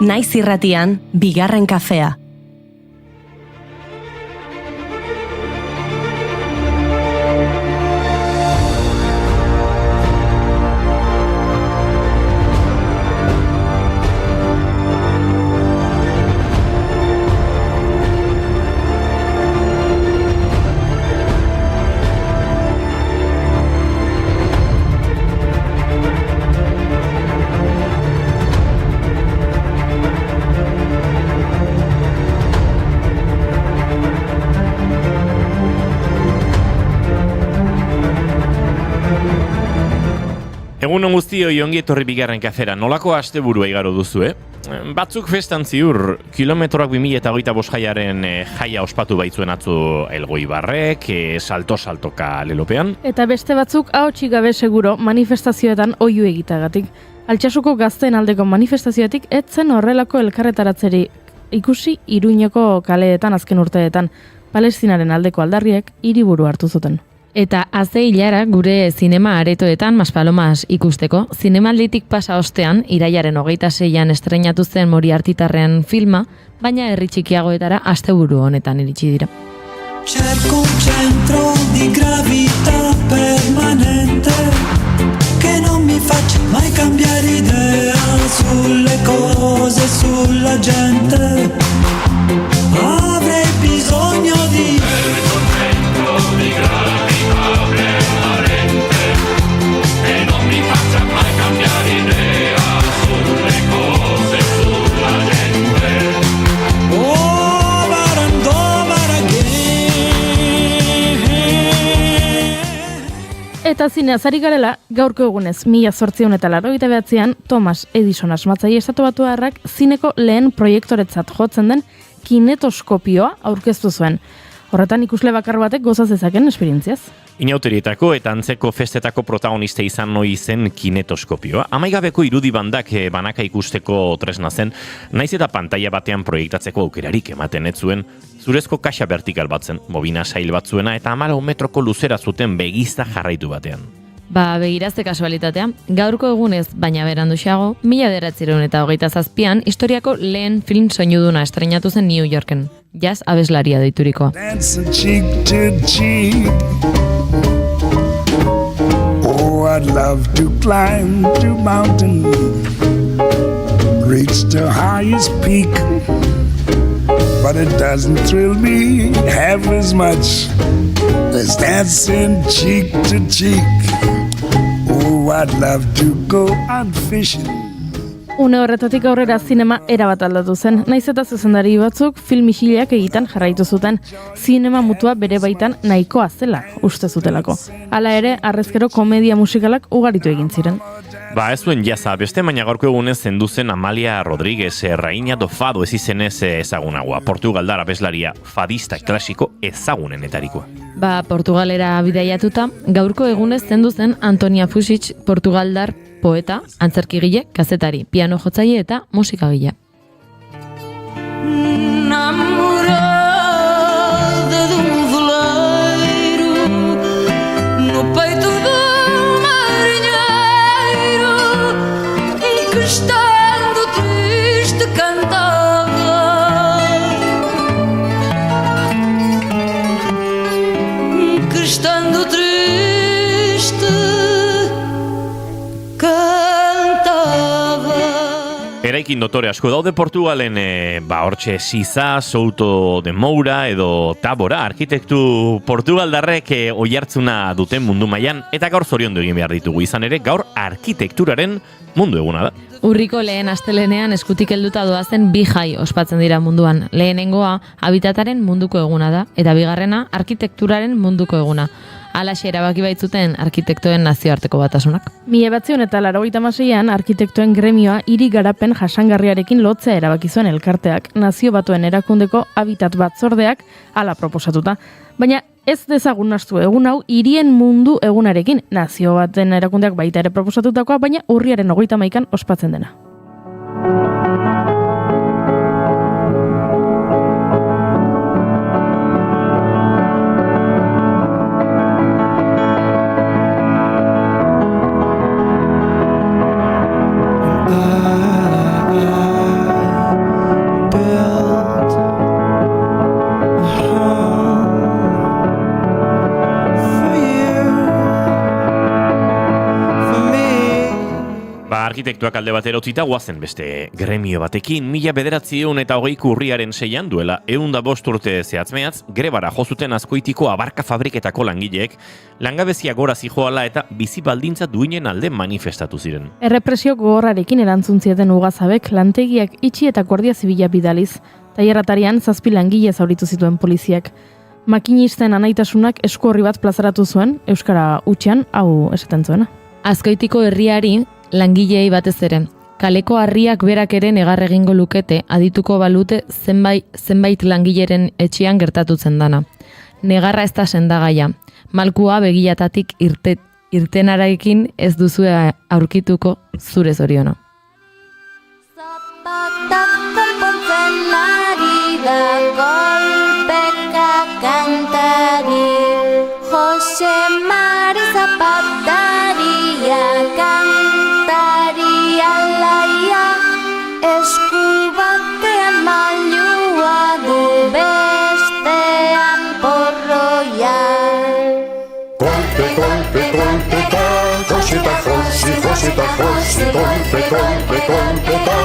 Naiz irratian, bigarren kafea. Egun on guztioi ongi etorri bigarren kafera. Nolako asteburua igaro duzu, Batzuk festan ziur, kilometroak 2025 jaiaren jaia ospatu baitzuen atzu Elgoibarrek, salto-saltoka lelopean. Eta beste batzuk ahotsik gabe seguro manifestazioetan oihu egitagatik. Altsasuko gazteen aldeko manifestazioetik etzen horrelako elkarretaratzeri ikusi Iruñeko kaleetan azken urteetan. Palestinaren aldeko aldarriek hiriburu hartu zuten. Eta aze hilara gure zinema aretoetan Maspalomas ikusteko, zinemalditik pasa ostean, iraiaren 26an estreinatu zen Moriartitarren filma, baina herri txikiagoetara asteburu honetan iritsi dira. Cerco un centro di gravità permanente che non mi faccia mai cambiare idea sulle cose, sulla gente. Avrei bisogno di Eta zineaz ari garela, gaurko egunez 1889an Thomas Edison asmatzaile estatubatuarrak zineko lehen proiektoretzat jotzen den kinetoskopioa aurkeztu zuen. Horretan ikusle bakar batek goza zezaken esperientziaz. Inauterietako eta antzeko festetako protagoniste izan noi zen kinetoskopioa. Amaigabeko irudi bandak banaka ikusteko tresna zen, naiz eta pantaila batean proiektatzeko aukerarik ematen ez zuen, zurezko kaxa vertikal batzen, bobina sail batzuena eta 14 metroko luzera zuten begizta jarraitu batean. Begirazte kasualitatea, gaurko egunez, baina beranduxago, 1927an historiako lehen film soinuduna estreinatu zen New Yorken. Jazz abeslaria deiturikoa. dancing cheek to cheek. Oh, I'd love to climb to mountain, reach the highest peak, but it doesn't thrill me half as much as dancing cheek to cheek. Oh, I'd love to go out fishing. Une horretatik aurrera zinema erabat aldatu zen, naiz eta zuzendari batzuk film isilak egiten jarraitu zuten, zinema mutua bere baitan nahikoa zela uste zutelako. Hala ere, harrezkero komedia musikalak ugaritu egin ziren. Ez zuen jaza, beste baina gaurko egunez zendu zen Amalia Rodríguez, Rainha do Fado ez izenez ezagunagoa, Portugaldar abeslaria fadista klasiko ezagunenetarikoa. Portugalera bidaiatuta, gaurko egunez zendu zen Antonia Fusic, Portugaldar poeta, antzerkigile, kazetari, piano jotzaile eta musikagile. Namorada de veleiro no peito do marinheiro que estando triste cantava que estando triste Eraikin dotore asko daude Portugalen, hortxe Siza, Souto de Moura edo Tabora, arkitektu portugaldarrek oihartzuna duten mundu mailan eta gaur zoriondu egin behar ditugu izan ere, gaur arkitekturaren mundu eguna da. Urriko lehen astelenean eskutik helduta doazen bi jai ospatzen dira munduan. Lehenengoa habitataren munduko eguna da, eta bigarrena arkitekturaren munduko eguna. Halaxe erabaki baitzuten arkitektoen nazioarteko batasunak. 1986an arkitektoen gremioa hiri garapen jasangarriarekin lotzea erabaki zuen elkarteak, Nazio Batuen Erakundeko Habitat Batzordeak hala proposatuta. Baina ez dezagun nahastu egun hau hirien mundu egunarekin, Nazio Baten Erakundeak baita ere proposatutakoa, baina urriaren 31an ospatzen dena. arkitektuak alde batera utzita guazen beste gremio batekin 1920 urriaren 6 duela 105 urte zehatzmehatz grebara jozuten Azkoitiko abarka fabriketako langileek langabezia gora zijoala eta bizi baldintza duinen alde manifestatu ziren. Errepresio gogorrarekin erantzun zieten ugazabek lantegiak itxi eta guardia zibila bidaliz. Tailerratarian 7 langile zauritu zituen poliziak. Makinisten anaitasunak esku horri bat plazaratu zuen, euskara hutsean, hau esaten zuena. Azkoitiko herriari langilei batez ere. Kaleko harriak berak ere negar egingo lukete adituko balute zenbait langileren etxean gertatutzen dana. Negarra ez da sendagaia. Malkua begilatatik irtenararekin ez duzu aurkituko zure zoriona. Zapatak konpontzen ari da golpeka kantari Jose Mari zapataria kantari alaia Esku batean mailua du bestean porroia Golpe, golpe, golpe, ta, Josita, Josi, Josita, Josi, golpe, golpe, golpe, ta,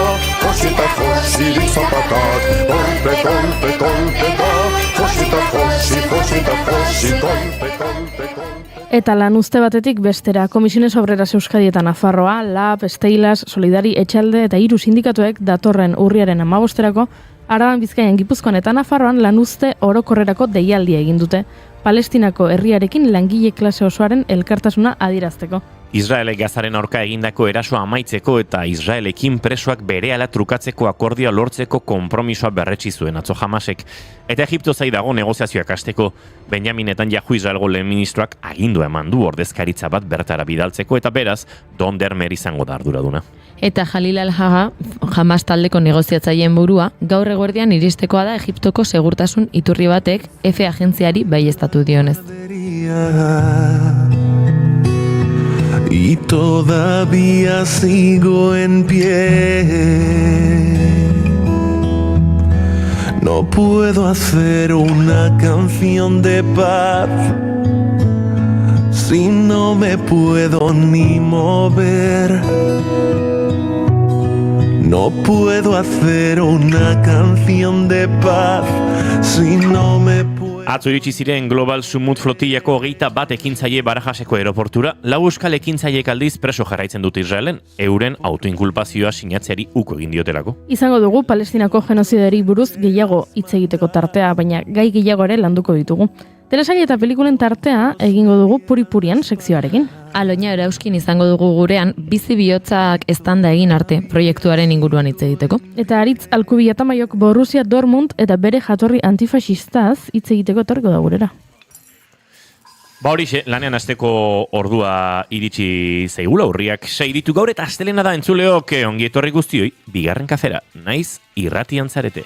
Josita, Josi, zapatak, golpe, golpe, golpe, ta, Josita, Josi, Josita, Josi, golpe, golpe, golpe. Eta lan uste batetik bestera, Komisiones Obreras Euskadi eta Nafarroa, LAB, Steilas, Solidari, Etxalde eta 3 sindikatuek datorren urriaren 15erako Araban, Bizkaian, Gipuzkoan eta Nafarroan lanuzte orokorrerako deialdia egin dute, Palestinako herriarekin langile klase osoaren elkartasuna adierazteko. Israelek Gazaren aurka egindako erasoa amaitzeko eta Israelekin presoak berehala trukatzeko akordioa lortzeko konpromisoa berretsi zuen atzo Hamasek. Eta Egipto zai dago negoziazioak hasteko. Benjamin Netanyahu Israelgo lehen ministroak agindua eman du ordezkaritza bat bertara bidaltzeko eta beraz Don Dermer izango da arduraduna. Eta Jalil al-Haga, Hamas taldeko negoziatzaileen burua, gaur eguerdian iristekoa da Egiptoko segurtasun iturri batek F agentziari baieztatu dionez. Y todavía sigo en pie. No puedo hacer una canción de paz si no me puedo ni mover. No puedo hacer una canción de paz si no me puedo. Atzo iritsi ziren Global Sumut flotillako 21 ekintzaile Barajaseko aeroportura, 4 euskal ekintzaileek aldiz preso jarraitzen dute Israelen, euren autoinkulpazioa sinatzeari uko egin diotelako. Izango dugu Palestinako genozidari buruz gehiago hitz egiteko tartea, baina gai gehiago ere landuko ditugu. Telesail eta pelikulen tartea egingo dugu puri-purian sekzioarekin. Aloina Erauskin izango dugu gurean bizi bihotzak eztanda egin arte proiektuaren inguruan hitz egiteko. Eta Aritz Alkubi Atamaiok Borussia Dortmund eta bere jatorri antifasistaz hitz egiteko etorriko da gurera. Ba horixe, lanean hasteko ordua iritsi zaigula, urriak 6 ditu gaur eta astelena da entzuleok ongi etorri guztioi, bigarren kafera, naiz irratian zarete.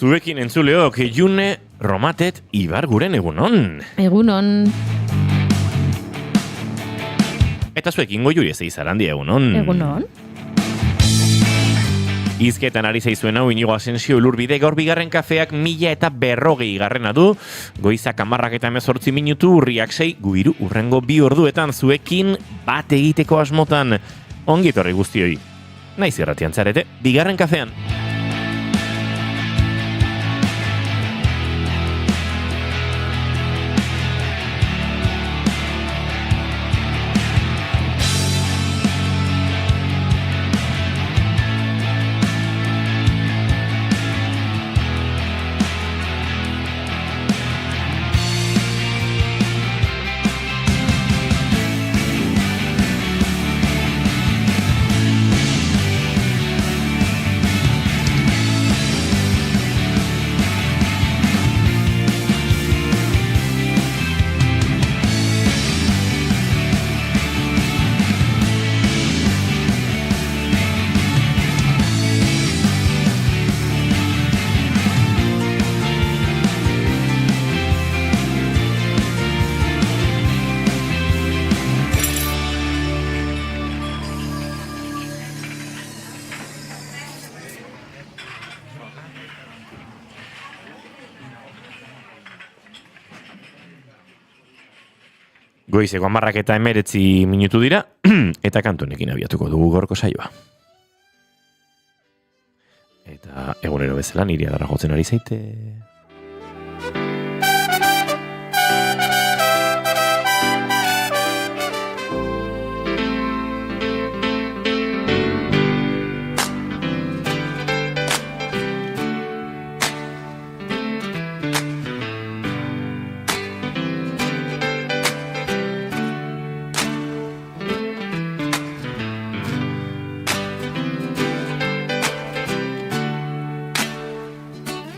Zuekin entzuleok, June, Romatet, Ibarguren egunon. Egunon. Eta zuekin goiuri ez eizarandi egunon. Egunon. Izketan ari zaizuen hau Inigo Asensio Ulurbide gaur bigarren kafeak 1040 garrena du. Goizak 10:18 minutu, urriak 6, guiru urrengo 2 orduetan zuekin bat egiteko asmotan. Ongi etorri guztioi. Naiz irratian zarete, bigarren kafean. Goizeko 10:19 dira, eta kantunekin abiatuko dugu gorko saioa. Eta egunero bezala niri adarra jotzen ari zaite.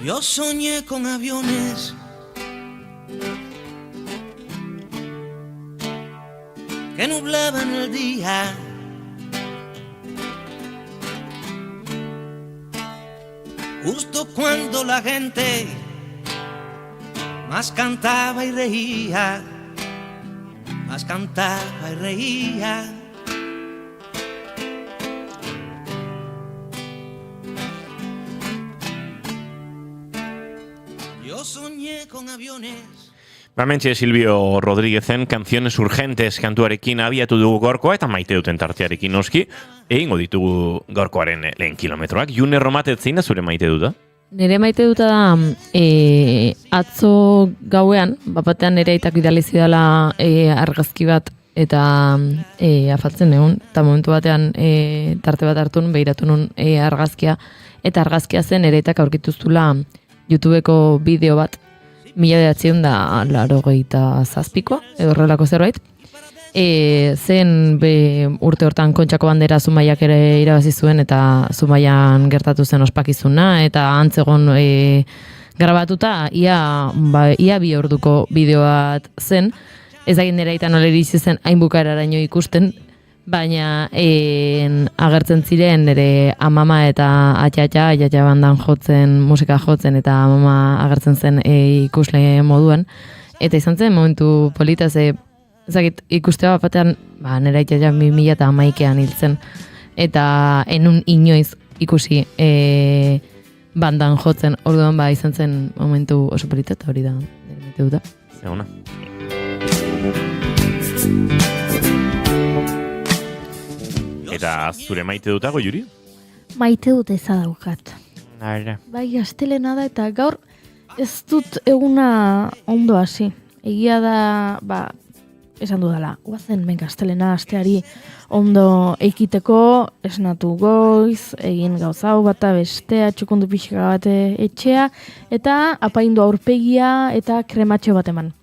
Yo soñé con aviones que nublaban el día, justo cuando la gente más cantaba y reía, más cantaba y reía. Soñé con aviones. Bamentxe Silvio Rodríguezen Canciones Urgentes kantuarekin abiatu dugu gorkoa eta maite duten tartearekin noski. Egingo ditugu gorkoaren lehen kilometroak. June Romatet zein da zure maite duta? Nire maite duta da atzo gauean, batean nire aitak bidali zidala argazki bat eta afatzen egun, eta momentu batean tarte bat hartun, behiratu nun argazkia, eta argazkia zen nire aitak aurkituztula YouTubeko bideo bat, 1987koa, edo horrelako zerbait. Zen urte hortan Kontxako Bandera Zumaiak ere irabazi zuen, eta Zumaian gertatu zen ospakizuna, eta antzegon grabatuta, ia 2 orduko bideo bat zen. Ez dakit nire aitan nola iritsi zen hain bukaeraraino ikusten, baina agertzen ziren nire amama eta atxatxa bandan jotzen, musika jotzen, eta amama agertzen zen ikusle moduan. Eta izan zen momentu polita, ezagit ikustea batean, nire atxatxa 2011an hiltzen, eta enun inoiz ikusi bandan jotzen, orduan izan zen momentu oso polita, eta hori da nire maite duta. Zeguna. Eta zure maite dutago, Juri? Maite dut eza daukat. Ara. Bai, astelena da, eta gaur ez dut eguna ondo hasi. Egia da, esan dudala, guazen menka astelena asteari ondo ekiteko, esnatu goiz, egin gauzau bata bestea, txukundu pixka bate etxea, eta apaindu aurpegia eta krematxo bat eman.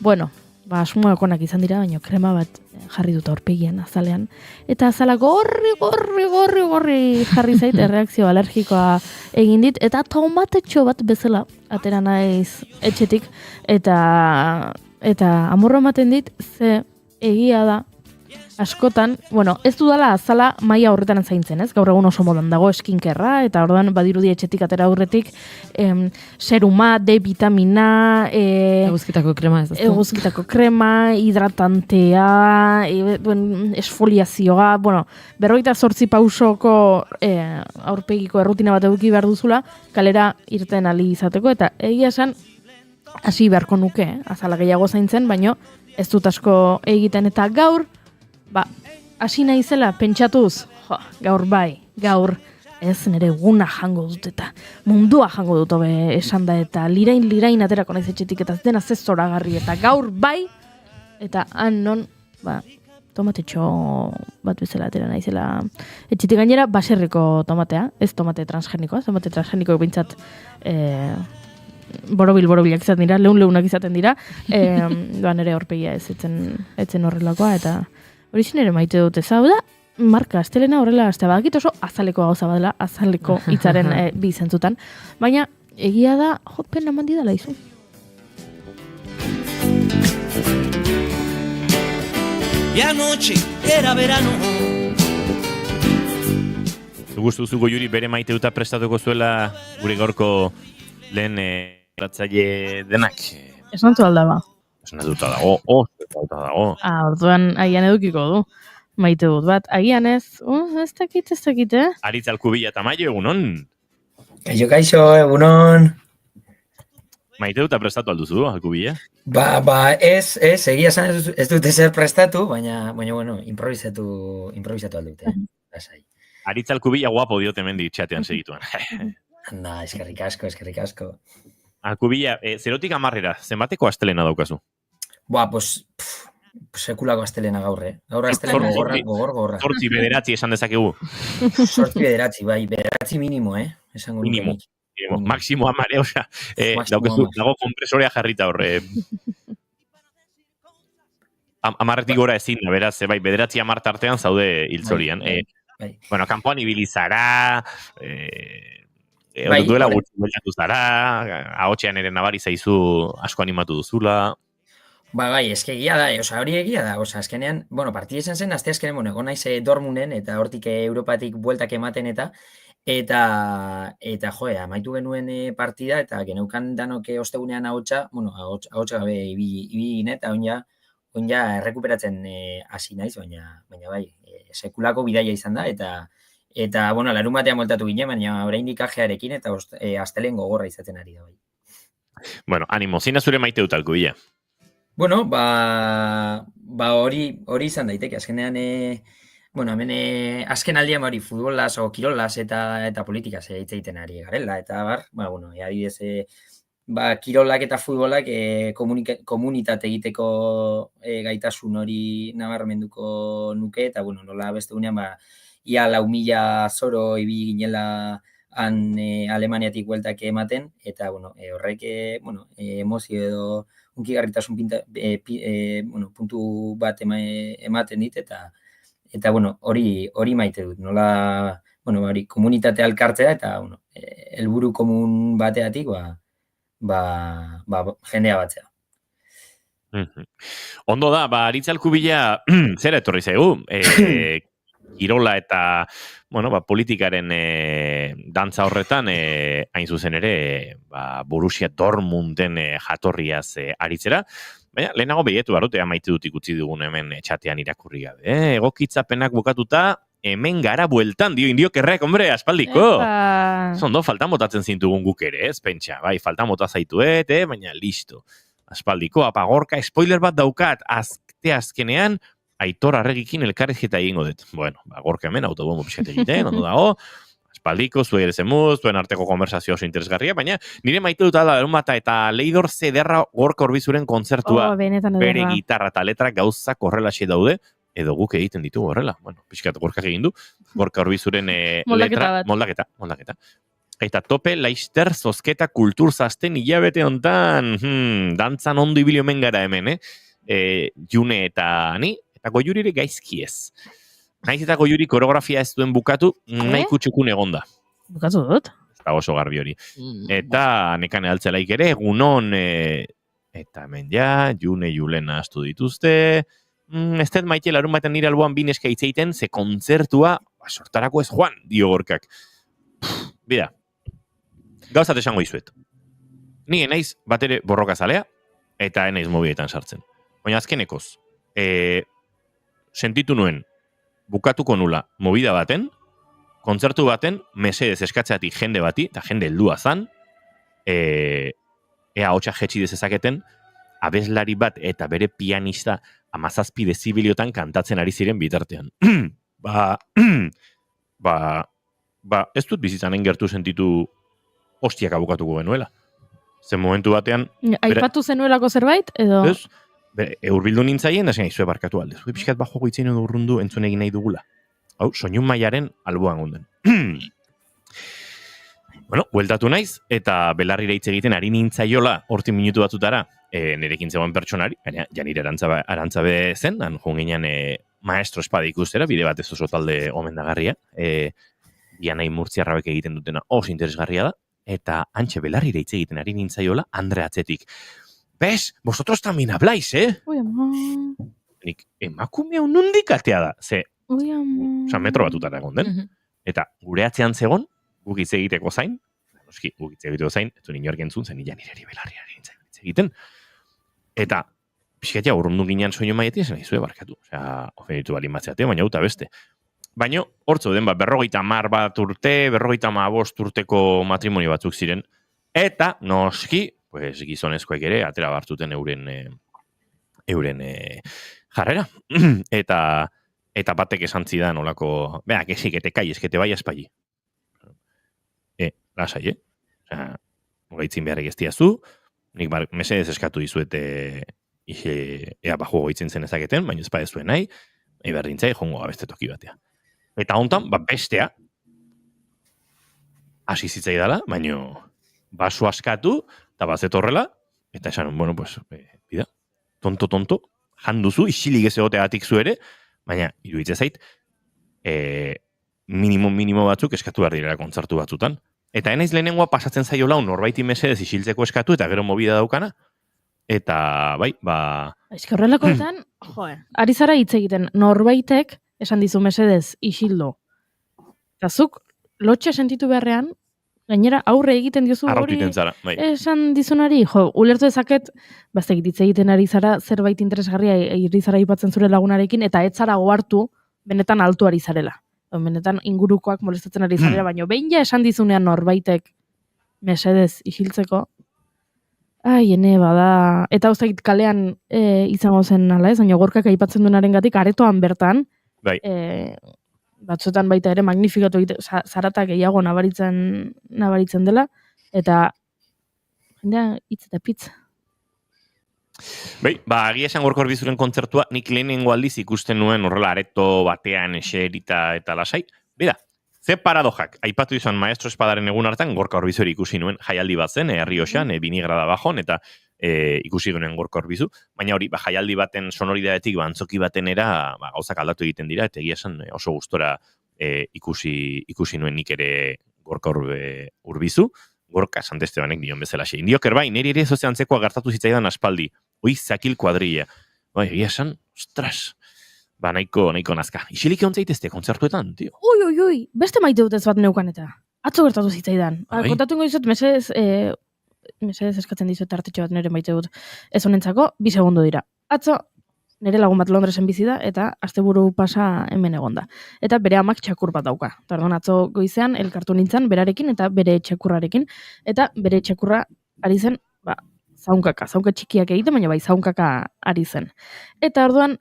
Bueno, asmoakonak izan dira, baina krema bat jarri dut aurpegian azalean. Eta azala gorri jarri zait, erreakzio alergikoa egin dit, eta tomatetxo bat bezala atera naiz etxetik, eta amorro ematen dit, ze egia da, askotan, ez dudala azala maila horretan zaintzen, ez? Gaur egun oso modan dago eskinkerra, eta orduan badirudi etxetik atera aurretik seruma, D-vitamina, eguzkitako krema, ez da? Eguzkitako krema, hidratantea, esfoliazioa, 48 pausoko aurpegiko errutina bat eduki behar duzula, kalera irten ali izateko, eta egia esan, hasi beharko nuke, azala gehiago zaintzen, baino ez dut asko egiten, eta gaur, hasi naizela pentsatuz, gaur ez nire eguna jango dut eta mundua jango dut esan da, eta lirain aterako naiz etxetik eta dena zezoragarri, eta gaur eta han non, tomatetxo bat bezala atera naizela etxetik, gainera baserriko tomatea, ez tomate transgenikoa, tomate transgeniko bintzat borobilak izaten dira, leunak izaten dira, nire horpegia ez etzen horrelakoa, eta hori ere maite dute zau da, marka astelena horrela astea badakit oso azaleko gauza badela, azaleko hitzaren bi zentzutan, baina egia da pena mandi dela izu. Y anoche era verano. Gustuzuko Juri bere maite duta prestatuko zuela gure gaurko lehen ratzaile denak. Esan zu alda Esan duta dago, dago. Orduan agian edukiko du. Maite dut bat, agian ez dakit, Aritz Alkubila eta Maio, egunon? Kaixo, egunon. Maite dut prestatu alduzu, Alkubilla? Ez, egia esan ez dute zer prestatu, baina bueno, improvisatu aldute. Lasai. Aritz Alkubilla guapo diote mendi txatean segituan. Anda, eskerrik asko. Alkubilla, 0-tik 10 zenbateko astelena daukazu? Sekulako astelena gaur, Gaur astelena gogorra. 8-9 esan dezakegu. 8-9, bai, 9 minimo, esango nuke Minimo. nik. Maximo 10, osea, dago kompresorea jarrita horre. 10 gora ezin da, beraz, bai, 9-10 tartean zaude hiltzorian. Bueno, kanpoan ibili zara, duela gutxi bueltatu zara, ahotxean ere nabari zaizu asko animatu duzula. Bai, egia da, hori egia da, azkenean, partida izan zen, azte azkenean, egon naiz Dortmunden, eta hortik Europatik bueltak ematen eta amaitu genuen partida, eta geneukan danok ostegunean ahotsa gabe ibili eta oin ja errekuperatzen hasi naiz, baina bai, sekulako bidaia izan da, eta larunbatean bueltatu ginen, baina oraindik ajearekin, eta astelen gogorra izaten ari da bai. Bueno, animo, zina zure maite dut Alkubilla? Bueno, hori izan daiteke, azkenean, hemen azken aldian hori futbolaz o kirolaz eta politikaz hitz egiten ari garela, eta adibidez, kirolak eta futbolak komunitate egiteko gaitasun hori nabarmenduko nuke, eta nola beste unean, ia 4.000 zoro ibili ginela Alemaniatik bueltak ematen, eta horrek emozio edo unkigarritasun puntu bat ematen dit, eta hori maite dut, nola komunitate alkartzea, eta helburu komun bateatik jendea batzea. Ondo da, Aritz Alkubilla zera etorri zaigu, kirola eta politikaren dantza horretan hain zuzen ere Borussia Dortmunden jatorriaz aritzera, baina lehenago behietu barotea maite dut ikutzi dugun hemen txatean irakurri gabe. Egokitzapenak bukatuta, hemen gara bueltan, dio kerrek, hombre, aspaldiko. Zondo, faltan botatzen zintugun guk ere, ez pentsa, bai, faltan bota zaituet, baina listo. Aspaldiko, apagorka, spoiler bat daukat, azkenean, Aitor Arregikin elkarrizketa egingo dut. Bueno, gorka hemen, autobombo pixkat egiten, ondo dago, aspaldiko, zuen ere zemuz, zuen arteko konversazio oso interesgarria, baina nire maite dut ala eta Leidor Zederra Gorka Orbizuren kontzertua, bere gitarra eta letra gauzak horrelaxe daude, edo guk egiten ditugu horrela. Bueno, pixkat Gorkak egin du, Gorka Orbizuren letra, moldaketa. Eta tope, Laister Zozketa kulturzazten hilabete hontan, dantzan ondo ibili omen gara hemen, June eta ni, eta Goiurire gaizki ez. Naiz eta Goiuri koreografia ez duen bukatu, nahi kutxukun egonda. Bukatu dut? Ez da oso garbi hori. Eta nekane altzelaik ere, egunon, eta hemen ja, June Julena astu dituzte, ez dut maite larun batean nire alboan bineska hitzeiten, ze kontzertua, sortarako ez joan, dio Gorkak. Bida, gauzat esango izuet. Ni enaiz bat ere borrokazalea, eta enaiz mobietan sartzen. Baina azkenekoz, sentitu nuen, bukatuko nula movida baten, kontzertu baten, mesedez eskatzeatik jende bati, eta jende heldua zan, ea hotxa jetxi dezaketen, abeslari bat eta bere pianista 17 dezibiliotan kantatzen ari ziren bitartean. Ez dut bizitzan gertu sentitu hostiak abukatuko genuela. Zen momentu batean... Aipatu zenuelako zerbait, edo... Eurbildu nintzaien, da zen aizue barkatu aldez. Piskat bajo goitzen edo urrundu entzun egin nahi dugula. Hau, soinun maiaren alboan gonden. Bueno, bueltatu naiz, eta belarrira hitz egiten ari nintzaiola hortin minutu batzutara, nerekin zegoen pertsonari, janire arantzabe zen, han junginan maestro espada ikustera, bide bat ez oso talde omendagarria, Dianai Murtziarrabek egiten dutena oso interesgarria da, eta antxe belarrira hitz egiten ari nintzaiola, Andre atzetik. ¿Ves? Vosotros también habláis, Ui, ama. Nik, emakume hau nondik atea da? Ui, ama. Osa, metro batutara egon den. Eta gure atzean zegon, guk hitz egiteko zain, noski, guk hitz egiteko zain, ez du inork entzun zen, nireri belarriari hitz egiten. Eta, pixkatia, urrundu ginean soinu maietik, zen izue barkatu. Osea, ofenitu balin batzeatea, baina uta beste. Baina, hortzo den, 50 bat urte, 55 urteko matrimonio batzuk ziren. Eta, noski, pues gizonezkoek ere atera bartuten euren jarrera. eta batek esan zidan olako, bea, que sí, que te calles, que te vayas pa allí. Lasai, Osea, gaitzin beharrik ez diazu, nik mesedez eskatu dizuete ea bajo goitzen zen ezaketen, baina ez badezue nahi, berdintzai jongo gabeste toki batea. Eta hontan, bestea, hasi zitzai dela, baina baso askatu, eta bazet horrela, eta esan, bueno, pues, bida, tonto, janduzu, isilik ez egoteatik zu ere, baina, iruditze zait, minimo batzuk eskatu behar direla kontzertu batzutan. Eta enaiz lehenengoa pasatzen zaiola norbaiti mesedez isiltzeko eskatu, eta gero movida daukana, eta, bai, Ez que horrelakoetan, ari zara hitz egiten, norbaitek esan dizu mesedez isildu. Eta zuk, lotxa sentitu beharrean, gainera aurre egiten diozu hori arrautiten zara, bai. esan dizunari, ulertu dezaket, baztek hitz egiten ari zara, zerbait interesgarria ari zara ipatzen zure lagunarekin, eta ez zara gohartu, benetan altu ari zarela. Benetan ingurukoak molestatzen ari zarela, baina behin ja esan dizunean norbaitek mesedez isiltzeko, ene bada, eta hoztakit kalean izango zen ala ez, baina gorkak aipatzen duenaren gatik, aretoan bertan, bai. Batzuetan baita ere magnifikatu egite, zarata gehiago nabaritzen dela, eta jendea hitz eta pitz. Bai, agia esan Gorka Orbizuren kontzertua nik lehenengo aldiz ikusten nuen horrela areto batean eserita eta lasai. Bida, ze paradojak, aipatu izan maestro espadaren egun hartan Gorka Orbizuri ikusi nuen jaialdi bat zen, Errioxan, Binigrada bajon, eta ikusi nuen Gorka Orbizu, baina hori, jaialdi baten sonoridadetik, antzoki batenera, gauzak aldatu egiten dira, eta egia esan oso gustora ikusi nuen nik ere Gorka Orbizu, Gorka Santestebanek dion bezala xe. Indioker bai, niri ere zoze antzekoa gertatu zitzaidan aspaldi. Zakil kuadrilla. Bai, egia esan, ostras, nahiko nazka. Isilik egon zaitezte kontzertuetan, tio. Ui, beste maite dut ez bat neukan eta. Atzo gertatu zitzaidan. Kontatu ingo dizut, mesedez eskatzen dizut artetxo bat nire maite dut. Ez honentzako, 2 segundo dira. Atzo, nire lagun bat Londresen bizi da, eta asteburu pasa hemen egonda. Eta bere amak txakur bat dauka. Tardon, atzo goizean, elkartu nintzen, berarekin eta bere txakurrarekin. Eta bere txakurra ari zen, zaunka txikiak egiten, baina bai zaunkaka ari zen. Eta orduan,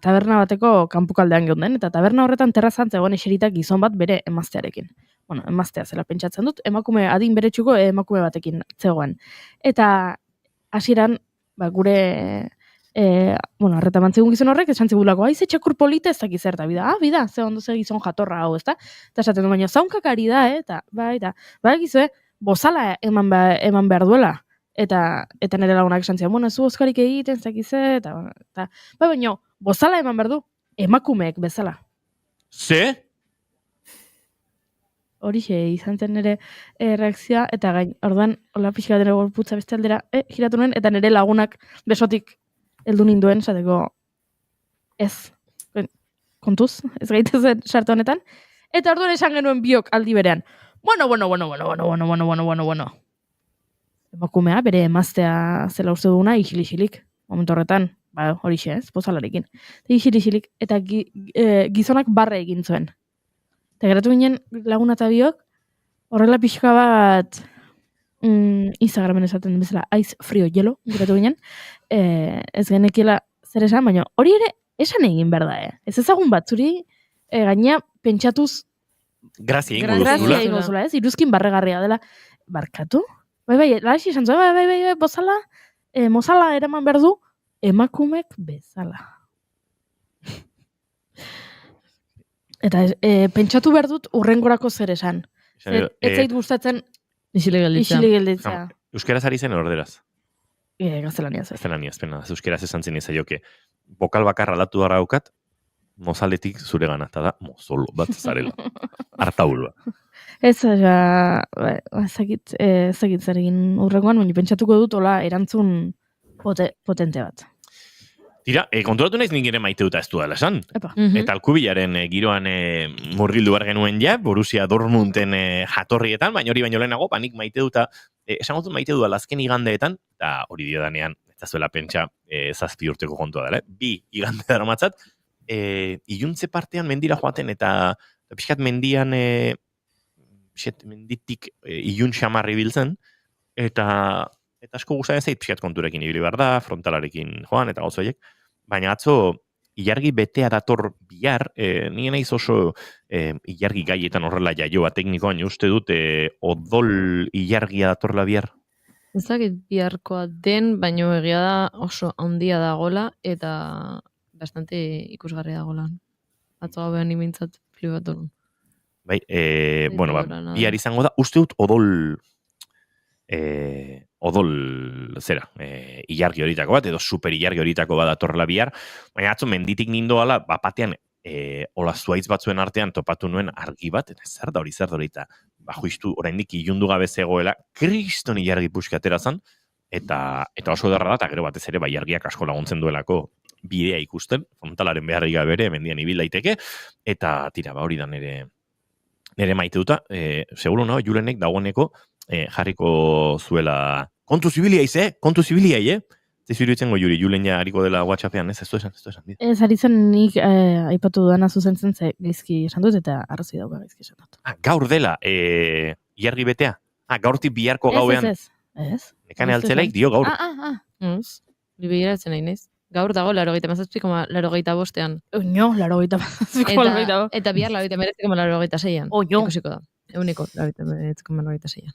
taberna bateko kanpukaldean geunden, eta taberna horretan terrazan zegoen eserita gizon bat bere emaztearekin. Bueno, emaztea zela pentsatzen dut, emakume adin beretsuko emakume batekin zegoen. Eta hasieran, gure arreta mantzegun gizon horrek, esan zigulako, ze txakur polita ez dakiz zer, eta bida, ze ondo ze gizon jatorra hau, ezta? Eta esaten du, baina zaunkakari da, eta gizue, bozala eman behar duela. Eta nire lagunak esan zian, ez Oskarik egiten, zakize, eta baina, bozala eman behar du, emakumeek bezala. Ze? Horixe, izan zen nire reakzioa, eta gain, orduan, hola pixka dene gorputza beste aldera, giratu nuen, eta nire lagunak besotik heldu ninduen, esateko, ez, kontuz, ez gaitezen sartu honetan, eta orduan esan genuen biok aldi berean, bueno. Emakumea, bere emaztea zela uste duguna, isilik. Momentu horretan, horixe ez, pozalarekin. Isilik, eta gizonak barre egin zuen. Eta geratu ginen laguna eta biok, horrela pixka bat Instagramen esaten bezala, ice frio hielo, geratu ginen. Ez genekiela zer esan, baina hori ere esan egin behar da, Ez ezagun bat, zuri gaina pentsatuz Grazia ingo duzula, ez? Iruzkin barregarria dela, barkatu? Bai, laxi esan zuen, bai, bozala, mozala eraman behar du, emakumek bezala. Eta pentsatu behar dut urrengorako zer esan. Ez zait gustatzen isilik gelditzea. Euskeraz ari zen orderaz? Gaztelaniaz. Gaztelaniaz, pena. Euskeraz esan zen izaioke. Bokal bakarra aldatu dara daukat, mozaletik zure gana, eta da, mozolo bat zarela. Artaulua. Ez, ezagit zer egin urrengoan, baina pentsatuko dut, hola, erantzun potente bat. Tira, konturatu naiz nik ere maite dut ez du dela esan. Eta Alkubilaren giroan murgildu behar genuen ja, Borussia Dortmunden jatorrietan, baina hori baino lehenago, nik maite dut, esan gotu maite dut azken igandeetan, eta hori dio danean, ez zuela pentsa 7 urteko kontua dela, 2 igande daramatzat, iluntze partean mendira joaten, eta pixkat mendian menditik ilun xamarri biltzen, eta eta asko gustatzen zait pixkat konturekin ibili behar da, frontalarekin joan eta gauza horiek, baina atzo ilargi betea dator bihar, nire naiz oso ilargi gaietan horrela jaioa teknikoan, uste dut odol ilargia datorla bihar. Ez dakit biharkoa den, baino egia da oso handia dagola eta bastante ikusgarria dagola. Atzo gauean nimintzat flipatu nun. Bai, bueno, Nada. bihar izango da, uste dut odol zera, ilargi horitako bat, edo super ilargi horitako bat datorrela bihar, baina atzo menditik nindoala, batean hola zuaitz batzuen artean topatu nuen argi bat, eta zer da hori, eta justu oraindik ilundu gabe zegoela, kriston ilargi puxka atera zan, eta oso derra da, eta gero batez ere bai argiak asko laguntzen duelako bidea ikusten, frontalaren beharri gabe ere, mendian ibil daiteke, eta tira, hori da nire maite duta, seguro no, Julenek dagoeneko jarriko zuela, kontu zibiliaiz, Zizuruitzen Juri, Julen ja hariko dela WhatsAppean, ez du esan. Ez ari zen nik aipatu dudana zuzentzen ze gaizki esan dut eta arrazi dauka gaizki esan dut. Gaur dela, ilargi betea? Gaurtik biharko gauean? Ez. Nekane altzelaik dio gaur. Ez, liberatzen nahi naiz. Gaur dago 87,85. Oino, 87,85. Eta bihar 89,86. Oino. Ikusiko da. Euneko 89,86.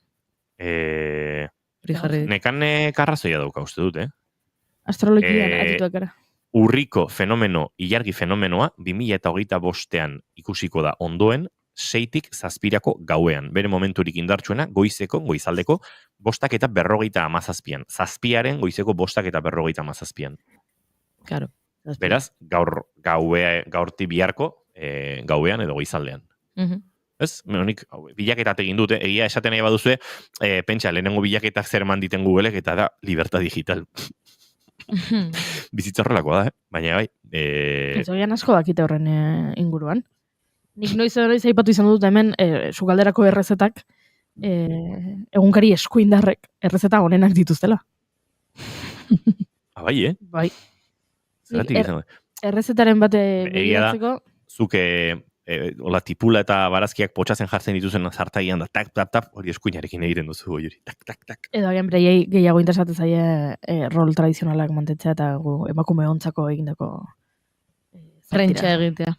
Nekane karrazoia dauka uste dut, Astrologian atituak gara. Urriko fenomeno, ilargi fenomenoa, 2025an ikusiko da ondoen, 6tik 7 gauean. Bere momenturik indartsuena, goizaldeko, 5:57. 7aren goizeko 5:57. Claro. Beraz, gaurti biharko, gauean edo goizaldean. Ez? Nik bilaketat egin dute, egia esaten nahi baduzue, pentsa, lehenengo bilaketak zer eman diten Googleek, eta da, libertad digital. Bizitza horrelakoa da, baina bai. Zoian asko dakite horren inguruan. Nik noiz aipatu izan dut hemen, sukalderako errezetak, egunkari eskuindarrek errezeta honenak dituztela. Bai, Bai. Zeratik izan dut. Errezetaren bate begiratzeko. Zuke hola tipula eta barazkiak potxatzen jartzen dituzen zartagian da, tak, hori eskuinarekin egiten duzu, hori, tak. Edo agian bereiei gehiago interesatzen zaie rol tradizionalak mantentzea eta emakume ontzako egindako Rentxa egitea.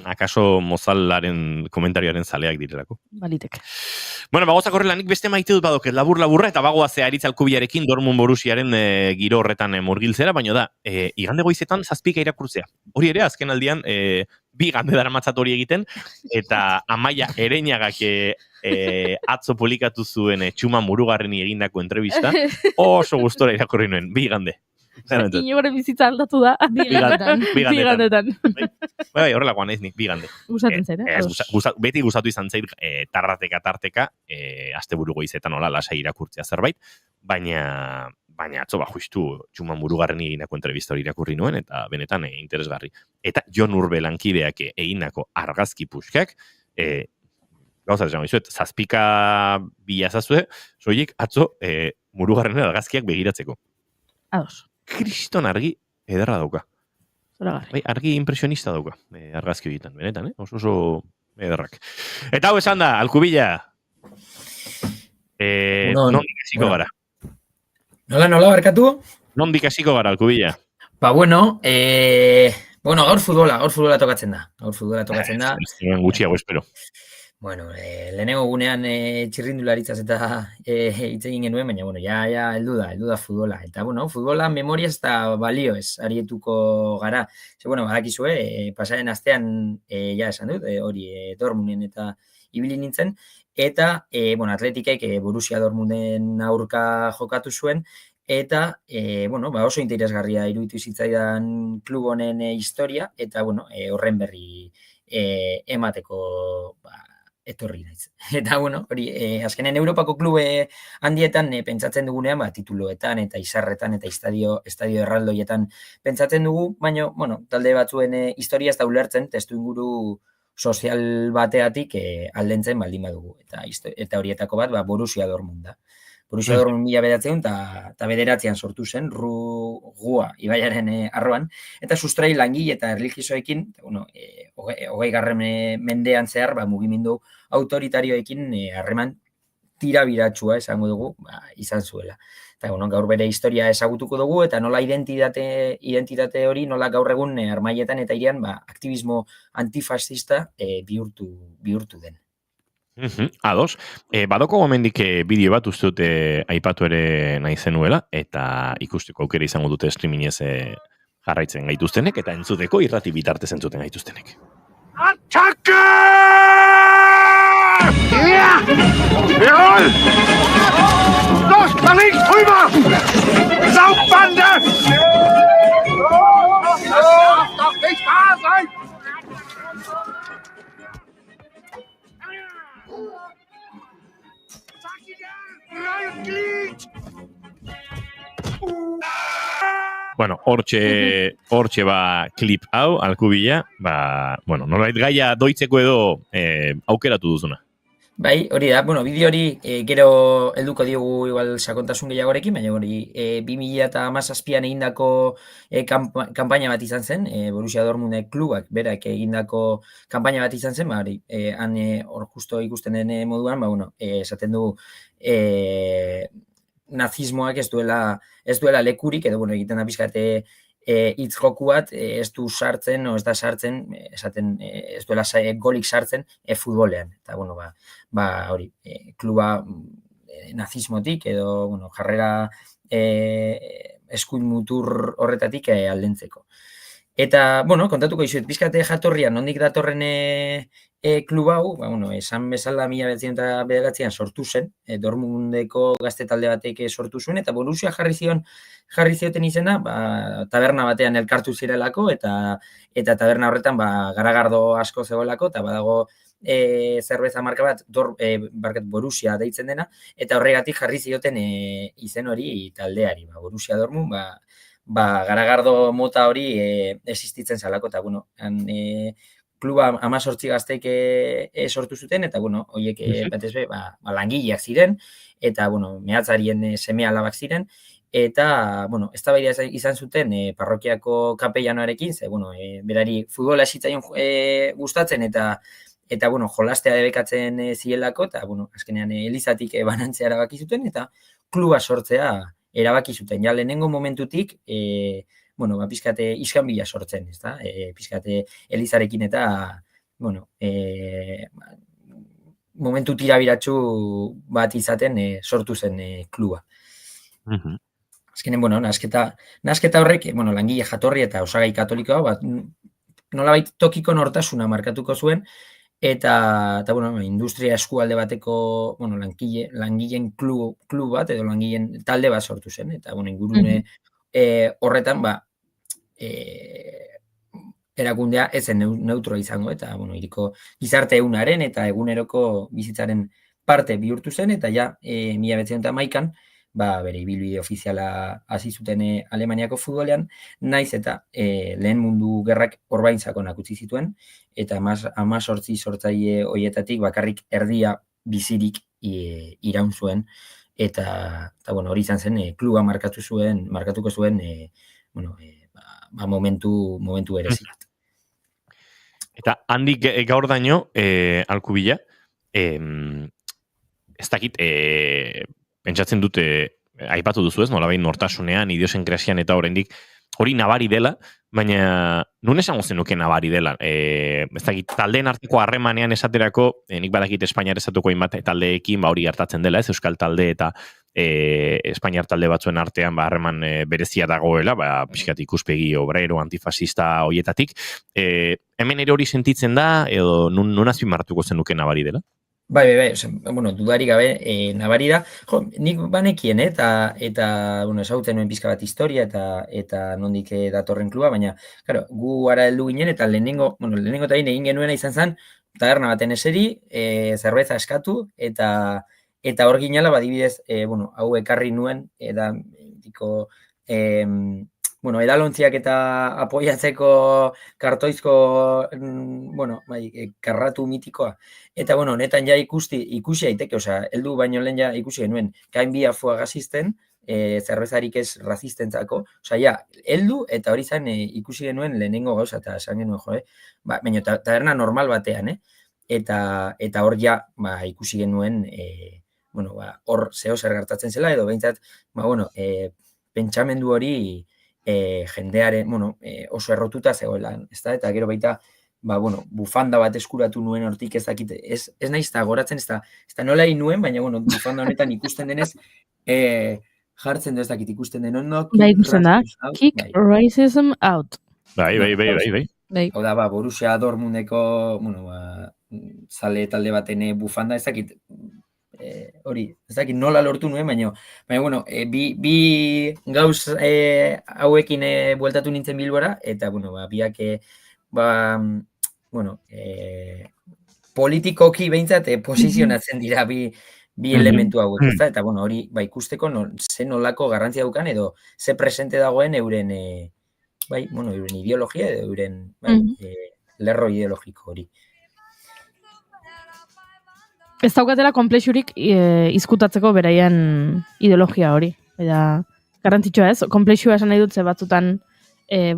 Akaso mozalaren komentarioaren zaleak direlako. Balitek. Bueno, bagozak horrela nik beste maite dut badoket, laburra eta bagoa ze Aritz Alkubiarekin Dortmund Borussiaren giro horretan murgiltzera, baina da, igande goizetan 7 irakurtzea. Hori ere, azken aldian, 2 igande daramatzat hori egiten, eta Amaia Ereñagak atzo publikatu zuen Txuma Murugarreni egindako entrevista, oso gustora irakurri nuen, 2 igande. Inore bizitza aldatu da. Bigandetan. Bai, horrelakoan ez nik, 2 igande. Gustatzen zen, Beti gustatu izan zait tarteka, asteburu goizetan hola lasai irakurtzea zerbait, baina atzo justu Txuma Murugarreni egindako entrevista hori irakurri nuen, eta benetan interesgarri. Eta Jon Urbe lankideak egindako argazki puskak, gauza esan goizuet, 7 bilazazue, soilik atzo Murugarrenen argazkiak begiratzeko. Ados. Kriston argi ederra dauka. Zoragarri. Bai, argi impresionista dauka, argazki horietan, benetan, oso ederrak. Eta hau esan da, Alkubila, nondik hasiko gara? Nola barkatu? Nondik hasiko gara, Alkubila? Gaur futbola tokatzen da. Gutxiago espero. Bueno, lehenengo gunean txirrindularitzaz eta hitz egin genuen, baina, ja heldu da futbola. Eta, futbola memoriaz eta balioez arietuko gara. Badakizue, pasaren astean, ja esan dut, hori Dortmunden eta ibili nintzen, eta, Atletikek Borussia Dortmunden aurka jokatu zuen, eta, oso interesgarria iruditu zitzaidan klub honen historia, eta, horren berri emateko, etorri naiz. Eta, hori, azkenen Europako klube handietan pentsatzen dugunean, tituloetan eta izarretan eta estadio erraldoietan pentsatzen dugu, baina, talde batzuen historia ez da ulertzen, testu inguru sozial bateatik aldentzen baldin badugu. Eta horietako bat, Borussia Dortmund da. Borussia Dortmund 1900 eta 9an sortu zen, Rugua ibaiaren arroan, eta sustrai langile eta erlijiosoekin, 20. mendean zehar, mugimendu autoritarioekin harreman tirabiratsua esango dugu, izan zuela. Eta gaur bere historia ezagutuko dugu, eta nola identitate hori, nola gaur egun armaietan eta irian aktivismo antifascista bihurtu den. Ados. Badoko gomendik bideo bat uste dute aipatu ere nahi zenuela, eta ikusteko aukera izango dute streamingez jarraitzen gaituztenek, eta entzuteko irrati bitartez entzuten gaituztenek. ¡Ataque! ¡Ja! ¡Jawohl! ¡Los, Berlin, rüber! Saubbande! Das darf doch nicht wahr sein! Bueno, hortxe klip hau, Alkubila, nolait gaia doitzeko edo aukeratu duzuna. Bai, hori da, bideo hori gero helduko diogu igual sakontasun gehiagorekin, baina hori 2017an egindako kanpaina bat izan zen, Borussia Dortmund klubak berak egindako kanpaina bat izan zen, han hor justo ikusten den moduan, esaten du nazismoak ez duela lekurik, edo egiten da pizkate hitz joku bat, ez du sartzen, ez da sartzen, esaten ez duela golik sartzen futbolean. Eta, hori, kluba nazismotik edo, jarrera eskuin mutur horretatik aldentzeko. Eta, kontatuko izuet, pizkate jatorrian, nondik datorren klub hau, esan bezala 1909an sortu zen, Dortmundeko gazte talde batek sortu zuen, eta Borussia jarri zioten izena, taberna batean elkartu zirelako, eta taberna horretan garagardo asko zegoelako, eta badago zerbeza marka bat, Borussia deitzen dena, eta horregatik jarri zioten izen hori taldeari, Borussia Dortmund, garagardo mota hori existitzen zalako, eta kluba 18 gazteek sortu zuten, eta horiek batezbe langileak ziren, eta mehatzarien seme alabak ziren, eta eztabaida izan zuten parrokiako kapellanoarekin, ze berari futbola zitzaion gustatzen, eta jolastea debekatzen zielako, eta azkenean elizatik banantzea erabaki zuten, eta kluba sortzea erabaki zuten. Ja, lehenengo momentutik, pizkate iskanbila sortzen, ezta? Pizkate elizarekin eta, momentu tirabiratsu bat izaten sortu zen kluba. Azkenen, nasketa horrek, langile jatorri eta osagai katolikoa, nolabait tokiko nortasuna markatuko zuen, eta industria eskualde bateko, langileen klub bat, edo langileen talde bat sortu zen, eta ingurune horretan, erakundea ezen neutroa izango, eta hiriko gizarte egunaren eta eguneroko bizitzaren parte bihurtu zen, eta 1911an bere ibilbide ofiziala hasi zuten Alemaniako futbolean, naiz eta lehen mundu gerrak orbaintzakonak utzi zituen, eta 18 sortzaile horietatik bakarrik erdia bizirik iraun zuen, eta hori izan zen kluba markatuko zuen momentu berezi bat. Eta handik gaur daño, Alkubila, ez dakit, pentsatzen dute, aipatu duzu ez, nolabait nortasunean, idiosenkrasian eta oraindik hori nabari dela, baina nun esango zenuke nabari dela. Ez dakit, taldeen arteko harremanean esaterako, nik badakit Espainiar esatuko hainbat taldeekin, hori gertatzen dela, ez Euskal talde eta Espainiar talde batzuen artean harreman berezia dagoela, pixkat ikuspegi obrero, antifasista hoietatik. Hemen ere hori sentitzen da, edo nun azpimarratuko zenuke nabari dela? Bai, dudarik gabe nabari da. Nik banekien, eta ezagutzen nuen pizka bat historia eta nondik datorren kluba, baina, gu ara heldu ginen, eta lehenengo eta egin genuena izan zen, taberna baten eseri, zerbeza eskatu, eta hor ginala, adibidez, hau ekarri nuen, edalontziak eta apoiatzeko kartoizko, karratu mitikoa. Eta, honetan ja ikusi daiteke, heldu baino lehen ja ikusi genuen, gain bia fuagazisten, zerbezarik ez razistentzako, heldu eta hori zen ikusi genuen lehenengo gauza, eta esan genuen, baina taberna normal batean, eta hor ja ikusi genuen, bueno, hor zer gertatzen zela, edo behintzat, pentsamendu hori jendearen, oso errotuta zegoela, ezta? Eta gero baita, bufanda bat eskuratu nuen hortik ez dakit, ez naiz eta goratzen, ez da nola egin nuen, baina, bufanda honetan ikusten denez, jartzen du ez dakit ikusten den ondo. Ikusten da, kick racism out. Bai. Hau da, Borussia Dortmundeko, zale talde baten bufanda, ez dakit, hori, ez dakit nola lortu nuen, baina, bi gauz hauekin bueltatu nintzen Bilbora, eta, biak, politikoki behintzat posizionatzen dira bi elementu hauek, ezta? Eta, hori, ikusteko ze nolako garrantzia daukan edo ze presente dagoen euren ideologia edo euren lerro ideologiko hori. Ez daukatela konplexurik izkutatzeko beraien ideologia hori. Eta garrantzitsua ez, konplexua esan nahi dut ze batzutan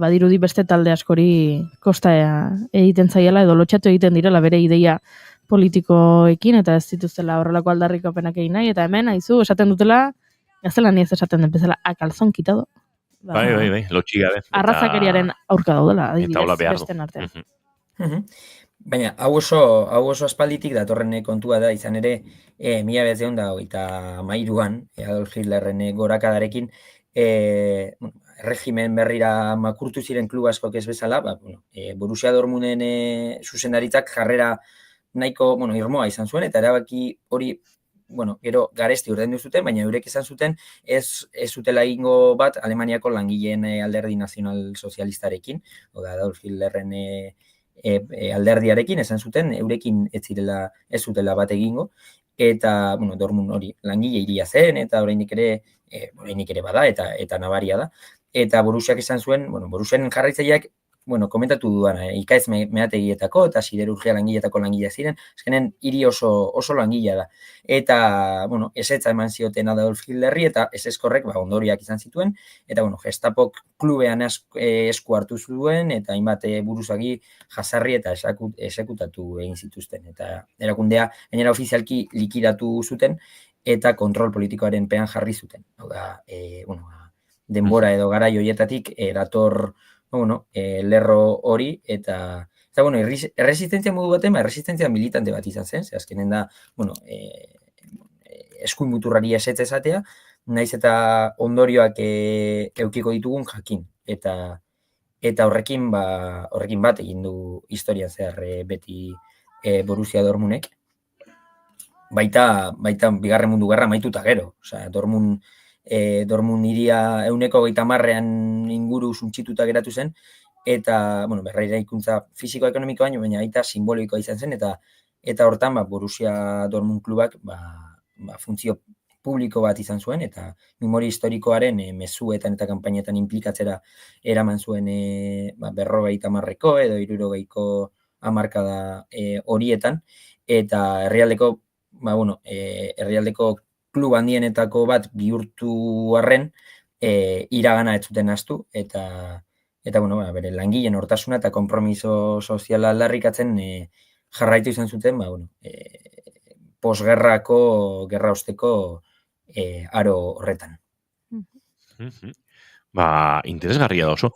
badirudi beste talde askori kosta egiten zaiela edo lotxatu egiten direla bere ideia politikoekin eta ez dituztela horrelako aldarrikapenak egin nahi, eta hemen haizu esaten dutela, gaztelania ez esaten den bezala, akalzon kitado. Bai, lotxi gabe. Arrazakeriaren aurka daudela, adibidez, besten artean. Baina, hau oso aspalditik datorren kontua da, izan ere, 1923an, Adolf Hitlerren gorakadarekin, regimen berrira makurtu ziren klub askok ez bezala, Borussia Dortmunden zuzendaritzak jarrera nahiko, irmoa izan zuen, eta erabaki hori, gero garesti ordaindu zuten, baina eurek izan zuten ez zutela egingo bat Alemaniako langileen alderdi nazional sozialistarekin, Adolf Hitlerren alderdiarekin, esan zuten, eurekin ez zutela bat egingo, eta, Dortmund hori langile hiria zen, eta oraindik ere bada, eta nabaria da, eta Borussiak esan zuen, Borussiaren jarraitzaileak, komentatu dudan, ikaitz meategietako eta siderurgia langiletako langileak ziren, azkenen hiri oso langilea da. Eta, ezetza eman zioten Adolf Hitlerri eta eseskorrek ondoriak izan zituen, eta, Gestapok klubean esku hartu zuen, eta hainbat buruzagi jasarri eta esekutatu egin zituzten. Eta erakundea, gainera ofizialki likidatu zuten, eta kontrol politikoaren pean jarri zuten. Hau da, denbora edo garai horietatik dator lerro hori, eta erresistentzia modu baten, erresistentzia militante bat izan zen, azkenen da, eskuin muturrari esetz esatea, naiz eta ondorioak eukiko ditugun jakin, eta horrekin bat egin du historian zehar beti Borussia Dortmundek, baita bigarren mundu gerra maituta gero, Dortmund iria 130 inguru suntsituta geratu zen, eta, berreraikuntza fisiko-ekonomikoa baina baita simbolikoa izan zen, eta hortan, Borussia Dortmund klubak, funtzio publiko bat izan zuen, eta memoria historikoaren mezuetan eta kanpainetan inplikatzera eraman zuen 50ko edo 60ko hamarkada horietan, eta herrialdeko klub handienetako bat bihurtu arren, iragana ez zuten ahaztu, eta bere langileen hortasuna eta konpromiso soziala aldarrikatzen jarraitu izan zuten, posgerrako, gerra osteko aro horretan. Interesgarria da oso.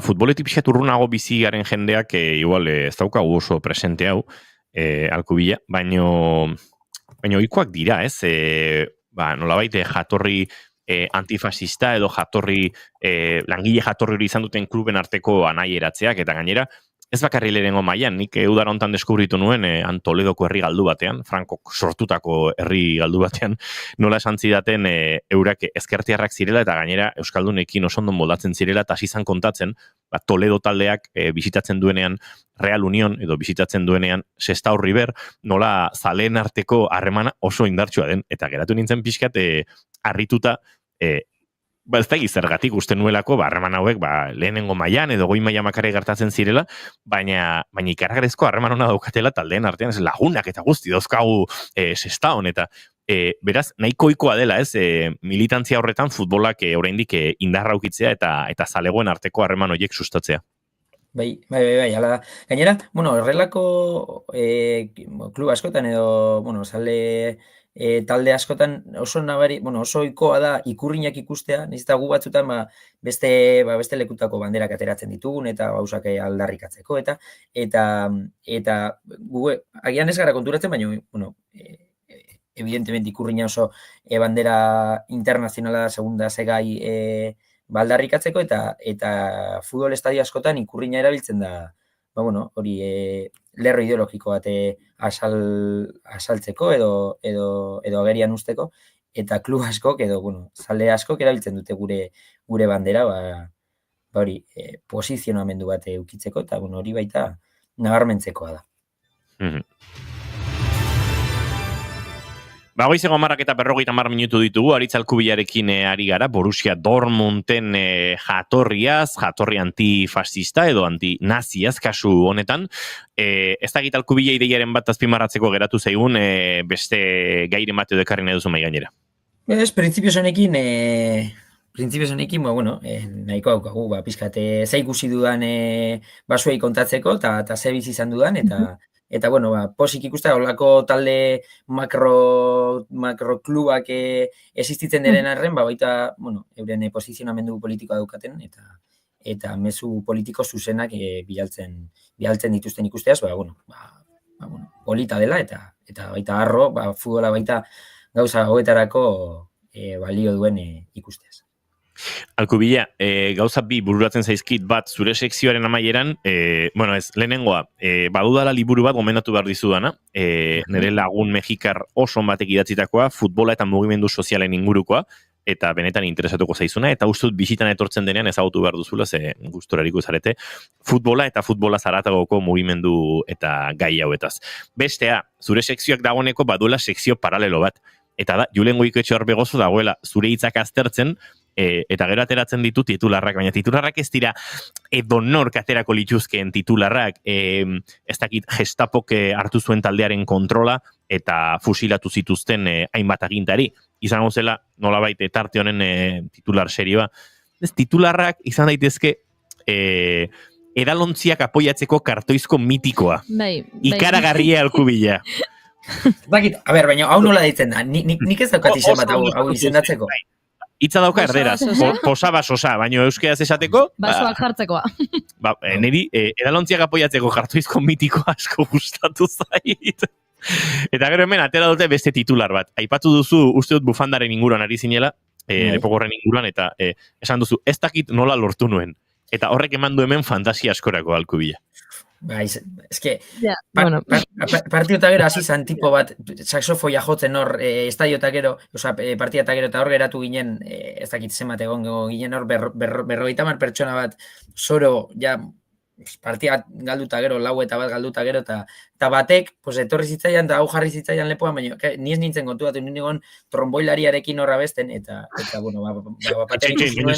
Futboletik pixat urrunago bizi garen jendeak, igual ez daukagu oso presente hau, Alkubila, baina ohikoak dira, ez? Nolabait jatorri antifasista edo langile jatorri hori izan duten kluben arteko anaieratzeak, eta gainera, ez bakarri lehenengo mailan, nik udara hontan deskubritu nuen Toledoko herri galdu batean, Frankok sortutako herri galdu batean, nola esan zidaten eurak ezkertiarrak zirela, eta gainera Euskaldunekin oso ondo moldatzen zirela, eta hasi izan kontatzen, Toledo taldeak bisitatzen duenean Real Union, edo bisitatzen duenean Sestao River, nola zaleen arteko harremana oso indartsua den, eta geratu nintzen pixkat harrituta, ez da zergatik uste nuelako, harreman hauek lehenengo mailan edo goi maila makarrik gertatzen zirela, baina ikaragarrizko harreman hona daukatela taldeen artean, ez lagunak eta guzti dauzkagu Sestaon, eta beraz, nahiko ohikoa dela, ez, militantzia horretan futbolak oraindik indarra ukitzea eta zalegoen arteko harreman horiek sustatzea. Bai, hala da. Gainera, horrelako klub askotan edo, zale talde askotan oso nabari, oso ohikoa da ikurrinak ikustea, nahiz eta gu batzutan beste lekutako banderak ateratzen ditugun eta gauzak aldarrikatzeko eta gu agian ez gara konturatzen, baina evidentemente ikurrina oso bandera internazionala da segunda segai aldarrikatzeko eta futbol estadio askotan ikurrina erabiltzen da hori lerro ideologiko bat asaltzeko edo agerian usteko, eta klub askok edo zale askok erabiltzen dute gure bandera hori posizionamendu bat eukitzeko, eta hori baita nabarmentzekoa da. Goizeko 10:50 minutu ditugu, Aritz Alkubilarekin ari gara, Borussia Dortmunden jatorri antifascista edo antinaziaz kasu honetan. Ez dakit Alkubila ideiaren bat azpimarratzeko geratu zaigun, beste gaire mate dekarri nahi duzu mai gainera. Ez, printzipioz honekin, nahiko haukagu, pizkate ze ikusi dudan basuei kontatzeko, eta ze bizi izan dudan, eta posik ikustea, holako talde makroklubak existitzen diren arren, baita, euren posizionamendu politikoa daukaten, eta mezu politiko zuzenak bilaltzen dituzten ikusteaz, polita dela, eta baita arro, futbola baita gauza hauetarako balio duen ikusteaz. Alkubila, gauza bi bururatzen zaizkit bat zure sekzioaren amaieran, lehenengoa, badudala liburu bat gomendatu behar dizudana, nire lagun mexikar oso batek idatzitakoa, futbola eta mugimendu sozialen ingurukoa, eta benetan interesatuko zaizuna, eta ustut bisitan etortzen denean ezagutu behar duzula, ze gustorariko zarete, futbola eta futbola zaratagoko mugimendu eta gai hauetaz. Bestea, zure sekzioak dagoeneko baduela sekzio paralelo bat, eta da, Julen Goikoetxe Orbegozo dagoela zure hitzak aztertzen, eta gero ateratzen ditu titularrak, baina titularrak ez dira edonor aterako lituzkeen titularrak, ez dakit Gestapok hartu zuen taldearen kontrola eta fusilatu zituzten hainbat agintari. Izango zela nolabait tarte honen titular serioa. Ez titularrak izan daitezke edalontziak apoiatzeko kartoizko mitikoa. Ikaragarria Alkubila. Bakit, baina hau nola ditzen da, nik ez daukat izan bat hau izendatzeko. Itza dauka erderaz, posaba sosa, baina euskeraz esateko... Basoak jartzekoa. Niri, edalontziak apoiatzeko kartoizko mitiko asko gustatu zait. Eta gero hemen, atera dute beste titular bat. Aipatu duzu, uste dut bufandaren inguruan ari zinela, lepogorren inguruan, eta esan duzu, ez dakit nola lortu nuen. Eta horrek eman du hemen fantasia askorako Alkubila. Partiota gero hasi zan tipo bat, saxofoia jotzen hor, estadiotak gero, partiata gero eta hor geratu ginen, ez dakit zenbat egon ginen hor, 50 pertsona bat, zoro, partia galduta gero, lau eta bat galduta gero, eta batek, etorri zitzaian, eta hau jarri zitzaian lepoan, baina ni ez nintzen kontu bat, nintzen tromboilariarekin horra besten, eta baterik zuen...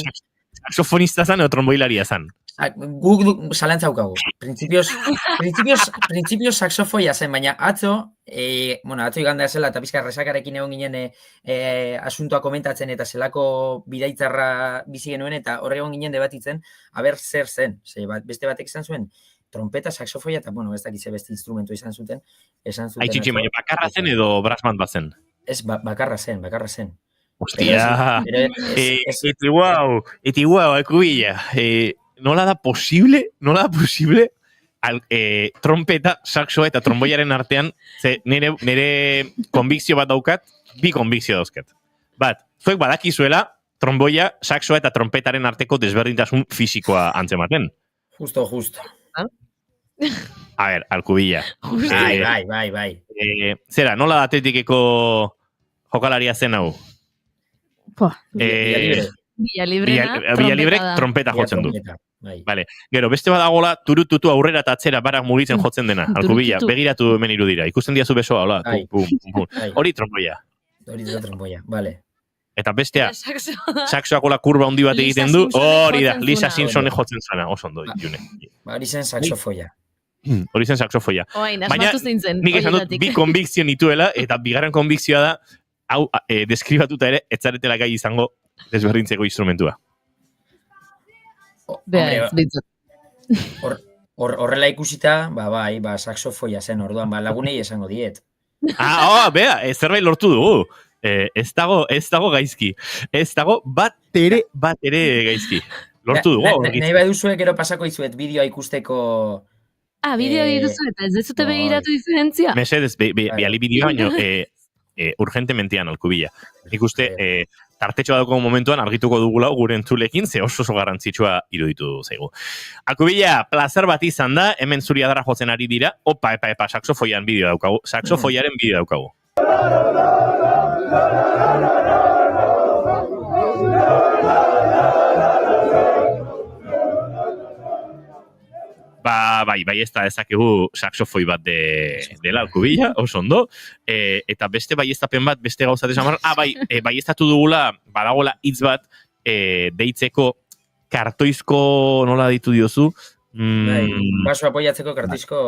Saxofonista zan o tromboilaria zan? Guk zalantza haukagu. Printzipioz saxofoia zen, baina atzo igandea zela eta pizka resakarekin egon ginen asuntoa komentatzen eta zelako bidaitzarra bizi genuen eta horre egon ginen debatitzen, aber zer zen. Beste batek izan zuen, trompeta, saxofoia eta, ez dakitze beste instrumentu izan zuten. Aitxitxe, baina bakarra zen edo brass band bat zen? Ez, bakarra zen. Hostia, eti guau, Alkubila. Nola da posible trompeta, saxoa eta tromboiaren artean, nire konbikzio bat daukat, bi konbikzio dauzkat. Bat, zuek badakizuela, tromboia, saxoa eta trompetaren arteko desberdintasun fisikoa antzematen. Justo. A ver, Alkubila. Bai. Zera, nola da atletikeko jokalaria zen hau? Villalibre trompeta jotzen du. Vale. Gero, beste badagola, turututu aurrera eta atzera barak mugitzen jotzen dena. Alkubila, begiratu hemen irudira. Ikusten diazu besoa, hola. Hori tromboia. Hori da tromboia, vale. Eta bestea, saxoakola kurba handi bat egiten du, hori da, Lisa Simpson jotzen zana, oso ondo, June. Hori zen saxofoia. Hori zen saxofoia. Baina, nik esan dut, bi konbikzio nituela, eta bigarren konbikzioa da, hau, deskribatuta ere, etzaretela gai izango desberdintzeko instrumentua. Horrela ikusita, saxofoia zen orduan, lagunei esango diet. Bea, zerbait lortu dugu. Ez dago gaizki. Ez dago bat ere gaizki. Lortu dugu. Nahi baduzue gero pasako izuet bideoa ikusteko... Bideo dituzu eta ez dezute begiratu diferentzia. Mesedez, biali bideoa, baino urgentementean Alkubilla. Nik uste, tartetxoa dauko momentuan argituko dugula gure entzulekin, ze oso garrantzitsua iruditu zaigu. Alkubilla, plazer bat izan da, hemen zuri adarra jotzen ari dira, epa, saxofoiaren bideo daukagu. Saxofoiaren bideo daukagu. Bai, ez da ezakegu saxofoi bat dela Alkubilla, oso ondo. Eta beste baiestapen bat, beste gauzat esan baiestatu dugula, badagola hitz bat, deitzeko kartoizko nola ditu diozu. Baso apoiatzeko kartoizko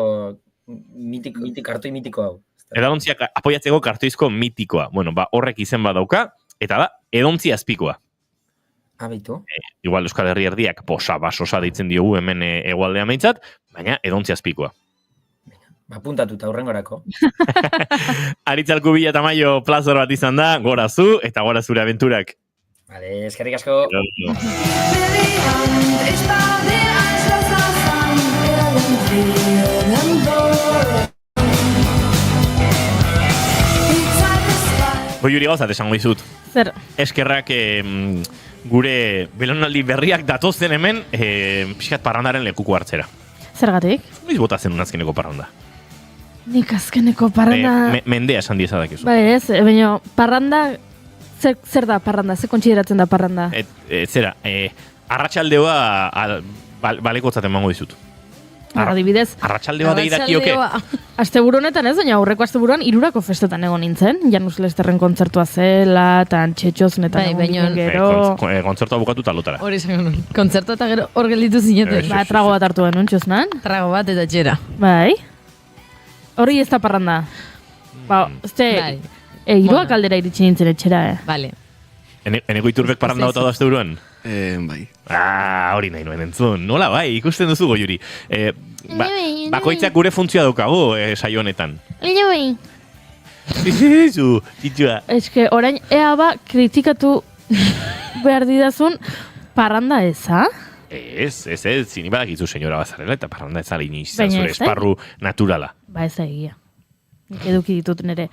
kartoi mitiko hau. Edadontziak apoiatzeko kartoizko mitikoa. Bueno, horrek izen badauka, eta da, edontzi azpikoa. Baitu. Igual Euskal Herri erdiak basosa deitzen diogu hemen hegoaldean behintzat, baina edontzi azpikoa. Puntatuta hurrengorako. Aritz Alkubilla eta Maio plazor bat izan da, gora zu eta gora zure abenturak. Vale, eskerrik asko. Juri gauzat esango dizut. Zer? Eskerrak gure belaunaldi berriak datozen hemen pixkat parrandaren lekuko hartzera. Zergatik? Noiz botatzen azkeneko parranda? Nik azkeneko parranda... Mendea esan diezadakizu. Bai ez, baina parranda... Zer da parranda? Zer kontsideratzen da parranda? Zera, arratsaldeoa balekotzat emango dizut. Adibidez. Arratsaldeoa deidakioke. Asteburu honetan ez, baina aurreko asteburuan 3 festetan egon nintzen. Janus Lesterren kontzertua zela, eta Txetxoz netan egon gero... Kontzertua bukatu talotara. Hori izango nun. Kontzertua eta gero hor gelditu zineten. Trago bat hartu genuen, Txosnan. Trago bat eta txera. Bai. Hori ez da parranda. Hiruak aldera iritsi nintzen etxera, Vale. Eneko Iturbek parranda bota da asteburuan? Bai. Hori nahi nuen entzun. Nola bai, ikusten duzu Goiuri. Bakoitzak gure funtzioa daukagu saio honetan. Titxua. Eske, orain, kritikatu behar didazun parranda eza? Ez, zini badakizu senyora bazarela eta parranda ez ala iniz zure esparru naturala. Ba ez da egia. Nik eduki ditut nire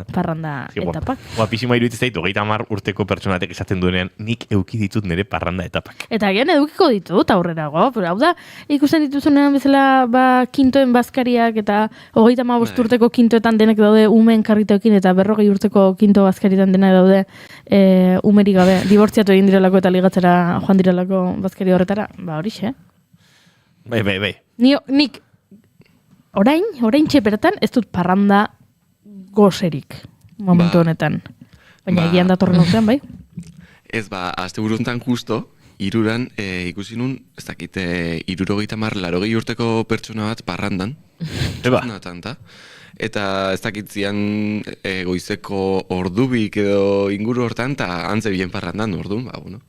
parranda etapak. Guapísima iruditzen zaitu, 30 urteko pertsonatek esaten duenean, nik eduki ditut nire parranda etapak. Eta gian edukiko ditut aurrerago. Hau da, ikusten dituzunean bezala kintoen bazkariak eta 35 urteko kintoetan denek daude umen karritoekin eta 40 urteko kinto bazkaritan denek daude umerik gabe. Dibortziatu egin direlako eta ligatzera joan direlako bazkari horretara. Horixe. Bai. Nik Orain txeperatan ez dut parranda gozerik momentu honetan. Baina egian datorren urtean, bai? Ez, asteburuntan justo, 3 ikusi nun, ez dakit, 70-80 urteko pertsona bat parrandan. Eta ez dakit zian goizeko ordubik edo inguru hortan, eta antze bien parrandan orduan, bueno.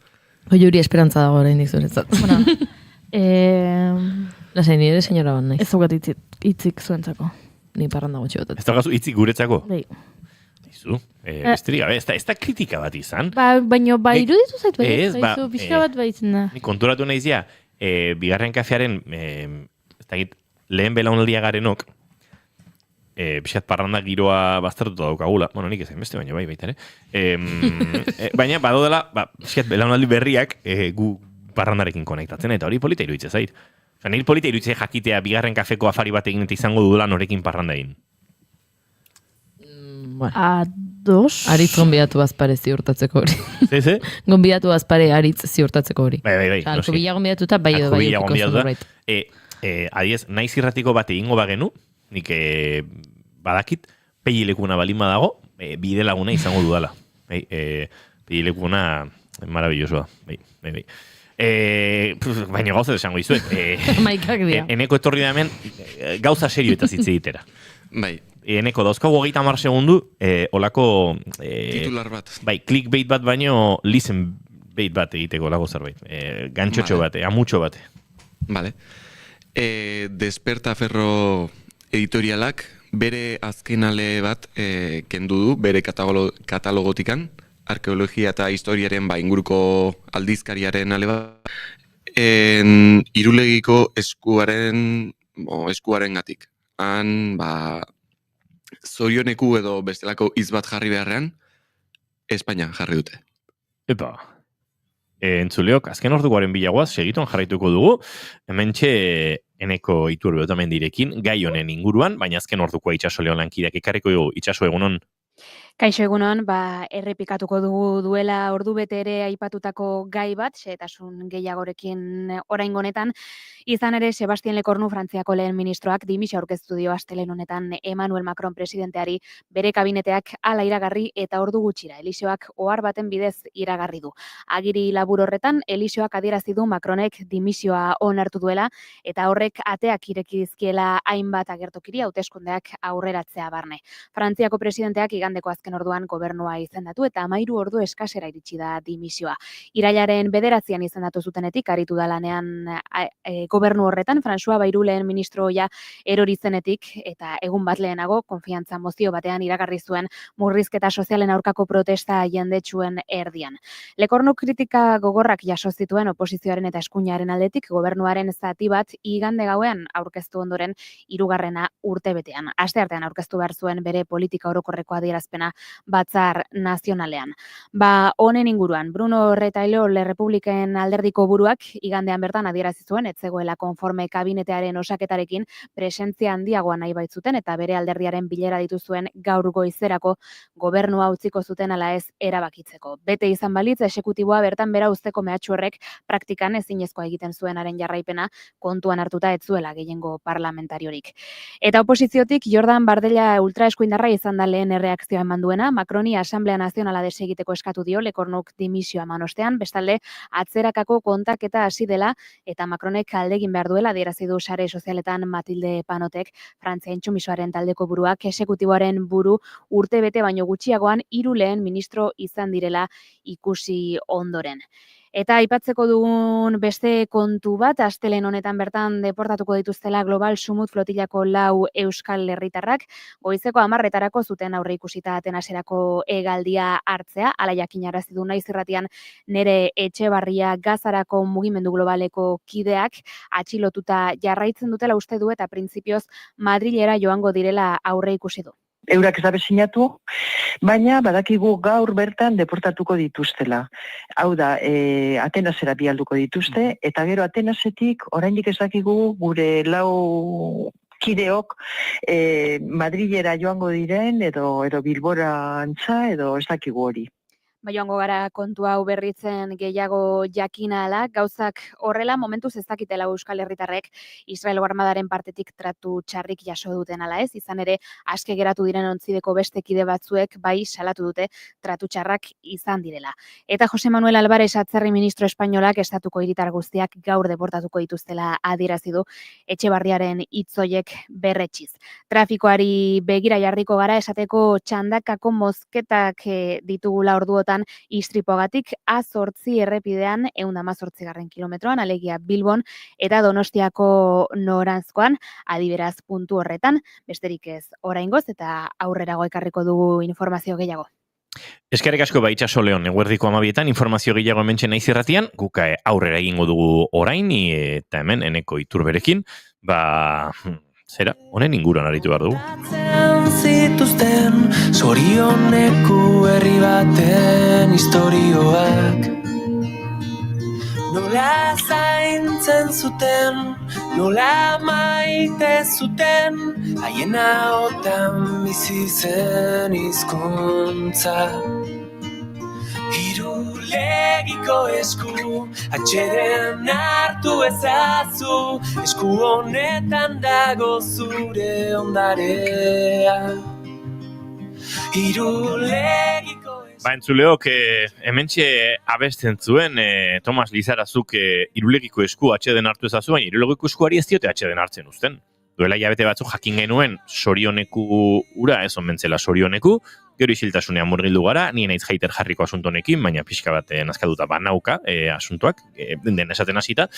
Juri esperantza dago orain dizuretzat. Lasai, nire senyora ban naiz. Ez dugat itzik zuentzako. Ni parranda gotxe botat. Ez da gazu itzik guretzako? Bai. Dizu, besterik gabe, ez da kritika bat izan. Baina iruditu zait, baizu, pixka bat baitzen da. Ni konturatu naizia, bigarren kafearen, ez da lehen belaunaldia garenok, pixat parranda giroa baztertuta daukagula. Bueno, nik ezen beste, baina baita ere. Baina, badodela, pixat belaunaldi berriak gu parrandarekin konektatzen, eta hori polita iruditzen zait. Nire polita iruditzen jakitea bigarren kafeko afari bat egin eta izango dudala norekin parranda egin. Ados. Aritz gonbidatu bazpare ziurtatzeko hori. Ze? Gonbidatu bazpare aritz ziurtatzeko hori. Bai. Alkubilla gonbidatuta, bai edo bai eukiko zerbait. Adiez, naiz irratiko bat egingo bagenu, nik badakit, pegilekuna balin badago, bide laguna izango dudala. Pegilekuna maravillosoa. Bai. Baina gauza esango izuet. Maikak dira. Eneko etorri da hemen gauza serio eta zitze ditera. Bai. Eneko dauzkago 30 segundu, olako... Titular bat. Bai, clickbait bat baino listen bait bat egiteko olako zerbait. Gantxotxo bate, amutxo bate. Vale. Despertaferro editorialak bere azken ale bat kendu du, bere katalogotikan, arkeologia eta historiaren inguruko aldizkariaren ale bat, Irulegiko eskuaren gatik. Han, zorioneku edo bestelako hitz bat jarri beharrean, Espainia jarri dute. Epa, entzuleok, azken orduaren bilagoaz, segituan jarraituko dugu, hementxe Eneko Iturbe Otamendirekin, gai honen inguruan, baina azken ordukoa Itxaso Leon lankideak ekarriko dugu. Itxaso, egunon? Kaixo egunon, errepikatuko dugu duela ordu bete ere aipatutako gai bat, xehetasun gehiagorekin oraingo honetan, izan ere Sebastien Lecornu Frantziako lehen ministroak dimisio aurkeztu dio astelehen honetan Emmanuel Macron presidenteari bere kabineteak hala iragarri eta ordu gutxira Eliseoak ohar baten bidez iragarri du. Agiri labur horretan Eliseoak adierazi du Macronek dimisioa onartu duela eta horrek ateak ireki dizkiela hainbat agertokiri hauteskundeak aurreratzea barne. Frantziako presidenteak igandeko azken orduan gobernua izendatu eta 13 ordu eskasera iritsi da dimisioa. Irailaren 9an izendatu zutenetik aritu da lanean gobernu horretan, François Bayrou lehen ministroia erori zenetik eta egun bat lehenago konfiantza mozio batean iragarri zuen murrizketa sozialen aurkako protesta jendetsuen erdian. Lecornu kritika gogorrak jaso zituen oposizioaren eta eskuinaren aldetik gobernuaren zati bat igande gauean aurkeztu ondoren 3. urtebetean. Asteartean aurkeztu behar zuen bere politika orokorreko adierazpena Batzar Nazionalean. Honen inguruan, Bruno Retailleau Republiken alderdiko buruak igandean bertan adierazi zuen ez zegoela konforme kabinetearen osaketarekin presentzia handiagoa nahi baitzuten eta bere alderdiaren bilera dituzuen gaur goizerako gobernua utziko zuten ala ez erabakitzeko. Bete izan balitz exekutiboa bertan bera uzteko mehatxu horrek praktikan ezinezkoa egiten zuenaren jarraipena kontuan hartuta ez zuela gehiengo parlamentariorik. Eta oposiziotik Jordan Bardella ultraeskuindarra izan da lehen erreakzioa eman duena, Macroni Asamblea Nazionala desegiteko eskatu dio Lecornuk dimisioa eman ostean, bestalde atzerakako kontaketa hasi dela eta Macronek aldegin behar duela adierazi du sare sozialetan Matilde Panotek, Frantzia Intsumisoaren taldeko buruak exekutiboaren buru urtebete baino gutxiagoan 3 lehen ministro izan direla ikusi ondoren. Eta aipatzeko dugun beste kontu bat, astelehen honetan bertan deportatuko dituztela Global Sumut flotilako 4 euskal herritarrak, goizeko 10etarako zuten aurre ikusita Atenaserako hegaldia hartzea, hala jakinarazi du Naiz Irratian Nere Etxebarria Gazarako mugimendu globaleko kideak atxilotuta jarraitzen dutela uste du eta printzipioz Madrilera joango direla aurre ikusi du. Eurak ez dabe sinatu, baina badakigu gaur bertan deportatuko dituztela. Hau da, Atenasera bialduko dituzte, eta gero Atenasetik oraindik ez dakigu gure 4 kideok Madrilera joango diren, edo Bilbora antza, edo ez dakigu hori. Joango gara kontu hau berritzen gehiago jakina ala, gauzak horrela momentuz ez dakitela euskal herritarrek Israelgo armadaren partetik tratu txarrik jaso duten ala ez, izan ere aske geratu diren ontzideko beste kide batzuek bai salatu dute tratu txarrak izan direla. Eta Jose Manuel Álvarez atzerri ministro espainolak estatuko hiritar guztiak gaur deportatuko dituztela adierazi du Etxebarriaren hitzoiek berretsiz. Trafikoari begira jarriko gara esateko txandakako mozketak ditugula orduotan istripogatik A8 errepidean 118. kilometroan, alegia Bilbon eta Donostiako noranzkoan, adiberaz puntu horretan, besterik ez oraingoz eta aurrerago ekarriko dugu informazio gehiago. Eskerrik asko Itxaso Leon, eguerdiko 12etan informazio gehiago hementxe Naiz Irratian, guk aurrera egingo dugu orain eta hemen Eneko Iturberekin, zera, honen inguruan aritu behar dugu. Zituzten zorioneku herri baten historioak, nola zaintzen zuten, nola maite zuten, haien ahotan bizi zen hizkuntza. Irulegiko esku atxeden hartu ezazu, esku honetan dago zure ondarea. Irulegiko Entzuleok, hementxe abesten zuen Tomas Lizarazuk Irulegiko esku atxeden hartu ezazu, baina Irulegiko eskuari ez diote atxeden hartzen uzten. duela hilabete batzuk jakin genuen sorioneku ura, ez omentzela sorioneku, gero isiltasunean murgildu gara, ni naiz hater jarriko asunto honekin, baina pixka bat nazkatuta banauka asuntoak, den esaten hasita.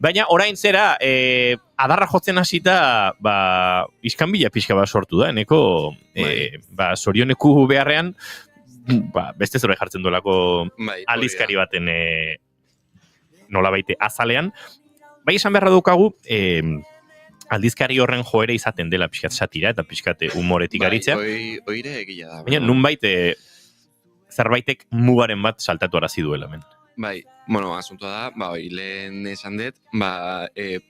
Baina orain zera, adarra jotzen hasita, iskanbila pixka bat sortu da, eneko sorioneku beharrean, beste zora jartzen duelako aldizkari baten nola baite azalean. Bai esan beharra dukagu, aldizkari horren joera izaten dela pixkat satira eta pixkat humoretik aritzea. Oire egila da. Baina nunbait zerbaitek mugaren bat saltatu arazi duela hemen. Bai, asuntoa da, lehen esan dut,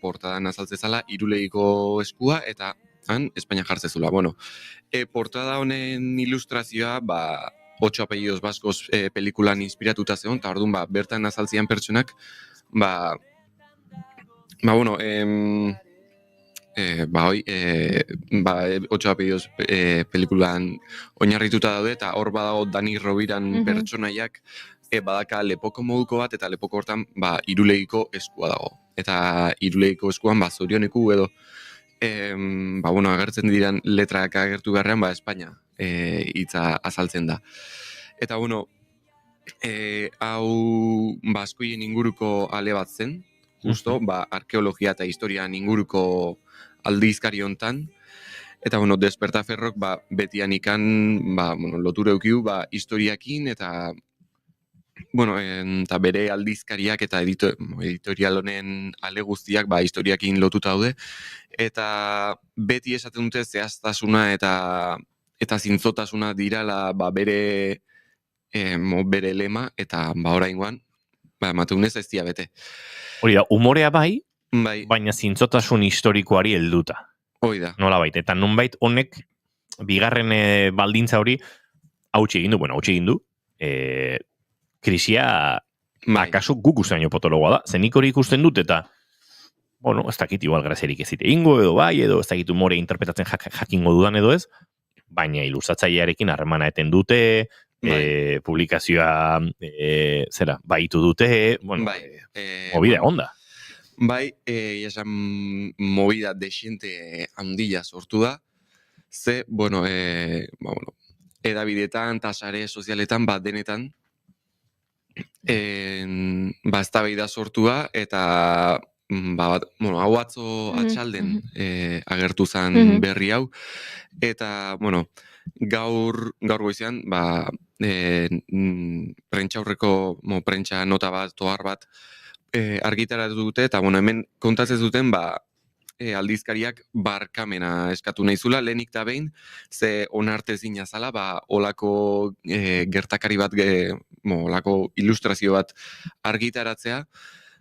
portadan azaltzezala irulegiko eskua eta han Espainia jartzezula. Portada honen ilustrazioa, 8 apellidos baskos pelikulan inspiratuta zegoen, eta orduan bertan azaltzian pertsonak, 8 apellidos pelikulan oinarrituta daude, eta hor badago Dani Robiran pertsonaiak badaka lepoko moduko bat, eta lepoko hortan irulegiko eskua dago. Eta irulegiko eskuan zorioneku edo agertzen diran letrak agertu beharrean, Espainia hitza azaltzen da. Eta hau baskoien inguruko ale bat zen, justo, arkeologia eta historian inguruko aldizkari hontan. Eta Despertaferrok betian ikan lotura eukiu historiakin eta eta bere aldizkariak eta editorial honen ale guztiak historiakin lotuta daude. Eta beti esaten dute zehaztasuna eta zintzotasuna dirala bere lema, eta oraingoan emateunez ez dira bete. Hori da, humorea baina zintzotasun historikoari helduta. Hori da. Nola baita, eta nonbait honek bigarren baldintza hori hautsi egin du, krisia akaso guk usteaino potologoa da. Zenik hori ikusten dut eta ez dakit igual grazerik ezite ingo edo edo ez dakit humore interpretatzen jakingo dudan edo ez, baina ilustratzailearekin harremana eten dute, publikazioa baitu dute, movida onda. Esan movida desiente handia sortu da, ze, edabidetan eta sare sozialetan denetan eztabaida sortua eta hau atzo atxalden agertu zen berri hau, eta gaur goizean prentsa nota bat, tohar bat argitaratu dute, eta hemen kontatzen duten aldizkariak barkamena eskatu nahizula, lehenik da behin, ze onartezina zala, olako gertakari bat, olako ilustrazio bat argitaratzea,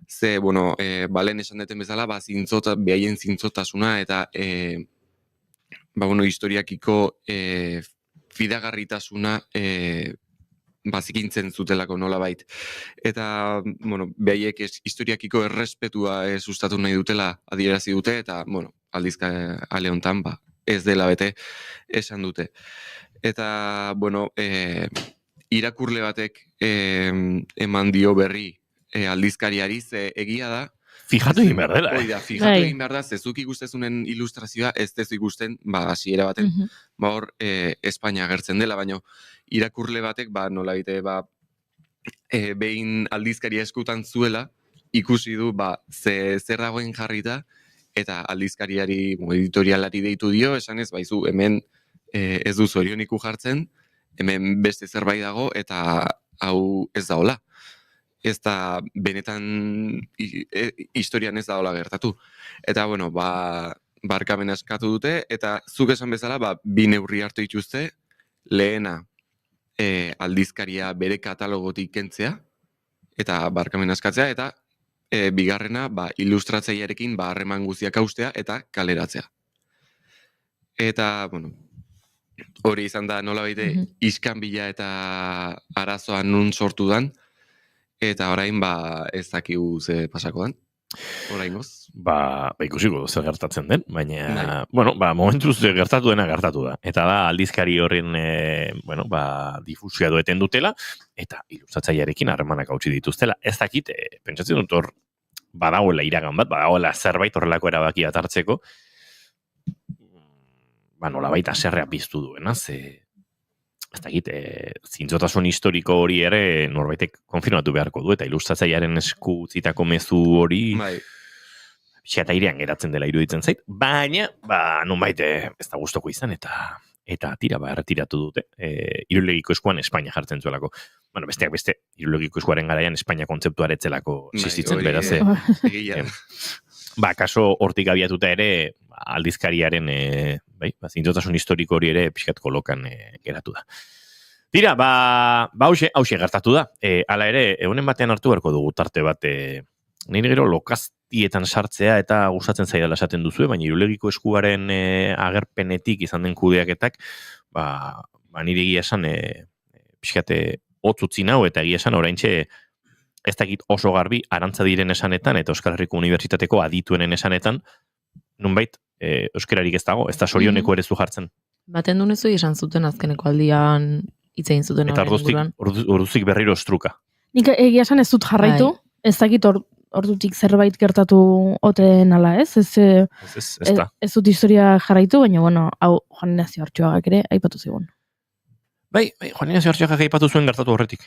ze, lehen esan deten bezala, behaien zintzotasuna eta historiakiko fidagarritasuna zikintzen zutelako nola bait. Eta, behaiek historiakiko errespetua sustatu nahi dutela adierazi dute, eta, aldizka ale hontan, ez dela bete esan dute. Eta, irakurle batek eman dio berri aldizkariari, ze egia da, fijatu egin behar dela. Fijatu egin behar da, zezuk ikustezunen ilustrazioa ez dezu ikusten, hasiera baten, hor Espainia agertzen dela, baina irakurle batek, nola bite, behin aldizkaria eskutan zuela, ikusi du, zer dagoen jarrita, eta aldizkariari, editorialari deitu dio, esan ez, baizu, hemen ez du zorioniku jartzen, hemen beste zerbait dago, eta hau ez da hola. Ez da benetan historian ez da hola gertatu. Eta, barkamena eskatu dute, eta zuk esan bezala, bi neurri hartu dituzte, lehena aldizkaria bere katalogotik kentzea, eta barkamena eskatzea, eta bigarrena ilustratzailearekin harreman guztiak haustea eta kaleratzea. Eta, hori izan da nola baite iskanbila eta arazoa nun sortu dan, eta orain ez dakigu ze pasako dan. Oraingoz. Ikusiko zer gertatzen den, baina, momentuz gertatu dena gertatu da. Eta da, aldizkari horren, difusia dueten dutela, eta ilustratzailearekin harremanak hautsi dituztela. Ez dakit, pentsatzen dut hor, badagoela iragan bat, badagoela zerbait horrelako erabaki bat hartzeko, nolabait haserrea piztu duena, ze ez dakit, zintzotasun historiko hori ere norbaitek konfirmatu beharko du, eta ilustratzailearen esku utzitako mezu hori xatairean geratzen dela iruditzen zait, baina, nonbait ez da gustoko izan, eta tira, erretiratu dute. Irulegiko eskuan Espainia jartzen zuelako. Bueno, besteak beste, Irulegiko eskuaren garaian Espainia kontzeptua eretzelako existitzen, beraz. Kaso hortik abiatuta ere, aldizkariaren zintzotasun historiko hori ere pixkat kolokan geratu da. Tira, hauxe gertatu da. Hala ere, egunen batean hartu beharko dugu tarte bat, nire gero lokaztietan sartzea eta gustatzen zaidala esaten duzu, baina Irulegiko eskuaren agerpenetik izan den kudeaketak, nire egia esan pixkate hotz utzi nau, eta egia esan oraintxe ez dakit oso garbi arantza diren esanetan, eta Euskal Herriko Unibertsitateko adituenen esanetan, nunbait euskararik ez dago, ez da sorioneko ere zu jartzen. Baten dunezu esan zuten azkeneko aldian hitz egin zuten. Eta orduzik berriro ostruka. Nik egia esan ez dut jarraitu, ez dakit ordutik zerbait gertatu oten ala ez? Ez dut historia jarraitu, baina bueno, hau Juan Ignacio Artxuagak ere aipatu zigun. Juan Ignacio Artxuagak aipatu zuen gertatu horretik.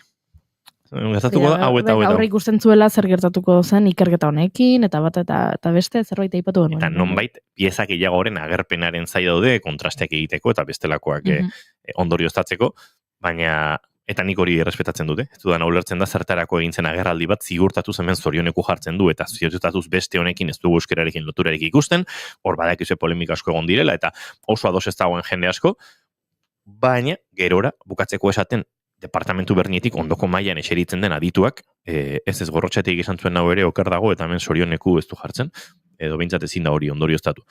Gertatuko da, hau eta hau. Aurre ikusten zuela zer gertatuko zen ikerketa honekin, eta bat eta beste zerbait aipatu genuen. Eta nonbait, piezak gehiagoren agerpenaren zai daude kontrasteak egiteko eta bestelakoak ondorioztatzeko, baina eta nik hori errespetatzen dute. Ez dudan ulertzen da zertarako egin zen agerraldi bat zigurtatuz hemen zorioneku jartzen du, eta zigurtatuz beste honekin ez dugu euskararekin loturarik ikusten, hor badakizue polemika asko egon direla, eta oso ados ez dagoen jende asko, baina gerora bukatzeko esaten departamentu bernietik ondoko mailan eseritzen den adituak, ez gorrotxatik izan zuen hau ere oker dago, eta hemen zorioneku ez du jartzen, edo bintzat ezin da hori ondorioztatu.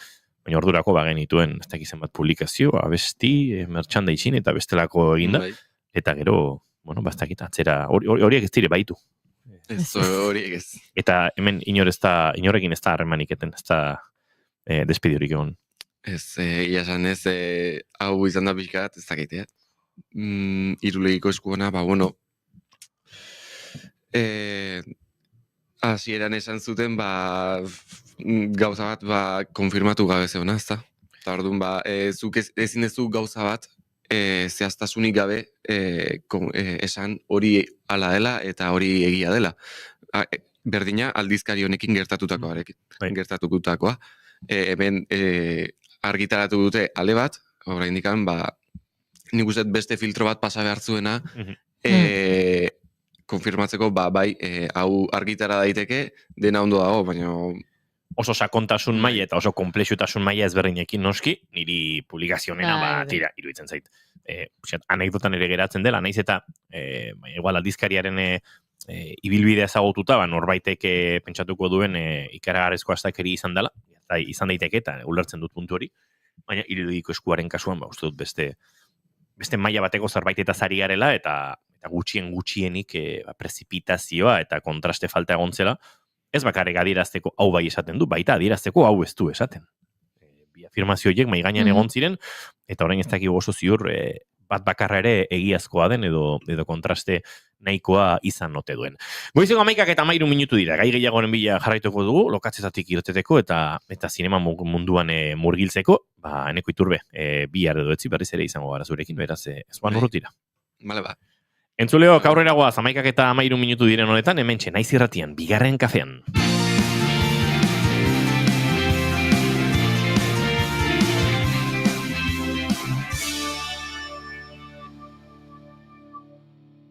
Baina ordurako bagenituen, ez dakizen bat publikazio, abesti, merchandising eta bestelako eginda, eta gero, bastakita, atzera, horiek ez dire baitu. Horiek ez. Eta hemen inorekin ez da harremaniketen, ez da despidiorik egon. Ez, iasan ez, hau izan da pixkat, ez dakitea. Irulegiko eskuana, hasieran esan zuten, gauza bat, konfirmatu gabe zeona, ez da? Eta orduan, zuk ezin dezu gauza bat, zehaztasunik gabe esan hori hala dela eta hori egia dela. Berdina aldizkari honekin gertatutakoa. Hemen argitaratu dute ale bat, oraindik nik uste beste filtro bat pasa behar zuena, konfirmatzeko, hau argitara daiteke, dena ondo dago, baina oso sakontasun maila eta oso komplexutasun maila ezberdinekin noski, niri publikazionena iruditzen zait. Anekdotan ere geratzen dela, naiz eta igual aldizkariaren ibilbidea ezagututa, norbaitek pentsatuko duen ikaragarrizko astakeri izan dela, eta izan daiteke eta ulertzen dut puntu hori, baina Irulegiko eskuaren kasuan, uste dut beste maila bateko zerbait eta zari garela, eta gutxienik prezipitazioa eta kontraste falta egontzela, ez bakarrik adierazteko hau bai esaten du, baita adierazteko hau ez du esaten. Bi afirmazio horiek mai gainean egon ziren, eta orain ez dakigu oso ziur bat bakarra ere egiazkoa den edo kontraste nahikoa izan ote duen. Goizeko 11:13 minutu dira, gai gehiagoren bila jarraituko dugu, lokatzetatik irteteko eta zinema munduan murgiltzeko, Eneko Iturbe, bihar edo etzi berriz ere izango gara zurekin, beraz ez urrutira. Bale, Entzuleok, aurrera goaz, 11:13 minutu diren honetan, hementxe, naiz irratian, bigarren kafean.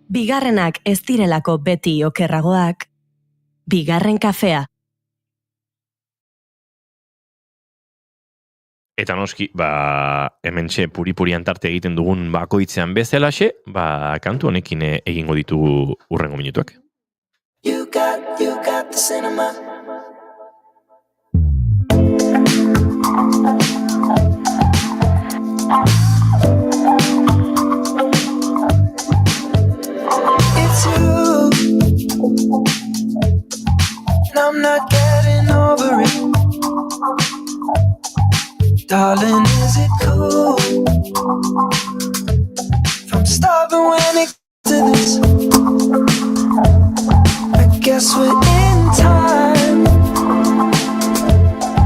Bigarrenak ez direlako beti okerragoak, bigarren kafea. Eta noski, hementxe puri-purian tarte egiten dugun bakoitzean bezalaxe, kantu honekin egingo ditugu urrengo minutuak. You got the cinema. It's you. And I'm not getting over it. Darling, is it cool? If I'm starving when it comes to this, I guess we're in time.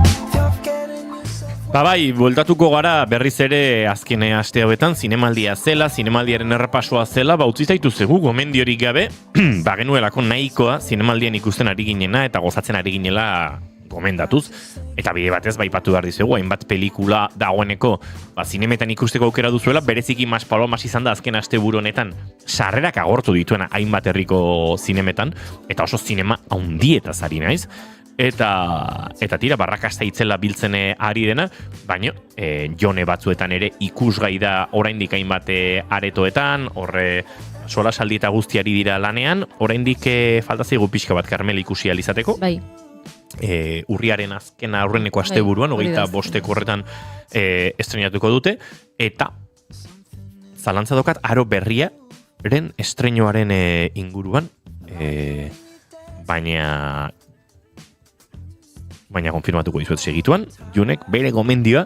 If you're getting yourself Bai, bueltatuko gara berriz ere azken aste hauetan zinemaldia zela, zinemaldiaren errepasoa zela, utzi zaitu zegu gomendiorik gabe, genuelako nahikoa zinemaldian ikusten ari ginena eta gozatzen ari ginela gomendatuz. Eta bide batez baipatu behar dizugu, hainbat pelikula dagoeneko zinemetan ikusteko aukera duzuela, bereziki Mas Palomas izan da azken asteburu honetan sarrerak agortu dituena hainbat herriko zinemetan, eta oso zinema handietaz ari naiz. Eta tira, barrakasta itzela biltzen ari dena, baina jone batzuetan ere ikusgai da oraindik hainbat aretoetan, horre sola saldi eta guztiari dira lanean, oraindik falta zaigu pixka bat Karmel ikusi alizateko. Bai. Urriaren azken aurreneko asteburuan, 25 horretan estrenatuko dute, eta zalantza dokat aro berriaren estreinoaren inguruan, baina konfirmatuko dizuet segituan, Junek bere gomendioa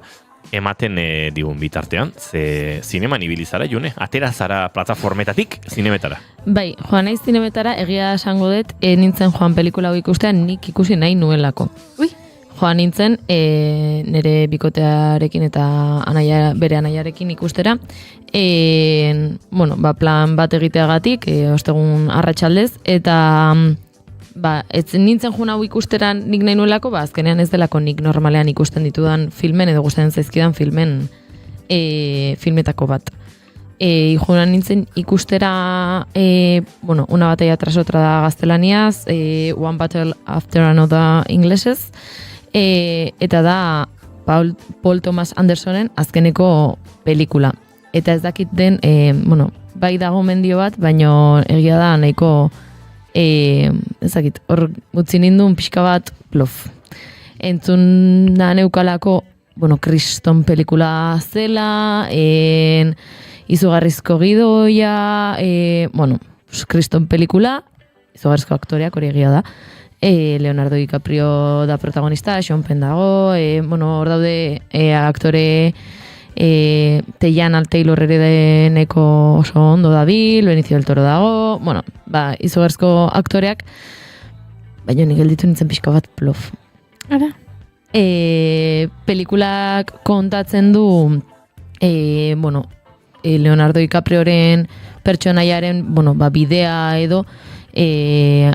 ematen digun bitartean, ze zineman ibili zara, June, atera zara plataformetatik zinemetara. Bai, joan naiz zinemetara, egia esango dut, nintzen joan pelikula hau ikustean nik ikusi nahi nuelako. Joan nintzen, nire bikotearekin eta bere anaiarekin ikustera, plan bat egiteagatik, ostegun arratsaldez, eta ez nintzen joan hau ikusteran nik nahi nuelako, azkenean ez delako nik normalean ikusten ditudan filmen, edo gustatzen zaizkidan filmetako bat. Joan nintzen ikustera, una batalla tras otra da gaztelaniaz, One Battle After Another inglesez, eta da Paul Thomas Andersonen azkeneko pelikula. Eta ez dakit den, bai dago mendio bat, baino egia da nahiko ezakit, hor gutzi nindun pixka bat plof. Entzun da neukalako, kriston pelikula zela, izugarrizko gidoia, kriston pelikula, izugarrizko aktoreak hori egia da, Leonardo DiCaprio da protagonista, Sean Penn dago, hor daude aktore Teyana Taylor ere deneko oso ondo dabil, Benicio del Toro dago, izugarrizko aktoreak, baina nik gelditu nintzen pixka bat plof. Ara? Pelikulak kontatzen du, Leonardo DiCaprioren pertsonaiaren, bidea edo,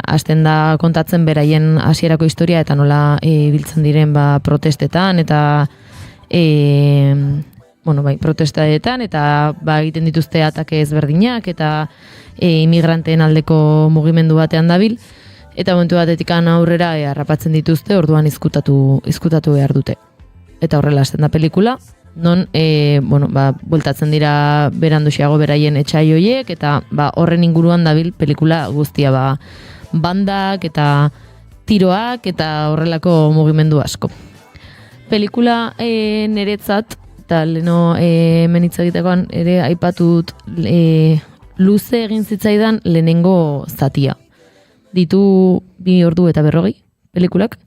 hasten da kontatzen beraien hasierako historia eta nola biltzen diren protestetan eta protestaetan eta egiten dituzte atake ezberdinak eta imigranteen aldeko mugimendu batean dabil eta momentu batetik aurrera harrapatzen dituzte, orduan izkutatu behar dute. Eta horrela hasten da pelikula, non bueltatzen dira beranduxiago beraien etxai horiek eta horren inguruan dabil pelikula guztia bandak eta tiroak eta horrelako mugimendu asko. Pelikula niretzat, eta leno menitza egitekoan ere aipatut luze egin zitzaidan lehenengo zatia. Ditu 2 ordu eta 40 pelikulak,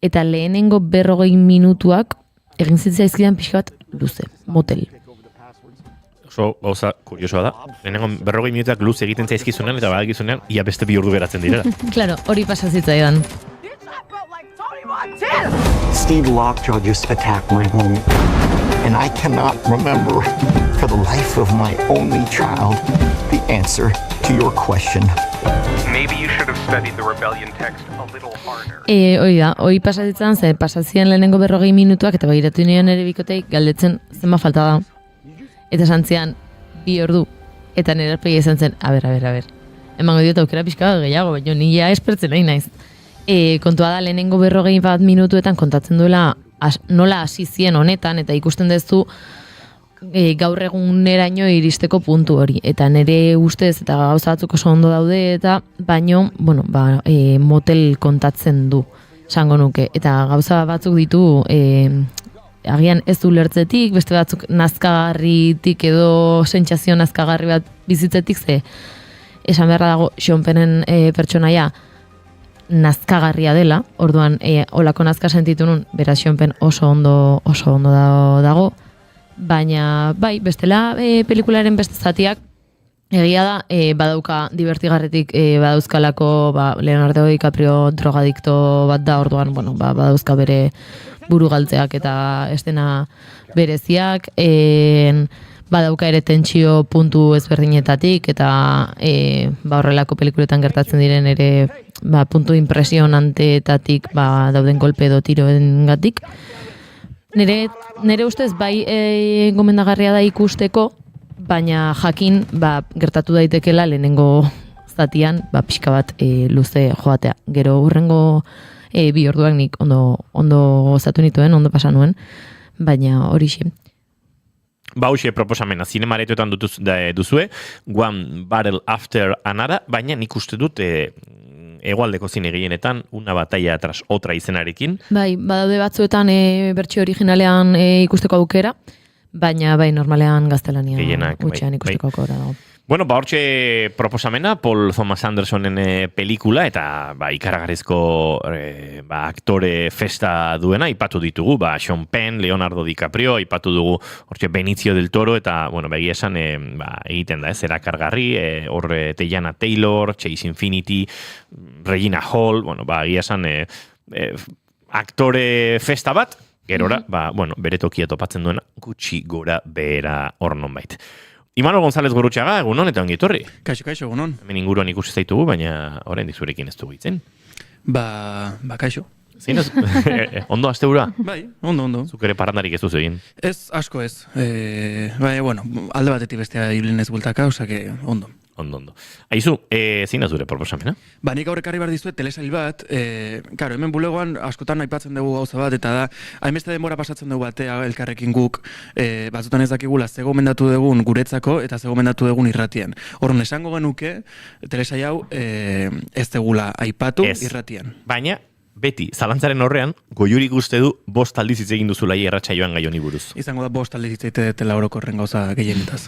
eta lehenengo 40 minutuak egin zitzaizkidan pixka bat luze, motel. Oso gauza kuriosoa da, lehenengo 40 minutuak luze egiten zaizkizunean eta badakizunean ia beste 2 ordu geratzen direla. Claro, hori pasa zitzaidan. Steve Lockjaw just attacked my home, and I cannot remember, for the life of my only child, the answer to your question. Maybe you should have studied the rebellion text a little harder. Hoi pasatzen ze pasazien lehenengo 40 minutuak eta begiratu nion ere bikoteik galdetzen zenba falta da. Eta santzian 2 ordu eta nire arpegi izan zen, a ber. Emango diot aukera pixka gehiago, baina nila espertzen nahi naiz. Kontua da lehenengo 40 minutuetan kontatzen duela nola hasi zien honetan eta ikusten duzu gaur eguneraino iristeko puntu hori. Eta nire ustez eta gauza batzuk oso ondo daude eta baino, motel kontatzen du, esango nuke. Eta gauza batzuk ditu agian ez du lertzetik, beste batzuk nazkagarritik edo sentsazio nazkagarri bat bizitzetik ze esan beharra dago Sean Pennen pertsonaia nazkagarria dela, orduan olako nazka sentitu nun, beraz Sean Penn oso ondo dago, baina bai, bestela pelikularen beste zatiak Egia da, badauka divertigarretik badauzkalako Leonardo DiCaprio drogadikto bat da, orduan, badauzka bere buru galtzeak eta estena bereziak, badauka ere tentsio puntu ezberdinetatik eta horrelako pelikuletan gertatzen diren ere puntu impresionanteetatik dauden golpe edo tiroengatik. Nere ustez bai gomendagarria da ikusteko, baina jakin gertatu daitekela lehenengo zatian pixka bat luze joatea. Gero hurrengo 2 orduak nik ondo gozatu nituen, ondo pasa nuen, baina horixe. Hoxe proposamena, zinemaretoetan duzue, One Battle After Another, baina nik uste dut hegoaldeko zine gehienetan una batalla tras otra izenarekin. Bai, badaude batzuetan bertsio originalean ikusteko aukera, baina bai normalean gaztelanian gutxean ikusteko aukera dago. Bueno, hortxe proposamena, Paul Thomas Andersonen pelikula, eta ikaragarrizko aktore festa duena, aipatu ditugu, Sean Penn, Leonardo DiCaprio, aipatu dugu hortxe Benicio del Toro, eta, begia esan, egiten da, erakargarri, horre Teyana Taylor, Chase Infinity, Regina Hall, egia esan, aktore festa bat, gerora, bere tokia topatzen duena, gutxi gora behera hor nonbait. Imanol González Gorrutxaga, egunon eta ongi etorri. Kaixo, egunon. Hemen inguruan ikusi zaitugu, baina oraindik zurekin ez dugu itzen. Kaixo. Zein ez? Ondo aste hura? Bai, ondo. Zuk ere parrandarik ez duzu egin? Ez, asko ez. Alde batetik bestea hilen ez bultaka, osake, ondo. Ondo. Aizu, zein da zure proposamena? Nik aurrekarri behar dizuet telesail bat, hemen bulegoan askotan aipatzen dugu gauza bat, eta da, hainbeste denbora pasatzen dugu batea elkarrekin guk, batzutan ez dakigula ze gomendatu dugun guretzako, eta ze gomendatu dugun irratian. Horren, esango genuke, telesail hau ez degula aipatu irratian. Baina, beti, zalantzaren horrean, Goiurik uste du 5 aldiz hitz egin duzula irratsaioan gai honi buruz. Izango da 5 aldiz hitz egitela orokorren gauza gehienetaz.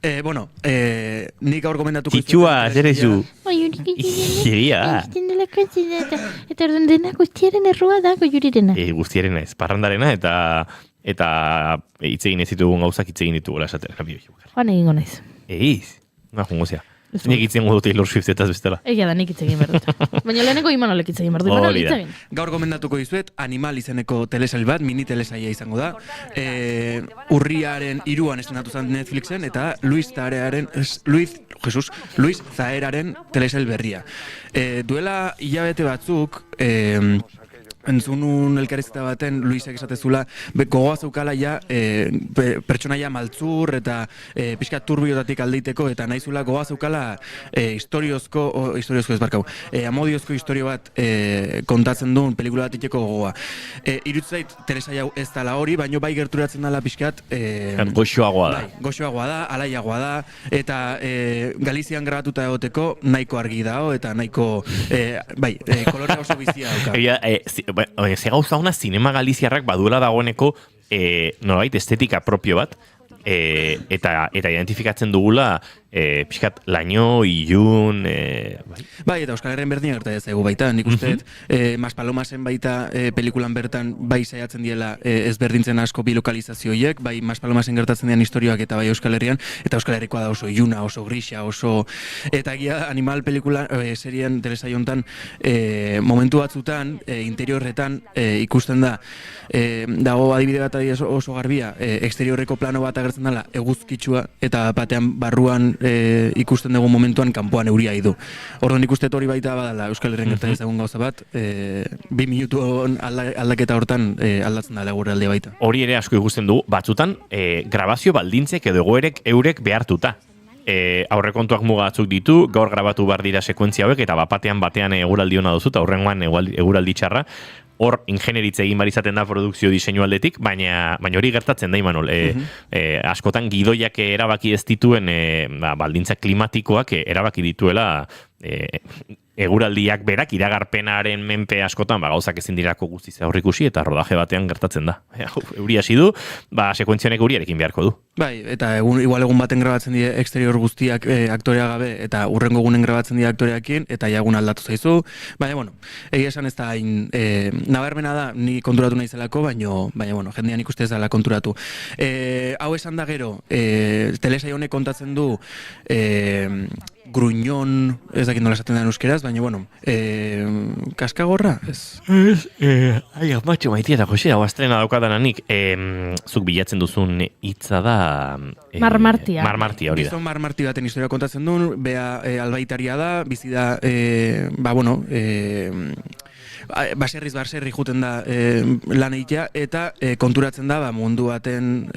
Nik gaur gomendatuko Txitxua, zerezu. Iria. Eta orduan dena guztiaren errua da Goiurirena. Guztiaren ez, parrandarena eta hitz egin ez ditugun gauzak hitz egin ditugula esaten. Joan egingo naiz. Jungo zea. Nik hitz egingo dut Taylor Swift eta bestela. Egia da, nik hitz egin behar dut. Baina leheneko Imanolek hitz egin behar dut. Gaur gomendatuko dizuet, Animal izeneko telesail bat, mini telesaila izango da. Urriaren 3 estrenatu zen Netflixen, eta Luis Zaeraren telesail berria. Duela hilabete batzuk, entzunun elkarrizketa baten Luisek esatezula gogoa zeukala pertsonaia maltzur eta pixka turbiotatik aldeiteko eta nahizula gogoa zeukala amodiozko historio bat kontatzen duen pelikula bat iteko gogoa. Irutzait telesaia hau ez dala hori, baino bai gerturatzen dela pixkat goxoagoa da. Goxoagoa da, alaiagoa da, eta Galizian grabatuta egoteko nahiko argi dago eta nahiko kolore oso bizia dauka. Ze gauza ona, Zinema Galiziarrak baduela dagoeneko norbait estetika propio bat, eta identifikatzen dugula pixkat laino, ilun... Bai, eta Euskal Herren berdina gerta ez egu baita. Nik uste, Maspalomasen baita pelikulan bertan bai saiatzen diela ezberdintzen asko bilokalizazioiek, bai Maspalomasen gertatzen dian historioak eta bai Euskal Herrian, eta Euskal Herrikoa da oso iluna, oso grisa, oso... Eta egia Animal pelikula serien telesaio hontan momentu batzutan, interiorretan ikusten da, dago adibide bat oso garbia, exteriorreko plano bat agertzen dela eguzkitsua, eta batean barruan ikusten dugu momentuan kanpoan euria idu. Orduan ikusten hori baita badala Euskal Herrian gertatzen ezagun gauza bat, 2 minutu aldaketa hortan aldatzen dela gure alde baita. Hori ere asko ikusten dugu, batzutan grabazio baldintzek edo egoerek eurek behartuta. Aurrekontuak mugatzuk ditu, gaur grabatu behar dira sekuentzia hauek, eta batean eguraldi hona duzu, eta horrengoan eguraldi txarra, hor ingenieritze egin barizaten da produkzio diseinu aldetik, baina hori gertatzen da, Imanol. Askotan gidoiak erabaki ez dituen baldintza klimatikoak erabaki dituela eguraldiak berak iragarpenaren menpe askotan, gauzak ezin dirako guztiz aurrikusi eta rodaje batean gertatzen da. Euri hasi du, sekuentzionek euriarekin beharko du. Bai, eta igual egun baten grabatzen die eksterior guztiak aktorea gabe, eta urrengo egunen grabatzen die aktoreakin, eta jagun aldatu zaizu. Baina, bueno, egia esan ez da hain nabarmena da, ni konturatu naizelako, baina, bueno, jendean ikuste ez dela konturatu. Hau esan da gero, telesail honek kontatzen du gruñón, ez dakit nola esaten da euskeraz, baina, bueno, kaskagorra, ez? Ai, matxo, Maitia eta Jose, hau astrena daukadananik, zuk bilatzen duzun hitza da... Marmartia. Marmartia, hori da. Gizon Marmarti baten historia kontatzen du, bea albaitaria da, bizi da, baserriz baserri juten da lan egitea, eta konturatzen da mundu baten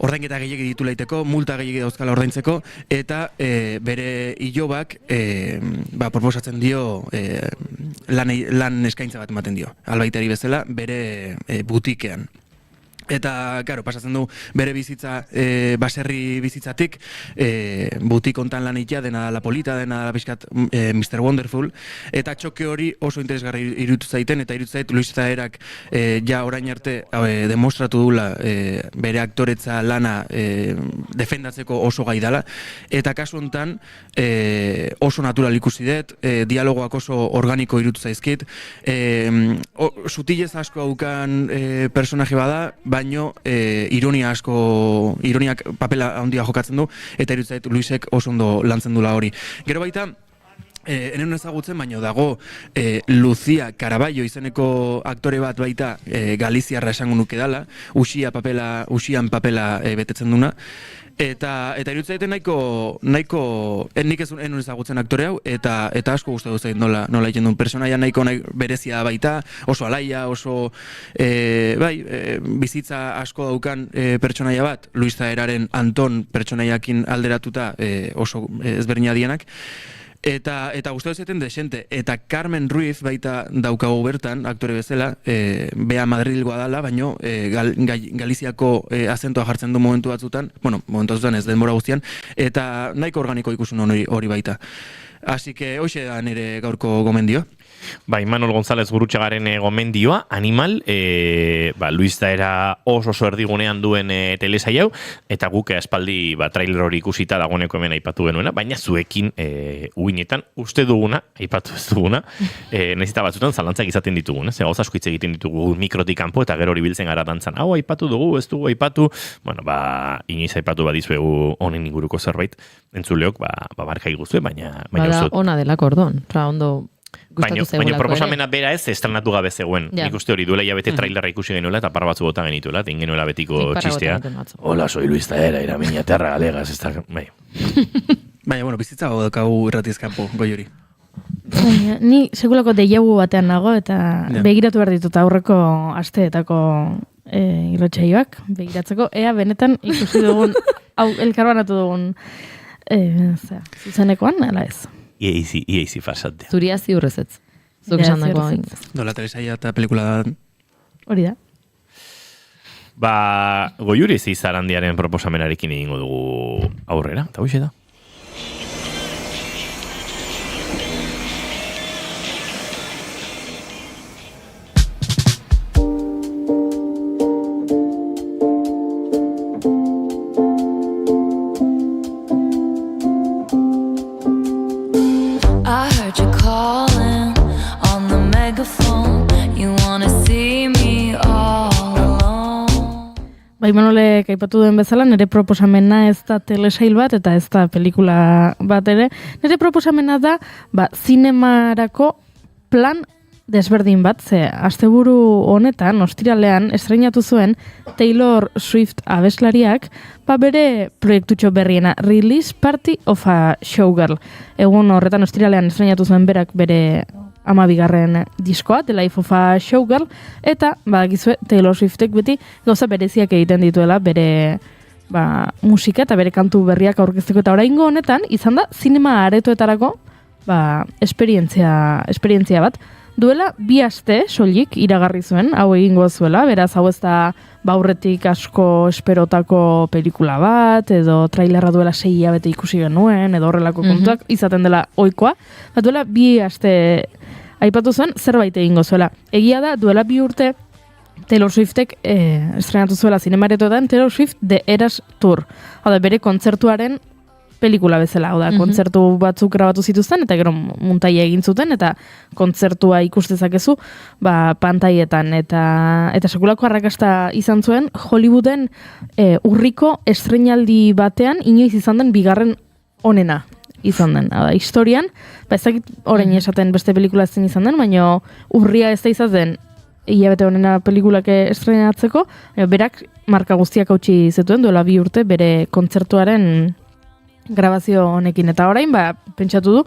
ordainketa gehiagi ditu laiteko, multa gehiagi dauzkala ordaintzeko, eta bere ilobak proposatzen dio lan eskaintza bat ematen dio, albaitari bezala, bere butikean. Eta, claro, pasatzen du bere bizitza, baserri bizitzatik, butik ontan lan egitea, dena la polita, dena la pixkat Mr. Wonderful, eta txoke hori oso interesgarri irutu zaiten, eta irutu zait Luis Zaerak ja orain arte demostratu dula bere aktoretza lana defendatzeko oso gai dala, eta kasu hontan oso natural ikusi dut, dialogoak oso organiko irutu zaizkit, sutilez asko haukan personaje bada, baino ironiak papela handia jokatzen du, eta irutzait Luisek oso ondo lantzen dula hori. Gero baita, enen ezagutzen, baino dago Lucia Caraballo izeneko aktore bat baita galiziarra esango nuke dala, usian papela betetzen duna, eta irutzaiten nahiko nik ez enun ezagutzen aktore hau, eta asko gustatu zait nola egiten duen personaia nahiko berezia baita, oso alaia, oso bizitza asko daukan pertsonaia bat, Luis Zaeraren Anton pertsonaiakin alderatuta oso ezberdina dienak. Eta gustatu zaiten desente, eta Carmen Ruiz baita daukagu bertan, aktore bezala, bea Madrilgoa dala, baino Galiziako azentoa jartzen du momentu batzutan, momentu batzutan ez denbora guztian, eta nahiko organiko ikusun hori baita. Así que hoxe da nire gaurko gomendio. Bai, Manol González Gurutxagaren gomendioa, Animal, Luis Zaera oso erdigunean duen telesail hau, eta guk espaldi trailer hori ikusita dagoeneko hemen aipatu genuena, baina zuekin uinetan uste duguna, aipatu ez duguna, nezita batzutan zalantzak izaten ditugun, ze gauza asko hitz egiten ditugu mikrotik kanpo, eta gero hori biltzen gara dantzan, hau aipatu dugu, ez dugu aipatu, inoiz aipatu badizuegu honen inguruko zerbait, entzuleok, barka iguzue, baina bada ona delako ordon, ondo baina proposamena bera ez estrenatu gabe zegoen. Nik uste hori duela hilabete trailerra ikusi genuela eta par batzu bota genituela, eta ingenuela betiko txistea. Hola, soy Luis Zaera, era miña terra galegas. Baina, bizitza daukagu irratiezkapo, goi hori. Ni sekulako deiagu batean nago, eta begiratu behar ditut aurreko asteetako irratsaioak begiratzeko, ea benetan ikusi dugun, elkarbanatu dugun zuzenekoan, ala ez. Iezi fasatea. Zuria ziurrezetz. Zuk esan dagoa. Dola telesaia eta pelikula da. Hori da. Goiuri Zarandiaren proposamenarekin egingo dugu aurrera, eta hoxe da. Manolek aipatu duen bezala, nire proposamena ez da telesail bat eta ez da pelikula bat ere. Nire proposamena da, zinemarako plan desberdin bat, ze asteburu honetan, ostiralean, estreinatu zuen Taylor Swift abeslariak, bere proiektutxo berriena, Release Party of a Showgirl. Egun horretan ostiralean estreinatu zuen berak bere 12. diskoa, The Life of a Showgirl, eta badakizue Taylor Swiftek beti gauza bereziak egiten dituela bere musika eta bere kantu berriak aurkezteko, eta oraingo honetan izan da zinema aretoetarako esperientzia bat. duela 2 aste soilik iragarri zuen, hau egingo zuela, beraz hau ez da aurretik asko esperotako pelikula bat, edo trailerra duela 6 hilabete ikusi genuen, edo horrelako kontuak izaten dela ohikoa. Duela 2 aste aipatu zuen zerbait egingo zuela. Egia da, duela 2 urte Taylor Swiftek estrenatu zuela zinemaretoetan Taylor Swift The Eras Tour. Hau da, bere kontzertuaren pelikula bezala, hau da, kontzertu batzuk grabatu zituzten, eta gero muntaia egin zuten, eta kontzertua ikustezakezu, pantaietan, eta sekulako arrakasta izan zuen, Hollywooden urriko estreinaldi batean, inoiz izan den bigarren onena izan den. Hau da, historian, ez dakit orain esaten beste pelikula ezten izan den, baina urria ez da izaten hilabete honena pelikulak estrenatzeko, berak marka guztiak hautsi zetuen, duela 2 urte, bere kontzertuaren grabazio honekin, eta orain, pentsatu du,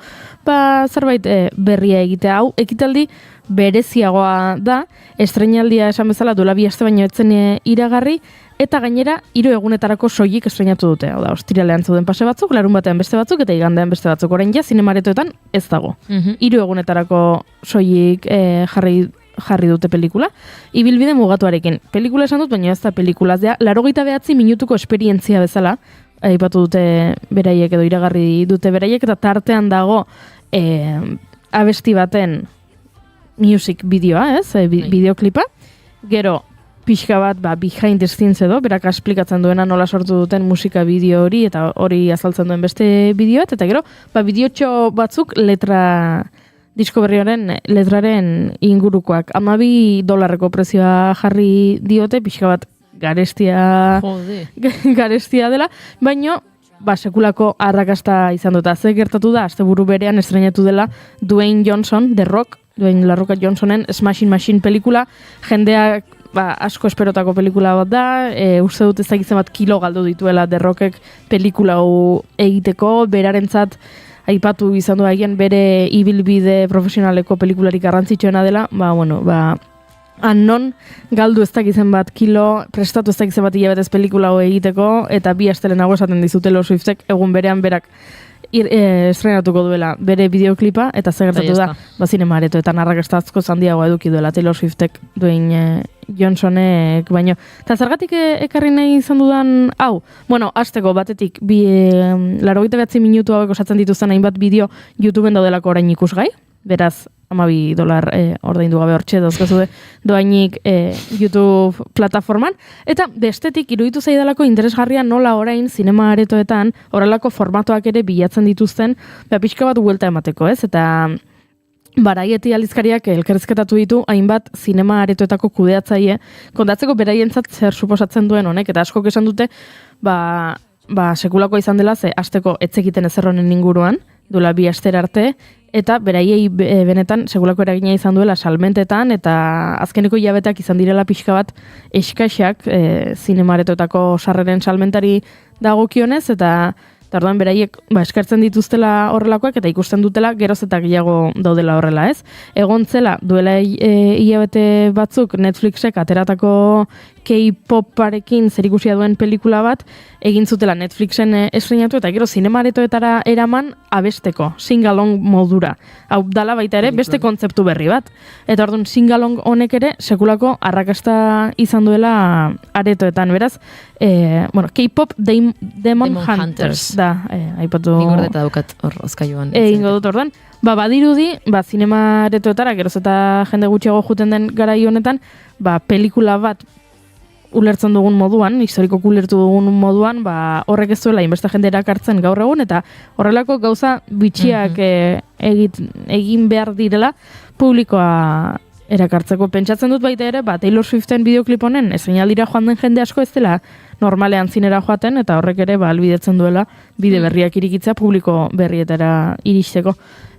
zerbait berria egitea, hau, ekitaldi bereziagoa da, estreinaldia esan bezala duela 2 aste baino etzen iragarri, eta gainera 3 egunetarako soilik estreinatu dute, hau da, ostiralean zeuden pase batzuk, larun batean beste batzuk, eta igandean beste batzuk, orain ja, zinemaretoetan ez dago. 3 egunetarako soilik jarri dute pelikula, ibilbide mugatuarekin. Pelikula esan dut, baina ez da pelikula, 89 minutuko esperientzia bezala, aipatu dute beraiek edo iragarri dute beraiek, eta tartean dago abesti baten music bideoa, bideoklipa, gero pixka bat behind the scenes edo, berak esplikatzen duena nola sortu duten musika bideo hori, eta hori azaltzen duen beste bideoet, eta gero bideotxo batzuk disko berriaren letraren ingurukoak. $12 prezioa jarri diote, pixka bat garestia dela, baino sekulako arrakasta izan dut. Ze gertatu da, asteburu berean estreinatu dela Dwayne Johnson, The Rock, Dwayne La Roca Johnsonen Smashing Machine pelikula, jendeak asko esperotako pelikula bat da, uste dut ez dakitzen bat kilo galdu dituela The Rockek pelikula hau egiteko, berarentzat aipatu izan du egin bere ibilbide profesionaleko pelikularik garrantzitsuena dela, non galdu ez dakitzen bat kilo, prestatu ez dakitzen bat hilabetez pelikula hau egiteko, eta 2 aste lehenago esaten dizu Taylor Swiftek egun berean berak estrenatuko duela bere bideoklipa, eta zer gertatu da, zinemaretoetan arrakasta asko handiagoa eduki duela Taylor Swiftek Dwayne Johnsonek baino. Eta zergatik ekarri nahi izan dudan hau? Hasteko batetik 89 minutu hauek osatzen dituzten hainbat bideo YouTubeen daudelako orain ikusgai, beraz $12 ordaindu gabe hortxe dauzkazu doainik YouTube plataforman, eta bestetik iruditu zaidalako interesgarria nola orain zinema aretoetan horrelako formatoak ere bilatzen dituzten, pixka bat buelta emateko, ez? Eta Baraieti aldizkariak elkarrizketatu ditu hainbat zinema aretoetako kudeatzaile, kontatzeko beraientzat zer suposatzen duen honek, eta askok esan dute, sekulako izan dela, ze asteko etzekiten ezer honen inguruan, duela 2 astera arte, eta beraiei benetan sekulako eragina izan duela salmentetan, eta azkeneko hilabeteak izan direla pixka bat eskaxak zinema aretoetako sarreren salmentari dagokionez, eta orduan beraiek eskartzen dituztela horrelakoak eta ikusten dutela geroz eta gehiago daudela horrela, ez? Egontzela duela hilabete batzuk Netflixek ateratako K-poparekin zerikusia duen pelikula bat egin zutela Netflixen estreinatu eta gero zinema aretoetara eraman abesteko, sing-along modura. Hau dala baita ere beste kontzeptu berri bat. Eta orduan sing-along honek ere sekulako arrakasta izan duela aretoetan, beraz, K-pop Demon Hunters da, aipatu... Nik ordeta daukat hor ozkailuan. Ingo dut orduan. Badirudi, zinema aretoetara, geroz eta jende gutxiago juten den garai honetan, pelikula bat ulertzen dugun moduan, historiko ulertu dugun moduan, horrek ez duela inbeste jende erakartzen gaur egun, eta horrelako gauza bitxiak egin behar direla publikoa erakartzeko. Pentsatzen dut baita ere, Taylor Swiften bideoklip honen estreinaldira joan den jende asko ez dela normalean zinera joaten, eta horrek ere albidetzen duela bide berriak irikitzea publiko berrietara iristeko.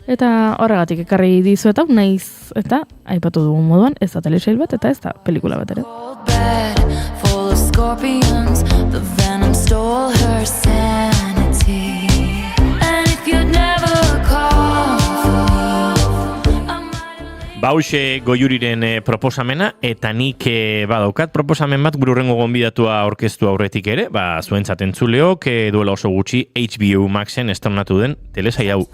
Eta horregatik ekarri dizuet hau, naiz eta aipatu dugun moduan, ez da telesail bat eta ez da pelikula bat ere. Full of scorpions, the venom stole her sanity. And if you'd never call Bauxe Goiuriren proposamena, eta nik badaukat proposamen bat gure hurrengo gonbidatua aurkeztu aurretik ere, zuentzat entzuleok duela oso gutxi HBO Maxen estrenatu den telesai hau,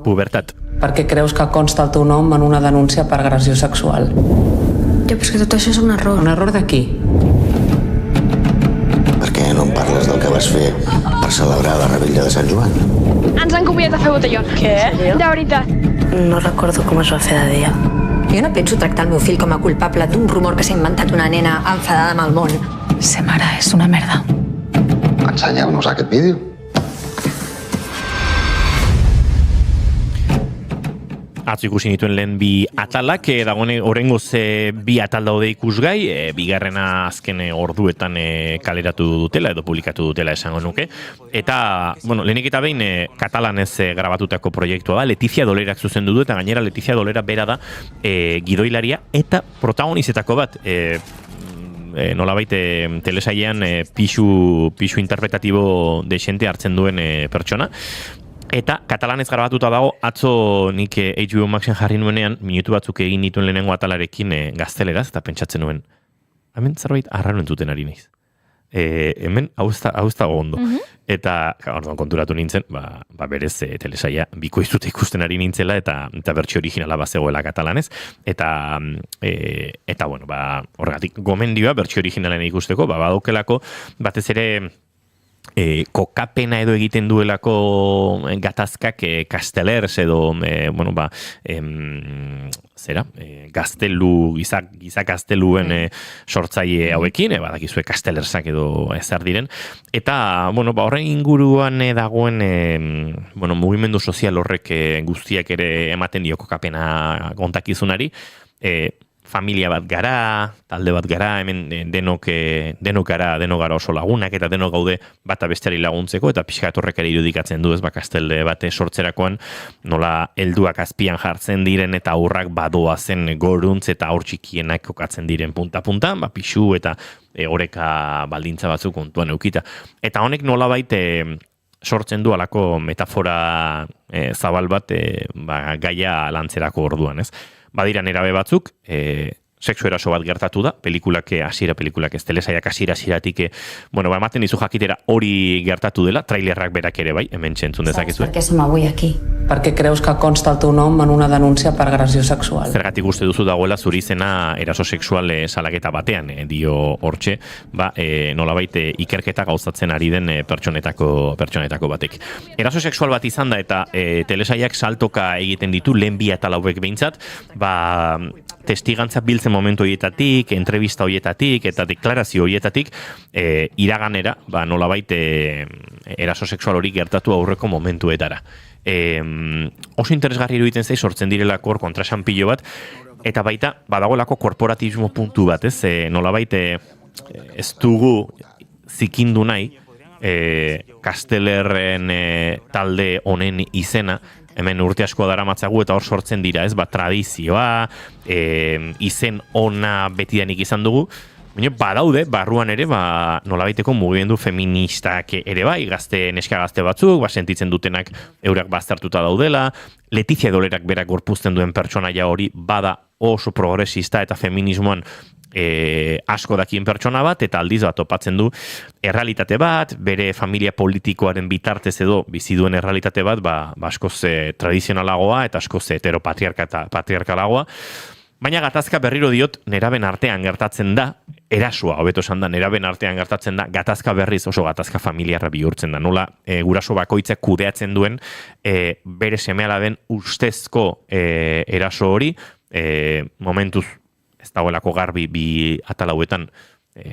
Pubertat. Per què creus que consta el teu nom en una denúncia per agressió sexual? Ja, però és que tot això és un error. Un error de qui? Per què no em parles del que vas fer per celebrar la rebella de Sant Joan? Ens han convidat a fer botellón. Què? De veritat. No recordo com es va fer de dia. Jo no penso tractar el meu fill com a culpable d'un rumor que s'ha inventat una nena enfadada amb el món. Ser mare és una merda. Ensenyeu-nos aquest vídeo. Atzo ikusi nituen lehen bi atalak, dagoen orengoz bi atal daude ikusgai, bigarrena azken orduetan kaleratu dutela edo publikatu dutela esango nuke. Eta, lehenik eta behin katalanez grabatutako proiektua da, Letizia Dolerak zuzendu du, eta gainera Letizia Dolera bera da gidoilaria eta protagonizetako bat. Nolabait telesailean pixu interpretatibo desente hartzen duen pertsona. Eta katalanez grabatuta dago, atzo nik HBO Maxen jarri nuenean, minutu batzuk egin dituen lehenengo atalarekin gazteleraz, eta pentsatzen nuen, hemen zerbait arraro entzuten ari naiz. Hemen hau ez dago ondo. Eta orduan konturatu nintzen, berez telesaia bikoiztuta ikusten ari nintzela, eta bertsio originala bazegoela katalanez. Eta horregatik gomendioa bertsio originalen ikusteko, badaukelako, batez ere, kokapena edo egiten duelako gatazkak kastelers edo giza gazteluen sortzaile hauekin, badakizue kastelersak edo ezer diren, eta horren inguruan dagoen mugimendu sozial horrek guztiak ere ematen dio kokapena kontakizunari, familia bat gara, talde bat gara, hemen denok gara oso lagunak eta denok gaude bata besteari laguntzeko, eta pixkat horrek ere irudikatzen du, kastelde bate sortzerakoan, nola helduak azpian jartzen diren eta aurrak badoa zen goruntz eta aur txikienak kokatzen diren punta-punta, pixu eta oreka baldintza batzuk kontuan eukita. Eta honek nolabait sortzen du alako metafora zabal bat gaia lantzerako orduan, ez? Badira nerabe batzuk, sexu eraso bat gertatu da, pelikulak ez telesaiak hasieratik, ematen dizu jakitera hori gertatu dela, trailerrak berak ere bai, hemen txentzun dezakezu. Per què som avui aquí? Per què creus que consta el teu nom en una denúncia per agressió sexual? Zergatik uste duzu dagoela zuri izena eraso sexual salaketa batean, dio hortxe, nolabait ikerketa gauzatzen ari den pertsonetako batek. Eraso sexual bat izan da eta telesaiak saltoka egiten ditu, lehen bi atal hauek behintzat, testigantza biltzen momentu horietatik, entrevista horietatik eta deklarazio horietatik iraganera, nolabait eraso sexual hori gertatu aurreko momentuetara. Oso interesgarri iruditzen zaiz sortzen direlako hor kontrasanpilo bat, eta baita badagoelako korporatismo puntu bat, ez? Nolabait ez dugu zikindu nahi kastelerren talde honen izena, hemen urte asko daramatzagu eta hor sortzen dira, ez? Tradizioa, izen ona betidanik izan dugu, baina badaude, barruan ere, nolabaiteko mugimendu feministak ere bai, neska gazte batzuk, sentitzen dutenak eurak baztertuta daudela, Letizia Dolerak berak gorpuzten duen pertsonaia hori bada oso progresista eta feminismoan asko dakien pertsona bat, eta aldiz bat topatzen du errealitate bat, bere familia politikoaren bitartez edo bizi duen errealitate bat, askoz tradizionalagoa eta askoz heteropatriarkalagoa. Baina gatazka berriro diot, neraben artean gertatzen da, erasua, hobeto esan da, neraben artean gertatzen da, gatazka berriz oso gatazka familiarra bihurtzen da. Nola guraso bakoitzak kudeatzen duen bere seme-alaben ustezko eraso hori, momentuz ez dagoelako garbi bi atal hauetan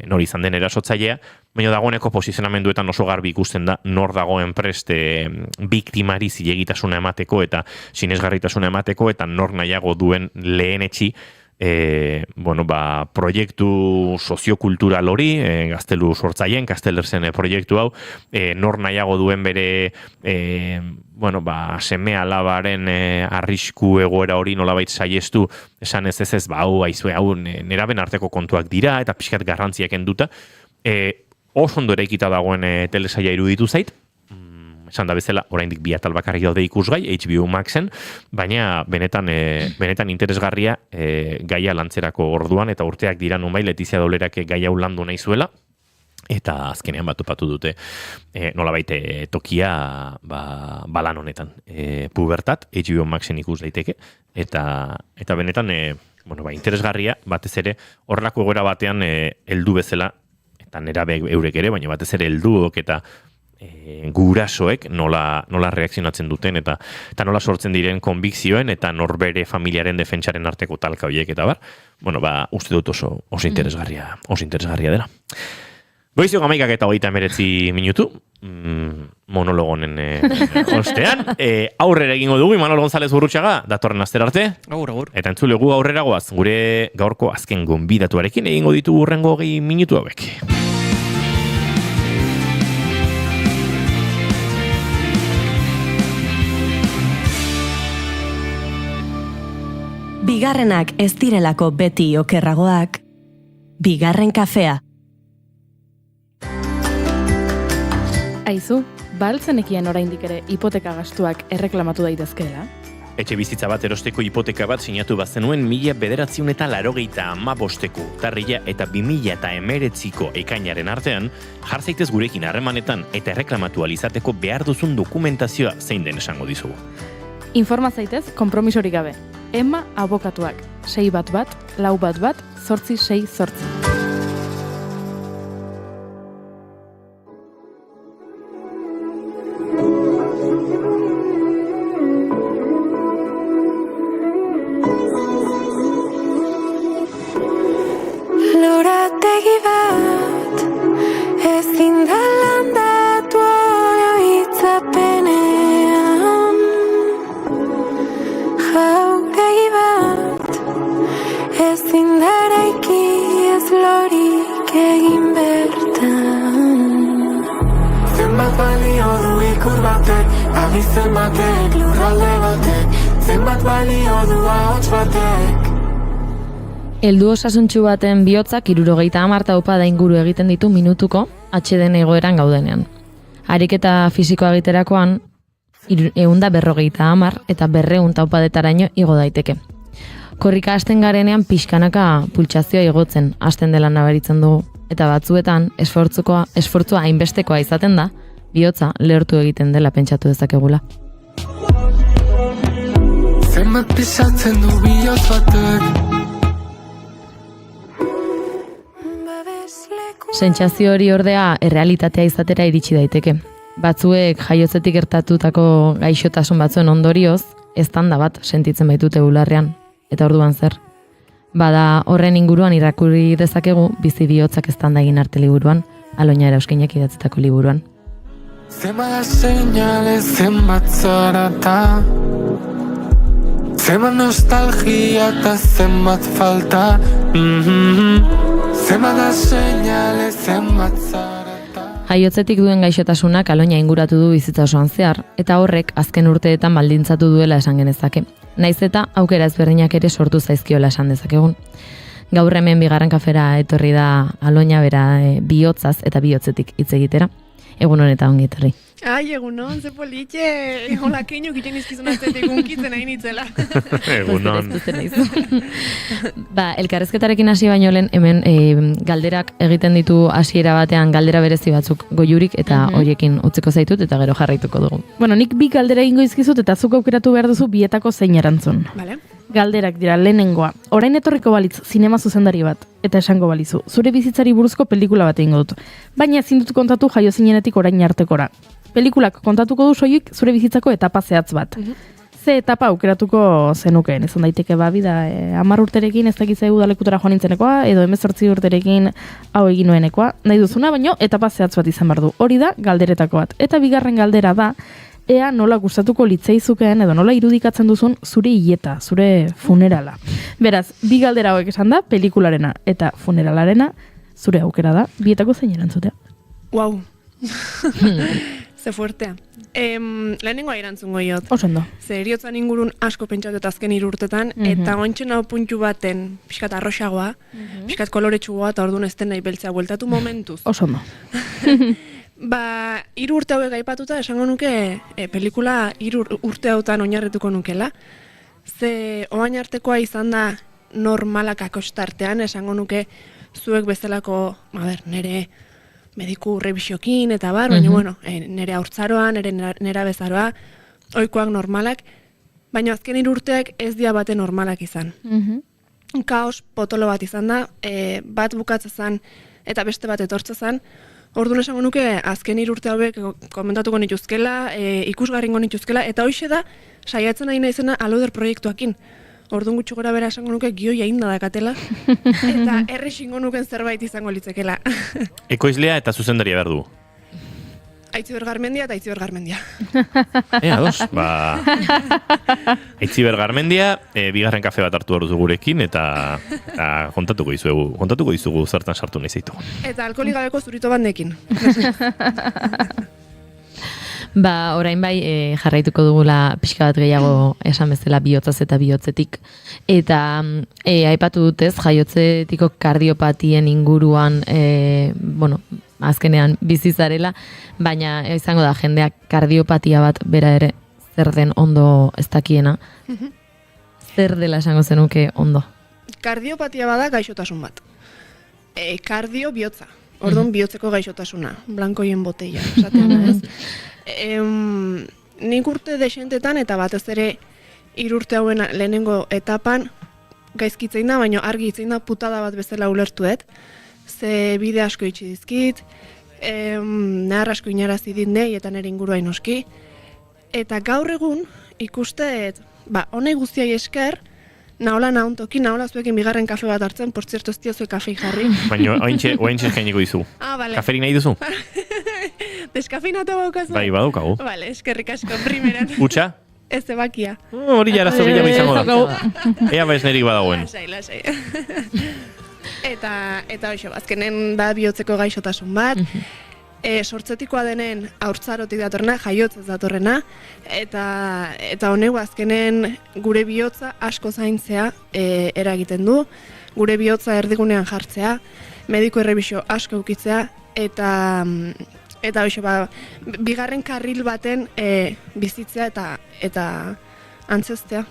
nori izan den erasotzailea, baina dagoeneko posizionamenduetan oso garbi ikusten da nor dagoen prest biktimari zilegitasuna emateko eta sinesgarritasuna emateko eta nor nahiago duen lehenetsi proiektu soziokultural hori, gaztelu sortzaileen, kastelerzen proiektu hau, nor nahiago duen bere seme alabaren arrisku egoera hori nolabait saiestu, esan ez, hau neraben arteko kontuak dira eta pixkat garrantziak enduta. Oso ondo eraikita dagoen telesaia iruditu zait, esan da bezala, oraindik 2 atal bakarrik daude ikusgai, HBO Maxen, baina benetan interesgarria gaia lantzerako orduan, eta urteak dira nunbai Letizia Dolerak gai hau landu nahi zuela, eta azkenean topatu dute nolabait tokia balan honetan. Pubertat, HBO Maxen ikus daiteke, eta benetan interesgarria, batez ere, horrelako egoera batean heldu bezala, eta nerabe eurek ere, baina batez ere helduok eta gurasoek nola reakzionatzen duten, eta nola sortzen diren konbikzioen, eta norbere familiaren defentsaren arteko talka horiek, eta uste dut oso interesgarria dela. Goizio 11:29 minutu, monologonen ostean. Aurrera egingo dugu, Imanol González Gurrutxaga, datorren aster arte. Agur. Eta entzule gu aurrera goaz, gure gaurko azken gonbidatuarekin egingo ditu hurrengo 20 minutu hauek. Bigarrenak ez direlako beti okerragoak, bigarren kafea. Aizu, baltzenekien oraindik ere hipoteka gastuak erreklamatu daitezkeela? Etxe bizitza bat erosteko hipoteka bat sinatu bazenuen 1995 urtarrila eta 2019ko ekainaren artean, jar zaitez gurekin harremanetan eta erreklamatu alizateko behar duzun dokumentazioa zein den esango dizugu. Informa zaitez, konpromisorik gabe. Emma abokatuak, 611 411 868. Lorategi bat ezin da landatu oroitzapenean, jauregi bat ezin da eraiki ez lorik egin bertan. Zenbat balio du ikur batek, abizen batek, lurralde batek, zenbat balio du ahots batek. Heldu osasuntsu baten bihotzak 70 taupada inguru egiten ditu minutuko atxeden egoeran gaudenean. Ariketa fisikoa egiterakoan 150 eta 200 taupadetaraino igo daiteke. Korrika hasten garenean pixkanaka pultsazioa igotzen hasten dela nabaritzen dugu, eta batzuetan esfortzua hainbestekoa izaten da, bihotza lehortu egiten dela pentsatu dezakegula. Zenbat pisatzen du bihotz batek. Sentsazio hori ordea errealitatea izatera iritsi daiteke. Batzuek jaiotzetik gertatutako gaixotasun batzuen ondorioz, eztanda bat sentitzen baitute bularrean, eta orduan zer. Bada horren inguruan irakurri dezakegu bizi bihotzak eztanda egin arte liburuan, Aloña Erauskinek idatzitako liburuan. Zenbat seinale, zenbat zarata, zenbat nostalgia eta zenbat falta. Zenbat seinale, zenbat zarata. Jaiotzetik duen gaixotasunak Aloña inguratu du bizitza osoan zehar, eta horrek azken urteetan baldintzatu duela esan genezake. Naiz eta aukera ezberdinak ere sortu zaizkiola esan dezakegun. Gaur hemen bigarren kafera etorri da Aloña bera bihotzaz eta bihotzetik hitz egitera. Egun honetan ongi etorri. Ai, egunon, ze politxe, hola keinu egiten izkizun atzetik unkitzen nahi nitzela. Egunon. Elkarrezketarekin hasi baino lehen, hemen galderak egiten ditu hasiera batean galdera berezi batzuk goiurik, eta horiekin utziko zaitut, eta gero jarraituko dugu. Bueno, nik bi galdera egingo izkizut, eta zuk aukeratu behar duzu bietako zein erantzun. Vale. Galderak dira, lehenengoa, orain etorriko balitz zinema zuzendari bat, eta esango balizu, zure bizitzari buruzko pelikula bat egingo dut. Baina ezin dut kontatu jaio zinenetik orain artekora. Pelikulak kontatuko du soilik zure bizitzako etapa zehatz bat. Ze etapa aukeratuko zenukeen, izan daiteke bida 10 urterekin ez dakiz udalekutara joan nintzenekoa, edo 18 urterekin hau egin nuenekoa, nahi duzuna, baino etapa zehatz bat izan behar du. Hori da galderetako bat. Eta bigarren galdera da, ea nola gustatuko litzaizukeen edo nola irudikatzen duzun zure hileta, zure funerala. Beraz, bi galdera hauek esan da, pelikularena eta funeralarena, zure aukera da, bietako zein erantzutea. Wow. Ze fuertea. Lehenengoa erantzungo iot. Osondo. Ze eriotzan ingurun asko pentsatu azken 3 urtetan, eta ointxen hau puntu baten pixkat arroxagoa, pixkat koloretsugoa, eta orduan ez den nahi beltzea bueltatu momentuz. Osondo. Ba, 3 urte hauek aipatuta esango nuke pelikula 3 urte hautan oinarrituko nukela. Ze oain artekoa izan da normalak akostartean, esango nuke zuek bezalako, nere mediku revisiokin eta bar, baina bueno, nere haurtzaroa, nera bezaroa, ohikoak normalak, baina azken 3 urteak ez dira bate normalak izan. Kaos potolo bat izan da, bat bukatza zen eta beste bat etortza zen. Orduan esango nuke azken 3 urte hauek komentatuko nituzkela, ikusgarringo nituzkela, eta hoxe da saiatzen nahi naizena Aluder proiektuakin. Orduan gutxi gora bera esango nuke gioia inda dakatela, eta erresingo nuken zerbait izango litzekela. Ekoizlea eta zuzendaria behar du. Aitziber Garmendia eta Aitziber Garmendia. Ados, Aitziber Garmendia, bigarren kafe bat hartu behar duzu gurekin, eta kontatuko dizugu zertan sartu nahi zaitu. Eta alkoholik gabeko zurito bandekin. Ba, orain bai jarraituko dugula pixka bat gehiago esan bezala bihotzaz eta bihotzetik. Eta aipatu dutez, jaiotzetiko kardiopatien inguruan, azkenean bizizarela, baina izango da jendeak kardiopatia bat bera ere zer den ondo ez dakiena. Zer dela esango zenuke ondo? Kardiopatia bada gaixotasun bat. Kardio bihotza. Orduan bihotzeko gaixotasuna. Blankoien botella. Esatean, ez? Nik urte desentetan eta batez ere 3 urte hauen lehenengo etapan gaizkitzein da, baina argi itzein da putada bat bezala ulertuet. Ze bide asko itxi dizkit, nahar asko inarazi dit nei eta nire ingurua inoski. Eta gaur egun ikusteet, honei guztiai esker, nahola nahuntoki, nahola zuekin bigarren kafe bat hartzen, por zerto ez diozue kafei jarri. Baina ointxe jainiko dizu. Vale. Kaferik nahi duzu? Deskafeinatu baukazu? Bai, badaukagu. Vale, eskerrik asko, primeran. Utsa? Ez ebakia. Hori jara zorila izango da. Ea bez nerik badagoen. Lasai. Eta hoxo, azkenen da bihotzeko gaixotasun bat, sortzetikoa denen haurtzarotik datorrena, jaiotzez datorrena, eta honegu azkenen gure bihotza asko zaintzea eragiten du, gure bihotza erdigunean jartzea, mediku errebisio asko eukitzea, eta hoxo, bigarren karril baten bizitzea eta antzestea.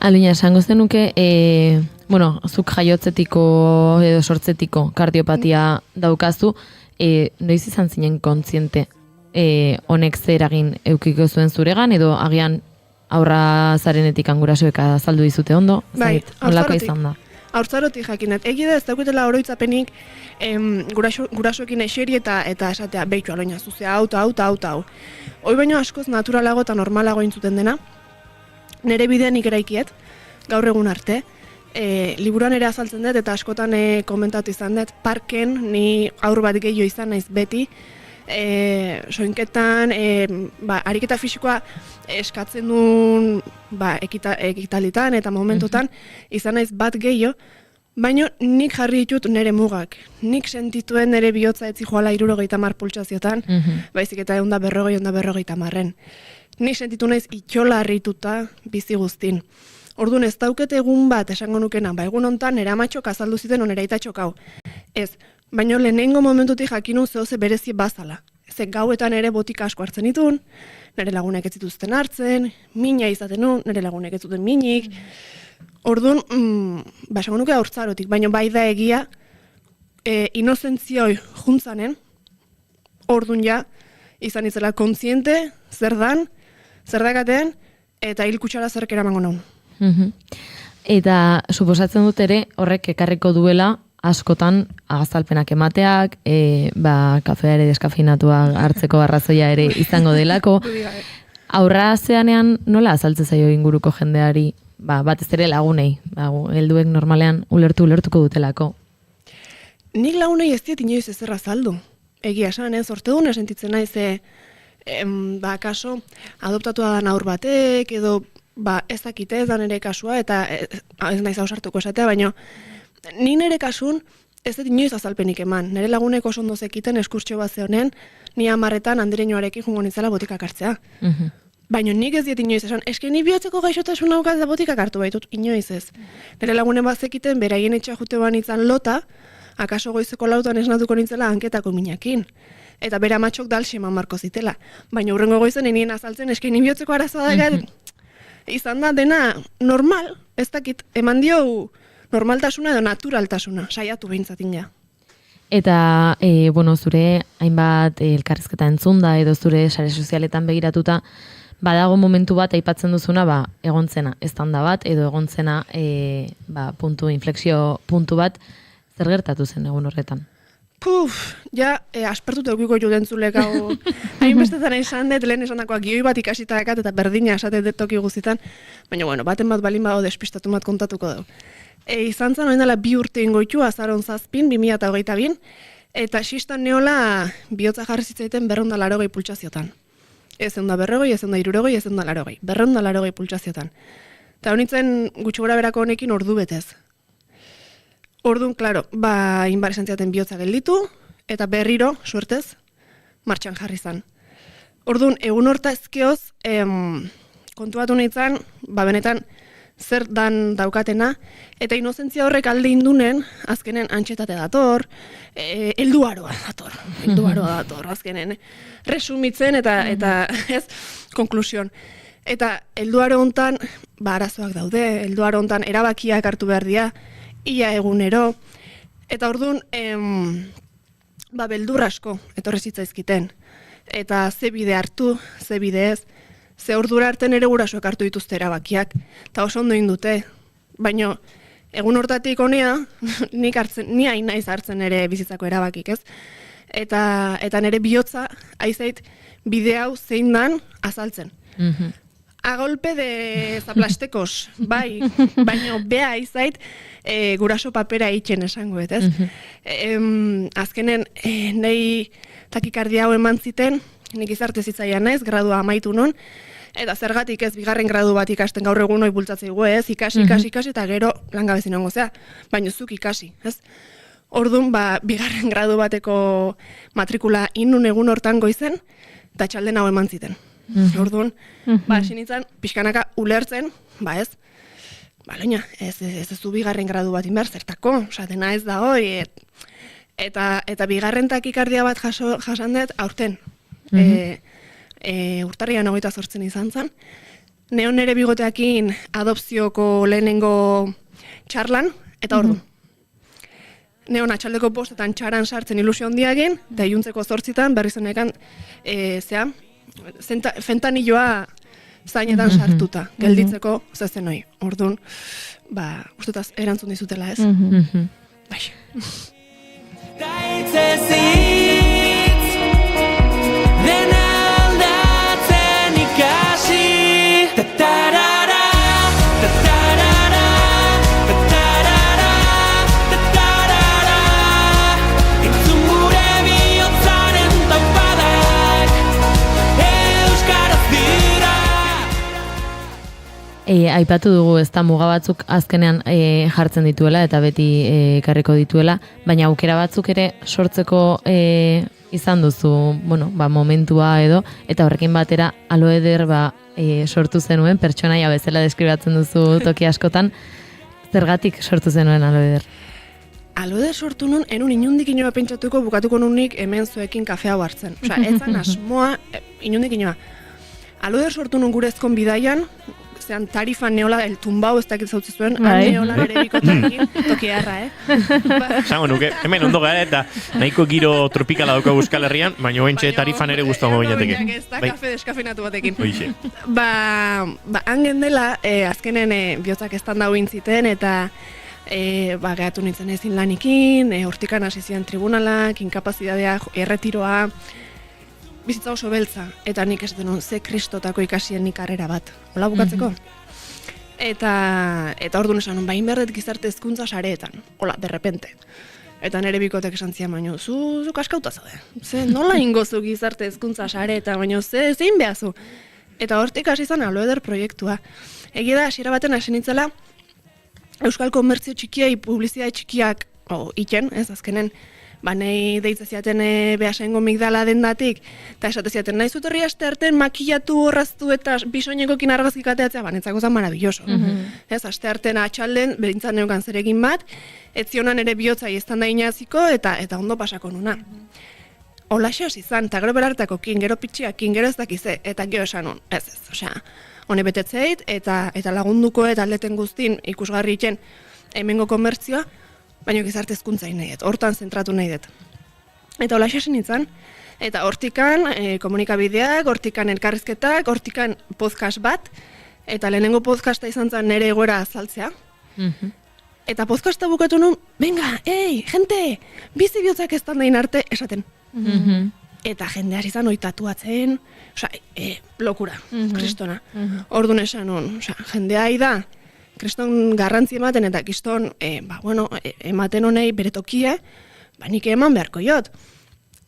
Aluina, esango zenuke, zuk jaiotzetiko edo sortzetiko kardiopatia daukazu, noiz izan zinen kontziente honek zer eragin eukiko zuen zuregan, edo agian aurra zarenetik angurasoek azaldu dizute ondo? Bai, haurtzarotik jakinet. Egi da ez dauketela oroitzapenik gurasoekin eseri eta esatea, behitu aloina, zuzea, hau. Hoi baino askoz naturalago eta normalago intzuten dena, nere bidean ikeraikiet, gaur egun arte, liburuan ere azaltzen dut eta askotan komentatu izan dut, parken ni aur bat gehiago izan naiz beti, soinketan, ariketa fisikoa eskatzen duen ekitalitan eta momentutan izan naiz bat gehiago, baina nik jarri ditut nire mugak. Nik sentituen nire bihotza etzi joala 70 pultsaziotan, baizik eta 140-150-en. Nik sentitu naiz itxola harrituta bizi guztin. Orduan ez dauket egun bat esango nukena, egun hontan nire amatxok azaldu ziten onera itatxok hau. Ez, baina lehenengo momentutik jakinu zehoze berezi bazala. Ze gauetan ere botika asko hartzen ditun, nire lagunek ez zituzten hartzen, mina izaten nun, nire lagunek ez zuten minik. Orduan, esango nuke haurtzarotik, baina bai da egia, inozentzioi juntzanen, orduan ja, izan itzela kontziente, zer dan, zer dakaten, eta hilkutsara zerk eramango naun. Eta suposatzen dut ere horrek ekarriko duela askotan azalpenak emateak, kafea ere deskafeinatua hartzeko arrazoia ere izango delako. Aurra zeanean nola azaltze zaio inguruko jendeari, batez ere lagunei, helduek normalean ulertuko dutelako. Nik lagunei ez diet inoiz ezer azaldu. Egia esan, ortegune sentitzen naiz, kaso, adoptatua da aur batek, edo ez dakite ez da nire kasua, eta ez naiz hausartuko esatea, baina ni nire kasun ez dut inoiz azalpenik eman. Nire lagunek oso ondo zekiten eskurtxo bat zehonen, ni 10etan Andereñoarekin jungo nintzela botikak hartzea. Baina nik ez diet inoiz esan, eske ni bihotzeko gaixotasun haukaz da botikak hartu baitut, inoiz ez. Nire lagunen bat zekiten, beraien etxea jute banitzan lota, akaso goizeko 4 esnatuko nintzela hanketako minakin. Eta bere amatxok dalxe eman marko zitela. Baina urrengo goizen enien azaltzen eskaini bihotzeko arazoa da izan da dena normal, ez dakit, eman dio normaltasuna edo naturaltasuna, saiatu behintzatin ja. Eta, zure hainbat elkarrizketa entzunda edo zure sare sozialetan begiratuta, badago momentu bat aipatzen duzuna, egontzena estanda bat edo egontzena inflexio puntu bat, zer gertatu zen egun horretan? Aspertut eukiko judentzulek hau, hainbestetan esan dut, lehen esan dakoak gioi bat ikasita dekat eta berdina esatet detoki guzitan, baina baten bat balin bago despistatu bat kontatuko dugu. Izan zen, oindela 2 urte ingoitu, azaron 7, 2022, eta xistan neola bihotza jarri zitzaiten 280 pultsaziotan. Ez eunda 40, ez eunda 60, ez eunda 80, 280 pultsaziotan. Eta honitzen gutxi gora berako honekin ordu betez. Orduan, klaro, inbar esan ziaten bihotza gelditu, eta berriro, suertez, martxan jarri zan. Orduan, egun horta ezkeoz, kontuatu nintzen, benetan, zer dan daukatena, eta inozentzia horrek alde indunen, azkenen antxetate dator, helduaroa dator, azkenen, resumitzen eta ez, konklusion. Eta helduaro hontan, arazoak daude, helduaro hontan erabakiak hartu behar dira, ia egunero, eta orduan, beldur asko, etorri zitzaizkiten, eta ze bide hartu, ze bide ez, ze ordura arten ere gurasoek hartu dituzte erabakiak, eta oso ondo indute, baina egun hortatik honea, ni hain naiz hartzen ere bizitzako erabakik, ez? Eta nire bihotza, aizait, bide hau zein dan azaltzen. A golpe de zaplastekos, baina bea aizait, guraso papera itxen esango, ez? Azkenen, nahi takikardia hau eman ziten, nik izarte zitzaian naiz, gradua amaitu non, eta zergatik ez bigarren gradu bat ikasten gaur egun hoi bultzatzeigu ez, ikasi, eta gero langabezin ongo zea, baina zuk ikasi, ez? Orduan, bigarren gradu bateko matrikula inun egun hortan goizen, eta txalden hau eman ziten. Orduan, sinitzen, pixkanaka ulertzen, ez? Loina, ez du bigarren gradu bat inber, zertako, dena ez da hoi, eta bigarren takikardia bat jasan dut aurten. Urtarrian 28 izan zen. Neon ere bigoteakin adopzioko lehenengo txarlan, eta ordu. Neon atxaldeko postetan txaran sartzen ilusio handiagin, eta iluntzeko 8 berri zenekan, fentanilloa zainetan sartuta, gelditzeko zezen hoi. Orduan, ustutaz erantzun dizutela ez. Bai. Aipatu dugu ez da muga batzuk azkenean jartzen dituela eta beti ekarriko dituela, baina aukera batzuk ere sortzeko izan duzu, momentua edo, eta horrekin batera Aloeder sortu zenuen, pertsonaia bezala deskribatzen duzu toki askotan, zergatik sortu zenuen Aloeder? Aloeder sortu nun, enun inundik inoa pentsatuko bukatuko nunik hemen zuekin kafea hartzen. Ezan asmoa, inundik inoa. Aloeder sortu nun gure ezkon bidaian, zean tarifan neola el tumbau ez dakit zautzi zuen, neola nere bikotekin, toki harra, Zango nuke, hemen ondo gara eta nahiko giro tropikala dauka Euskal Herrian, baina oentxe tarifan ere guztuango bainateke. Ez da kafe deskafeinatu batekin. Hoixe. Hangen dela, azkenen bihotzak estan dago intziten, eta gehatu nintzen ezin lanikin, hortikan hasi zian tribunalak, inkapazidadea, erretiroa, bizitza oso beltza, eta nik ez denun ze kristotako ikasien nik karrera bat. Hola bukatzeko? Eta orduan esan, bain berdet gizarte hezkuntza sareetan. Hola, derrepente. Eta nire bikotek esan zian, baino, zu kaskauta zaude. Ze nola ingozu gizarte hezkuntza sareetan, baino, zein behazu. Eta hortik hasi zen Aloeder proiektua. Egia da, hasiera baten hasi nintzela, Euskal Komertzio txikiai, publizitate txikiak, iten, ez azkenen, nahi deitzeziaten behasengo migdala dendatik, eta esateziaten, nahi zutorri aste artean makillatu horraztu eta bisoinekokin argazkik ateatzea, netzako zan maravilloso. Ez, aste artean atxalden, berintzat neukan zerekin bat, etzionan ere bihotzai eztan da inaziko, eta ondo pasako nuna. Ola xeos izan, eta gero berartakokin, gero pitxiakin, gero ez dakize, eta gero esan nun, ez, osea, hone betetzeit, eta lagunduko eta aldeten guztin ikusgarri iten hemengo komertzioa, baina gizarte hezkuntza nahi dut, hortan zentratu nahi dut. Eta hola xesin izan, eta hortikan komunikabideak, hortikan elkarrizketak, hortikan podcast bat, eta lehenengo podcasta izan zen nire egoera azaltzea. Eta podcasta bukatu nun, venga, jente, bizi bihotzak ez dain arte esaten. Eta jende hasi zan oitatuatzen, lokura, kristona. Orduan esan nun, jendea da, kriston garrantzi ematen eta kriston, ematen honei bere tokia, nik eman beharko jot.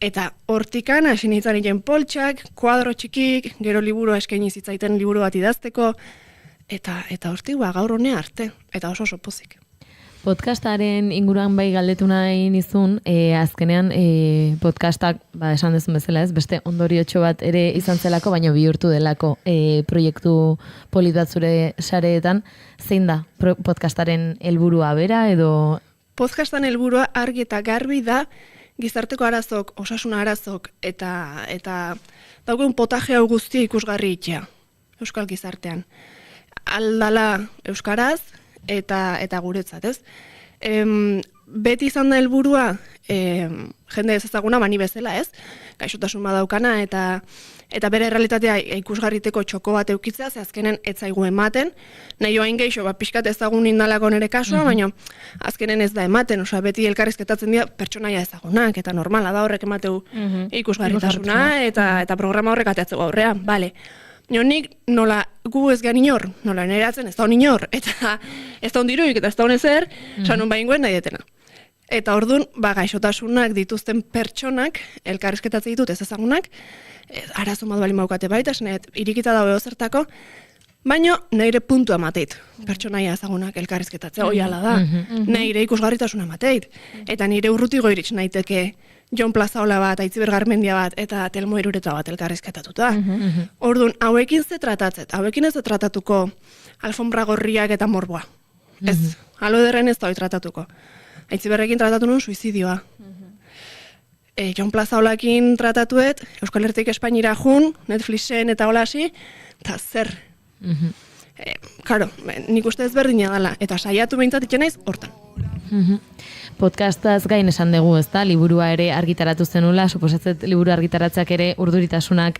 Eta hortikan hasi nintzen iten poltsak, kuadro txikik, gero liburu eskaini zitzaiten liburu bat idazteko, eta hortik gaur honea arte, eta oso pozik. Podcastaren inguruan bai galdetu nahi nizun, azkenean podcastak, esan dezun bezala ez, beste ondoriotxo bat ere izan zelako, baina bihurtu delako proiektu polit bat zure sareetan. Zein da podcastaren helburua bera edo? Podcastan helburua argi eta garbi da gizarteko arazok, osasun arazok eta dauken potaje hau guztia ikusgarri itea euskal gizartean. Aldala euskaraz, eta guretzat, ez? Beti izan da helburua jende ez ezaguna bani bezala, ez? Gaixotasun badaukana eta bere errealitatea ikusgarriteko txoko bat eukitzea, ze azkenen ez zaigu ematen, nahi joain geixo, pixkat ezagun indalako nire kasua, baina azkenen ez da ematen, beti elkarrizketatzen dira pertsonaia ezagunak, eta normala da horrek emateu ikusgarritasuna, eta programa horrek ateatzeko aurrean, bale. Nik nola gu ez gehan inor, nola neratzen ez da hon inor, eta ez da hon diruik, eta ez da hon ezer, sanun baingoen nahi detena. Eta orduan, gaixotasunak dituzten pertsonak, elkarrizketatzen ditut ez ezagunak, arazo modu bali maukate baita, irikita dago zertako, baina nire puntua mateit, pertsonaia ezagunak elkarrizketatzea, hoi ala da, nire ikusgarritasuna mateit, eta nire urrutigo iritz naiteke Jon Plazaola bat, Aitziber Garmendia bat, eta Telmo Irureta bat elkarrizketatuta. Orduan, hauekin ze tratatzet, hauekin ez tratatuko alfombra gorriak eta morboa. Ez, alo ederren ez da hoi tratatuko. Aitziberrekin tratatu nun suizidioa. Jon Plazaolakin tratatuet, Euskal Herritik Espainira jun, Netflixen eta holasi, eta zer. Karo, nik uste ezberdina dela, eta saiatu behintzat itxen naiz hortan. Podcastaz gain esan dugu, ez da, liburua ere argitaratu zenula, suposatzet liburu argitaratzak ere urduritasunak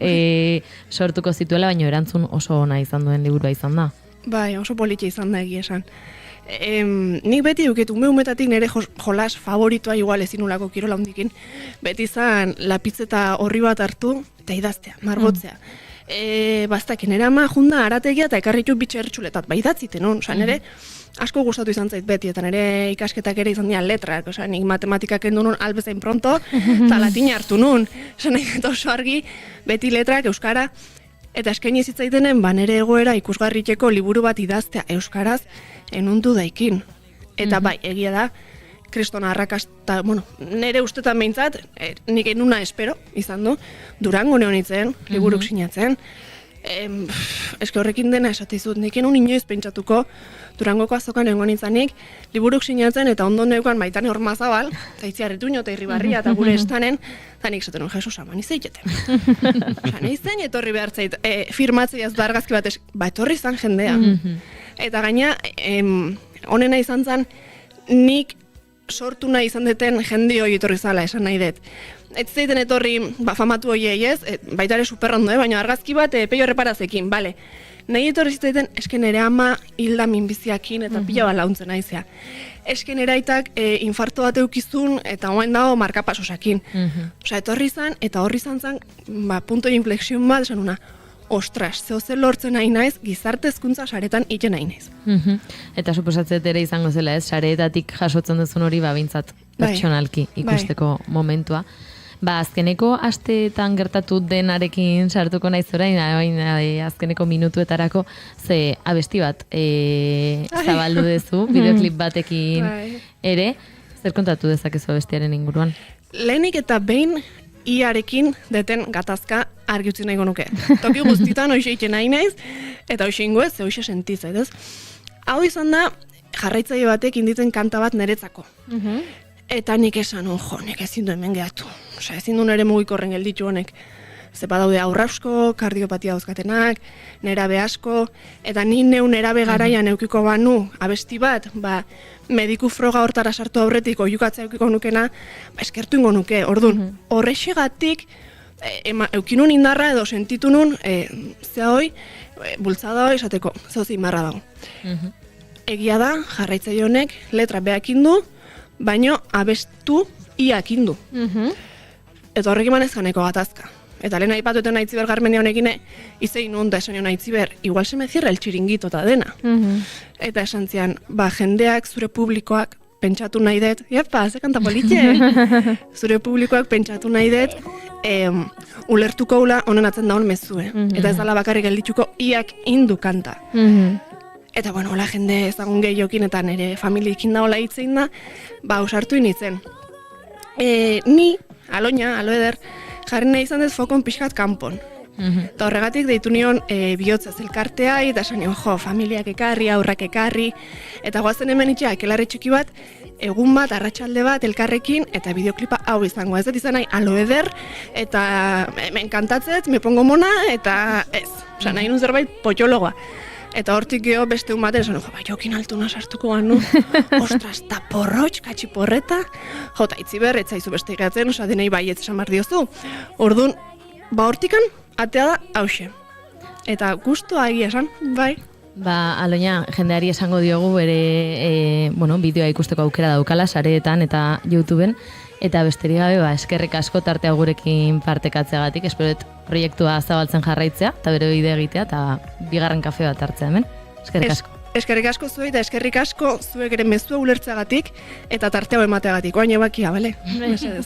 sortuko zituela, baina erantzun oso ona izan duen liburua izan da. Bai, oso politxe izan da egia esan. Nik beti duketu, umetatik nire jolas favoritoa igual ezinulako kirola hundikin, beti izan lapitzeta horri bat hartu, eta idaztea, margotzea. Baztakin, nire ama junda arategia eta ekarritu bitxe ertxuletat, idatziten, nire asko gustatu izan zait beti, eta nire ikasketak ere izan dira letrak, nik matematikak endu nun albezain pronto, eta latina hartu nun, eta oso argi, beti letrak, euskara, eta eskaini zitzaitenen, nire egoera ikusgarriteko liburu bat idaztea euskaraz, enundu daikin. Eta bai, egia da, kristona arrakasta, nire ustetan behintzat, nik enuna espero, izan du, Durango neonitzen, liburuk sinatzen, eske horrekin dena esatizut, nik enun inoiz pentsatuko Durangoko azokan egon nintzanik, liburuk sinatzen eta ondo neukan baitane Ormazabal, eta Itziarretuño eta Irribarria eta gure estanen, eta nik esaten, Jesus ama, nizeiteten. Nizein etorri behartzait, firmatzeiaz da argazki bat, etorri izan jendea. Eta gaina, onena izan zen, nik sortu nahi izan deten jende hori etorri zala, esan nahi dut. Ez zeiten etorri famatu horiei ez, baita ere superrondo, baina argazki bat peio reparazekin, bale. Nahi etorri zitzaiten, esken ere ama hilda minbiziakin eta pila bat launtzen naizea. Esken eraitak infarto bat eukizun eta hoen dago markapasosakin. Osa, etorri izan, eta horri izan zen, punto de inflexion bat, esan una, ostras, zehozen lortzen nahi naiz, gizarte hezkuntza saretan iten nahi naiz. Eta suposatzet ere izango zela ez, sareetatik jasotzen duzun hori bintzat pertsonalki ikusteko momentua. Azkeneko asteetan gertatu denarekin sartuko naiz orain, azkeneko minutuetarako ze abesti bat zabaldu duzu, bideoklip batekin ere. Zer kontatu dezakezu abestiaren inguruan? lehenik eta behin iarekin deten gatazka argi utzi nahi nuke. Toki guztitan hoxe egiten nahi naiz, eta hoxe ingo ez, hoxe sentitza, ez? Hau izan da, jarraitzaile batek inditzen kanta bat niretzako. Eta nik esan, nik ezin du hemen gehatu. Osea, ezin du nire mugikorren gelditu honek. Zepa daude aurra asko, kardiopatia dauzkatenak, nerabe asko, eta ni neu nerabe garaian eukiko banu abesti bat, mediku froga hortara sartu aurretik oiukatzea eukiko nukena, eskertu ingo nuke. Orduan, horrexegatik, eukinun indarra edo sentitu nun, zea hoi, bultzada hoi esateko, zauzi marra dago. Egia da, jarraitzaile honek letra beakin du, baino abestu iakin du. Eta horrek eman ezkaneko gatazka. Eta lehen aipatueten Aitziber Garmendia honekin izei nun da esan nion Aitziber, igual se me cierra el chiringuito eta dena. Eta esan zian, jendeak, zure publikoak pentsatu nahi dut, ze kanta politxe, zure publikoak pentsatu nahi dut, ulertuko ula honen atzen daun mezue. Eta ez dala bakarrik geldituko iak indu kanta. Eta bueno, hola jende ezagun gehiokin eta nire familiekin da hola hitzein da, ausartu initzen. Ni, Aloña, Aloeder, jarri nahi izan dut fokon pixkat kanpon. Eta horregatik deitu nion bihotzaz elkartea, eta esan nion, familiak ekarri, aurrak ekarri, eta guazen hemen itxea, akelarre txiki bat, egun bat, arratsalde bat, elkarrekin, eta bideoklipa hau izango. Ez dut izan nahi, Aloeder, eta me enkantatzet, me pongo mona, eta ez. Osa, nahi nun zerbait potxologoa. Eta hortik geho beste un baten, esan, jokin altuna sartuko ganu, ostras, ta porrotx, katxiporreta, jota Aitziber, etzaizu beste ikatzen, osa denei baietz esan behar diozu. Orduan, hortikan, atea da hause. Eta guztua egia esan, bai. Aloña, jendeari esango diogu bere bideoa ikusteko aukera daukala, sareetan eta YouTubeen, eta besterik gabe, eskerrik asko tartea gurekin partekatzeagatik, esperoet proiektua zabaltzen jarraitzea, eta bere bide egitea, eta bigarren kafe bat hartzea hemen. Eskerrik asko. Eskerrik asko zuei, eta eskerrik asko zuek ere mezua ulertzeagatik, eta tartea emateagatik. Oain ebakia, bale?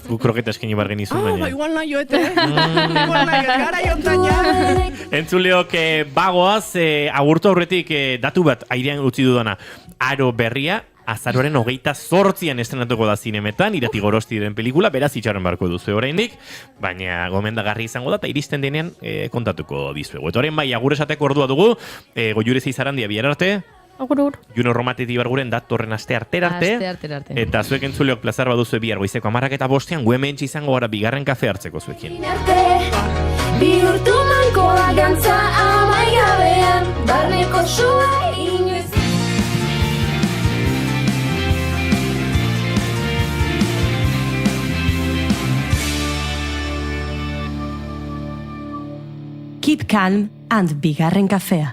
Gu kroketa eskeni bargen izun baina. Igual nahi joete, igual nahi gara jontaina. Entzuleok bagoaz, agurtu aurretik datu bat airean utzi dudana. Aro berria, azaroaren 28an estrenatuko da zinemetan, Irati Gorosti den pelikula, beraz itxaron barko duzu oraindik, baina gomendagarri izango da, eta iristen denean kontatuko dizuegu. Eta horren bai, agur esateko ordua dugu, Goiure Zeizarandia bihar arte, Agur. Juno Romati Ibarguren datorren aste arte. Eta zuek entzuleok plazar baduzu bihar goizeko 10:05 gu hementsi izango gara bigarren kafe hartzeko zuekin. Bihurtu mankoa gantza amaigabean, barneko sua inoiz. Keep calm and bigarren kafea.